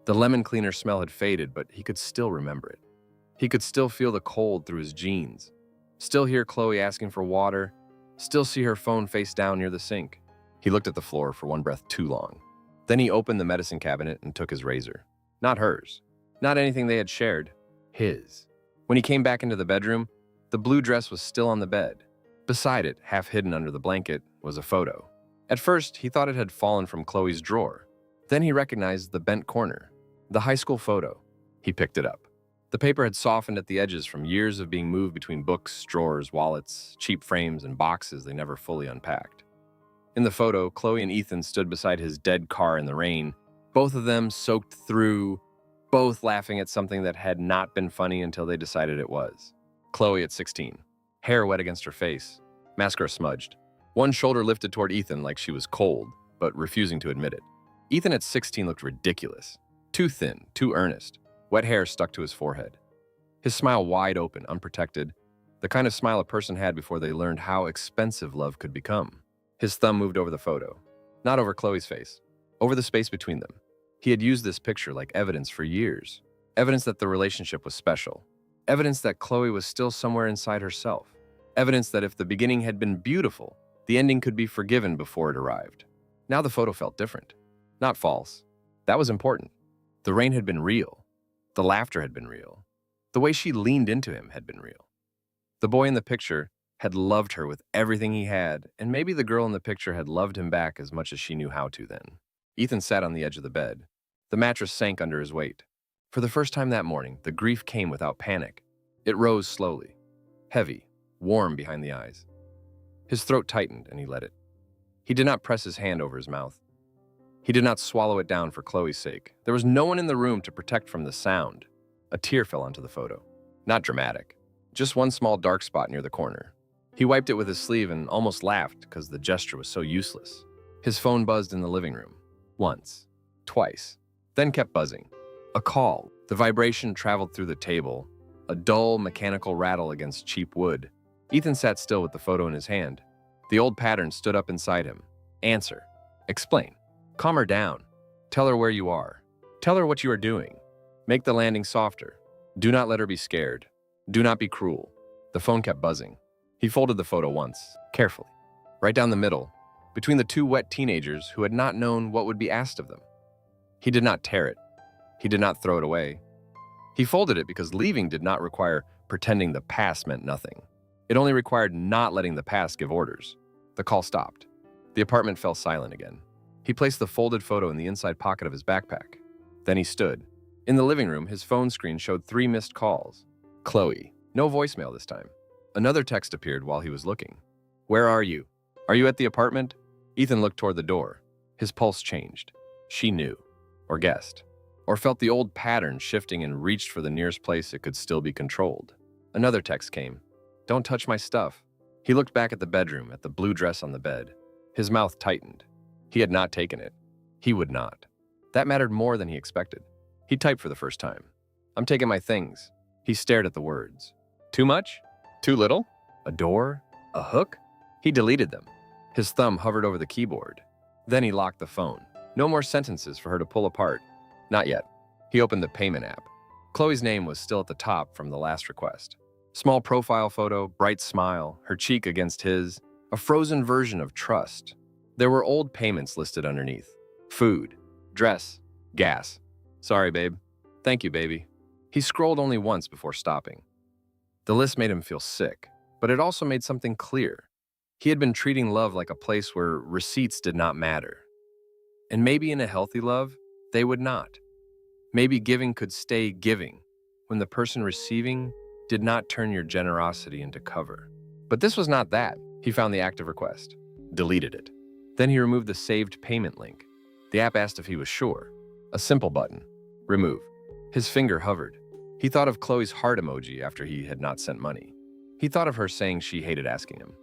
The lemon cleaner smell had faded, but he could still remember it. He could still feel the cold through his jeans, still hear Chloe asking for water, still see her phone face down near the sink. He looked at the floor for one breath too long. Then he opened the medicine cabinet and took his razor. Not hers. Not anything they had shared. His. When he came back into the bedroom, the blue dress was still on the bed. Beside it, half hidden under the blanket, was a photo. At first, he thought it had fallen from Chloe's drawer. Then he recognized the bent corner. The high school photo. He picked it up. The paper had softened at the edges from years of being moved between books, drawers, wallets, cheap frames, and boxes they never fully unpacked. In the photo, Chloe and Ethan stood beside his dead car in the rain, both of them soaked through, both laughing at something that had not been funny until they decided it was. Chloe at 16, hair wet against her face, mascara smudged. One shoulder lifted toward Ethan like she was cold, but refusing to admit it. Ethan at 16 looked ridiculous. Too thin, too earnest. Wet hair stuck to his forehead. His smile wide open, unprotected, the kind of smile a person had before they learned how expensive love could become. His thumb moved over the photo. Not over Chloe's face, over the space between them. He had used this picture like evidence for years. Evidence that the relationship was special. Evidence that Chloe was still somewhere inside herself. Evidence that if the beginning had been beautiful, the ending could be forgiven before it arrived. Now the photo felt different. Not false. That was important. The rain had been real. The laughter had been real. The way she leaned into him had been real. The boy in the picture had loved her with everything he had, and maybe the girl in the picture had loved him back as much as she knew how to then. Ethan sat on the edge of the bed. The mattress sank under his weight. For the first time that morning, the grief came without panic. It rose slowly, heavy, warm behind the eyes. His throat tightened, and he let it. He did not press his hand over his mouth. He did not swallow it down for Chloe's sake. There was no one in the room to protect from the sound. A tear fell onto the photo. Not dramatic. Just one small dark spot near the corner. He wiped it with his sleeve and almost laughed because the gesture was so useless. His phone buzzed in the living room. Once. Twice. Then kept buzzing. A call. The vibration traveled through the table. A dull, mechanical rattle against cheap wood. Ethan sat still with the photo in his hand. The old pattern stood up inside him. Answer. Explain. Calm her down. Tell her where you are. Tell her what you are doing. Make the landing softer. Do not let her be scared. Do not be cruel. The phone kept buzzing. He folded the photo once, carefully, right down the middle, between the two wet teenagers who had not known what would be asked of them. He did not tear it. He did not throw it away. He folded it because leaving did not require pretending the past meant nothing. It only required not letting the past give orders. The call stopped. The apartment fell silent again. He placed the folded photo in the inside pocket of his backpack. Then he stood. In the living room, his phone screen showed 3 missed calls. Chloe. No voicemail this time. Another text appeared while he was looking. Where are you? Are you at the apartment? Ethan looked toward the door. His pulse changed. She knew. Or guessed. Or felt the old pattern shifting and reached for the nearest place it could still be controlled. Another text came. Don't touch my stuff. He looked back at the bedroom, at the blue dress on the bed. His mouth tightened. He had not taken it. He would not. That mattered more than he expected. He typed for the first time. I'm taking my things. He stared at the words. Too much? Too little? A door? A hook? He deleted them. His thumb hovered over the keyboard. Then he locked the phone. No more sentences for her to pull apart. Not yet. He opened the payment app. Chloe's name was still at the top from the last request. Small profile photo, bright smile, her cheek against his, a frozen version of trust. There were old payments listed underneath. Food, dress, gas. Sorry, babe. Thank you, baby. He scrolled only once before stopping. The list made him feel sick, but it also made something clear. He had been treating love like a place where receipts did not matter. And maybe in a healthy love, they would not. Maybe giving could stay giving when the person receiving did not turn your generosity into cover. But this was not that. He found the active request, deleted it. Then he removed the saved payment link. The app asked if he was sure. A simple button. Remove. His finger hovered. He thought of Chloe's heart emoji after he had not sent money. He thought of her saying she hated asking him.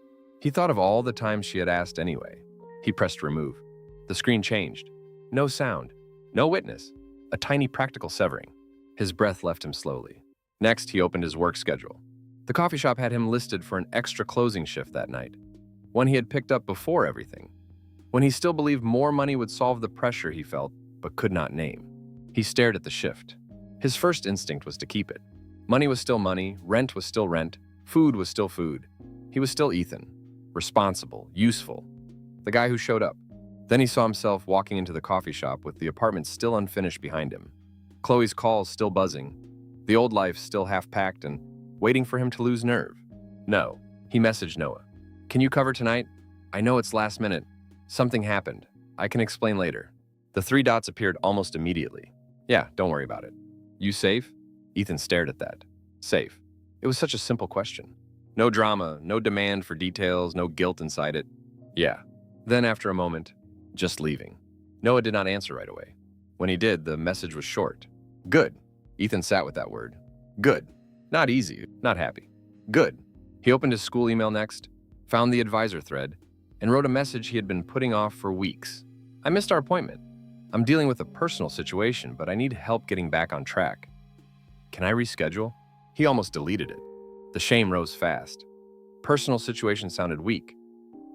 He thought of all the times she had asked anyway. He pressed remove. The screen changed. No sound. No witness. A tiny practical severing. His breath left him slowly. Next, he opened his work schedule. The coffee shop had him listed for an extra closing shift that night. one he had picked up before everything, when he still believed more money would solve the pressure he felt but could not name. He stared at the shift. His first instinct was to keep it. Money was still money, rent was still rent, food was still food. He was still Ethan, responsible, useful, the guy who showed up. Then he saw himself walking into the coffee shop with the apartment still unfinished behind him, Chloe's calls still buzzing, the old life still half-packed and waiting for him to lose nerve. No, he messaged Noah. "Can you cover tonight? I know it's last minute. Something happened. I can explain later." The three dots appeared almost immediately. "Yeah, don't worry about it." "You safe?" Ethan stared at that. Safe. It was such a simple question. No drama, no demand for details, no guilt inside it. Yeah. Then after a moment, just leaving. Noah did not answer right away. When he did, the message was short. Good. Ethan sat with that word. Good. Not easy, not happy. Good. He opened his school email next, found the advisor thread, and wrote a message he had been putting off for weeks. "I missed our appointment. I'm dealing with a personal situation, but I need help getting back on track. Can I reschedule?" He almost deleted it. The shame rose fast. Personal situation sounded weak.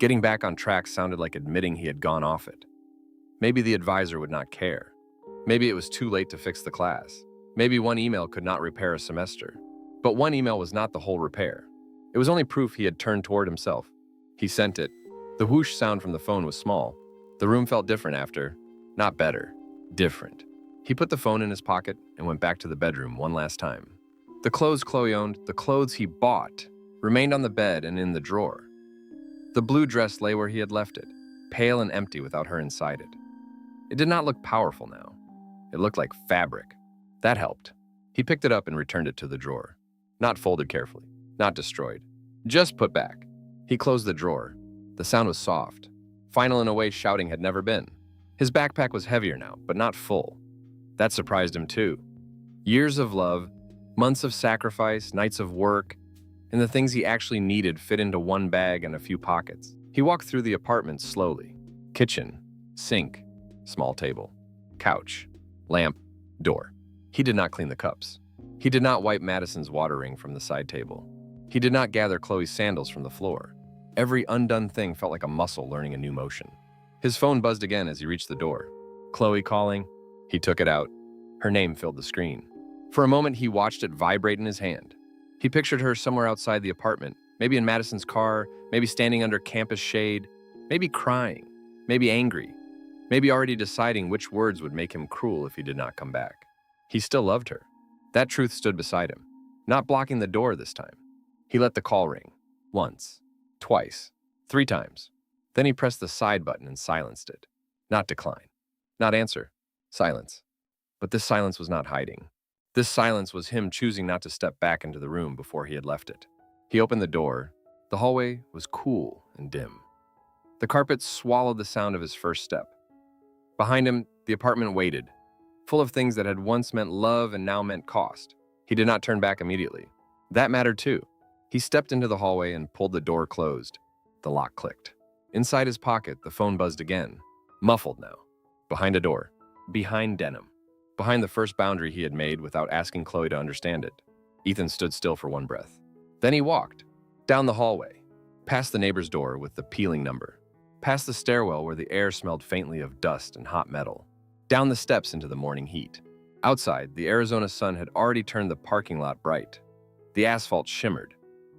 Getting back on track sounded like admitting he had gone off it. Maybe the advisor would not care. Maybe it was too late to fix the class. Maybe one email could not repair a semester. But one email was not the whole repair. It was only proof he had turned toward himself. He sent it. The whoosh sound from the phone was small. The room felt different after. Not better. Different. He put the phone in his pocket and went back to the bedroom one last time. The clothes Chloe owned, the clothes he bought, remained on the bed and in the drawer. The blue dress lay where he had left it, pale and empty without her inside it. It did not look powerful now. It looked like fabric. That helped. He picked it up and returned it to the drawer. Not folded carefully, not destroyed, just put back. He closed the drawer. The sound was soft, final in a way shouting had never been. His backpack was heavier now, but not full. That surprised him too. Years of love, months of sacrifice, nights of work, and the things he actually needed fit into one bag and a few pockets. He walked through the apartment slowly. Kitchen, sink, small table, couch, lamp, door. He did not clean the cups. He did not wipe Madison's water ring from the side table. He did not gather Chloe's sandals from the floor. Every undone thing felt like a muscle learning a new motion. His phone buzzed again as he reached the door. Chloe calling. He took it out. Her name filled the screen. For a moment, he watched it vibrate in his hand. He pictured her somewhere outside the apartment, maybe in Madison's car, maybe standing under campus shade, maybe crying, maybe angry, maybe already deciding which words would make him cruel if he did not come back. He still loved her. That truth stood beside him, not blocking the door this time. He let the call ring. Once, twice, 3 times. Then he pressed the side button and silenced it. Not decline. Not answer. Silence. But this silence was not hiding. This silence was him choosing not to step back into the room before he had left it. He opened the door. The hallway was cool and dim. The carpet swallowed the sound of his first step. Behind him, the apartment waited, full of things that had once meant love and now meant cost. He did not turn back immediately. That mattered too. He stepped into the hallway and pulled the door closed. The lock clicked. Inside his pocket, the phone buzzed again. Muffled now. Behind a door. Behind denim. Behind the first boundary he had made without asking Chloe to understand it. Ethan stood still for one breath. Then he walked. Down the hallway. Past the neighbor's door with the peeling number. Past the stairwell where the air smelled faintly of dust and hot metal. Down the steps into the morning heat. Outside, the Arizona sun had already turned the parking lot bright. The asphalt shimmered.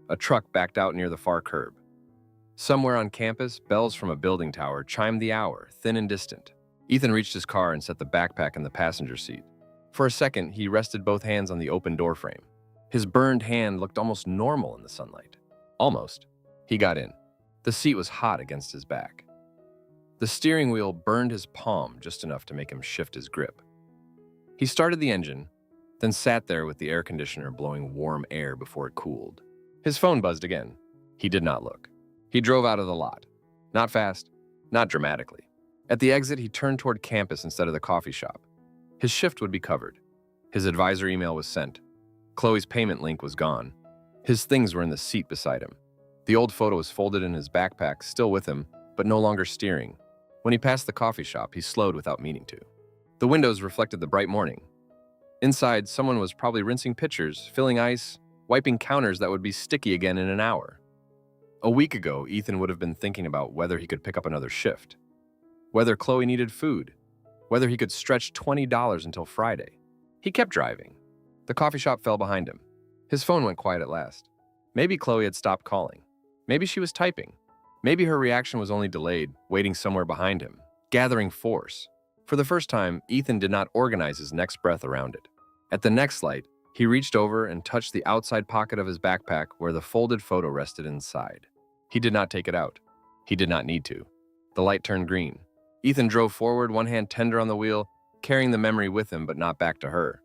A truck backed out near the far curb. Somewhere on campus, bells from a building tower chimed the hour, thin and distant. Ethan reached his car and set the backpack in the passenger seat. For a second, he rested both hands on the open door frame. His burned hand looked almost normal in the sunlight. Almost. He got in. The seat was hot against his back. The steering wheel burned his palm just enough to make him shift his grip. He started the engine, then sat there with the air conditioner blowing warm air before it cooled. His phone buzzed again. He did not look. He drove out of the lot. Not fast, not dramatically. At the exit, he turned toward campus instead of the coffee shop. His shift would be covered. His advisor email was sent. Chloe's payment link was gone. His things were in the seat beside him. The old photo was folded in his backpack, still with him, but no longer steering. When he passed the coffee shop, he slowed without meaning to. The windows reflected the bright morning. Inside, someone was probably rinsing pitchers, filling ice, wiping counters that would be sticky again in an hour. A week ago, Ethan would have been thinking about whether he could pick up another shift, whether Chloe needed food, whether he could stretch $20 until Friday. He kept driving. The coffee shop fell behind him. His phone went quiet at last. Maybe Chloe had stopped calling. Maybe she was typing. Maybe her reaction was only delayed, waiting somewhere behind him, gathering force. For the first time, Ethan did not organize his next breath around it. At the next light, he reached over and touched the outside pocket of his backpack where the folded photo rested inside. He did not take it out. He did not need to. The light turned green. Ethan drove forward, one hand tender on the wheel, carrying the memory with him but not back to her.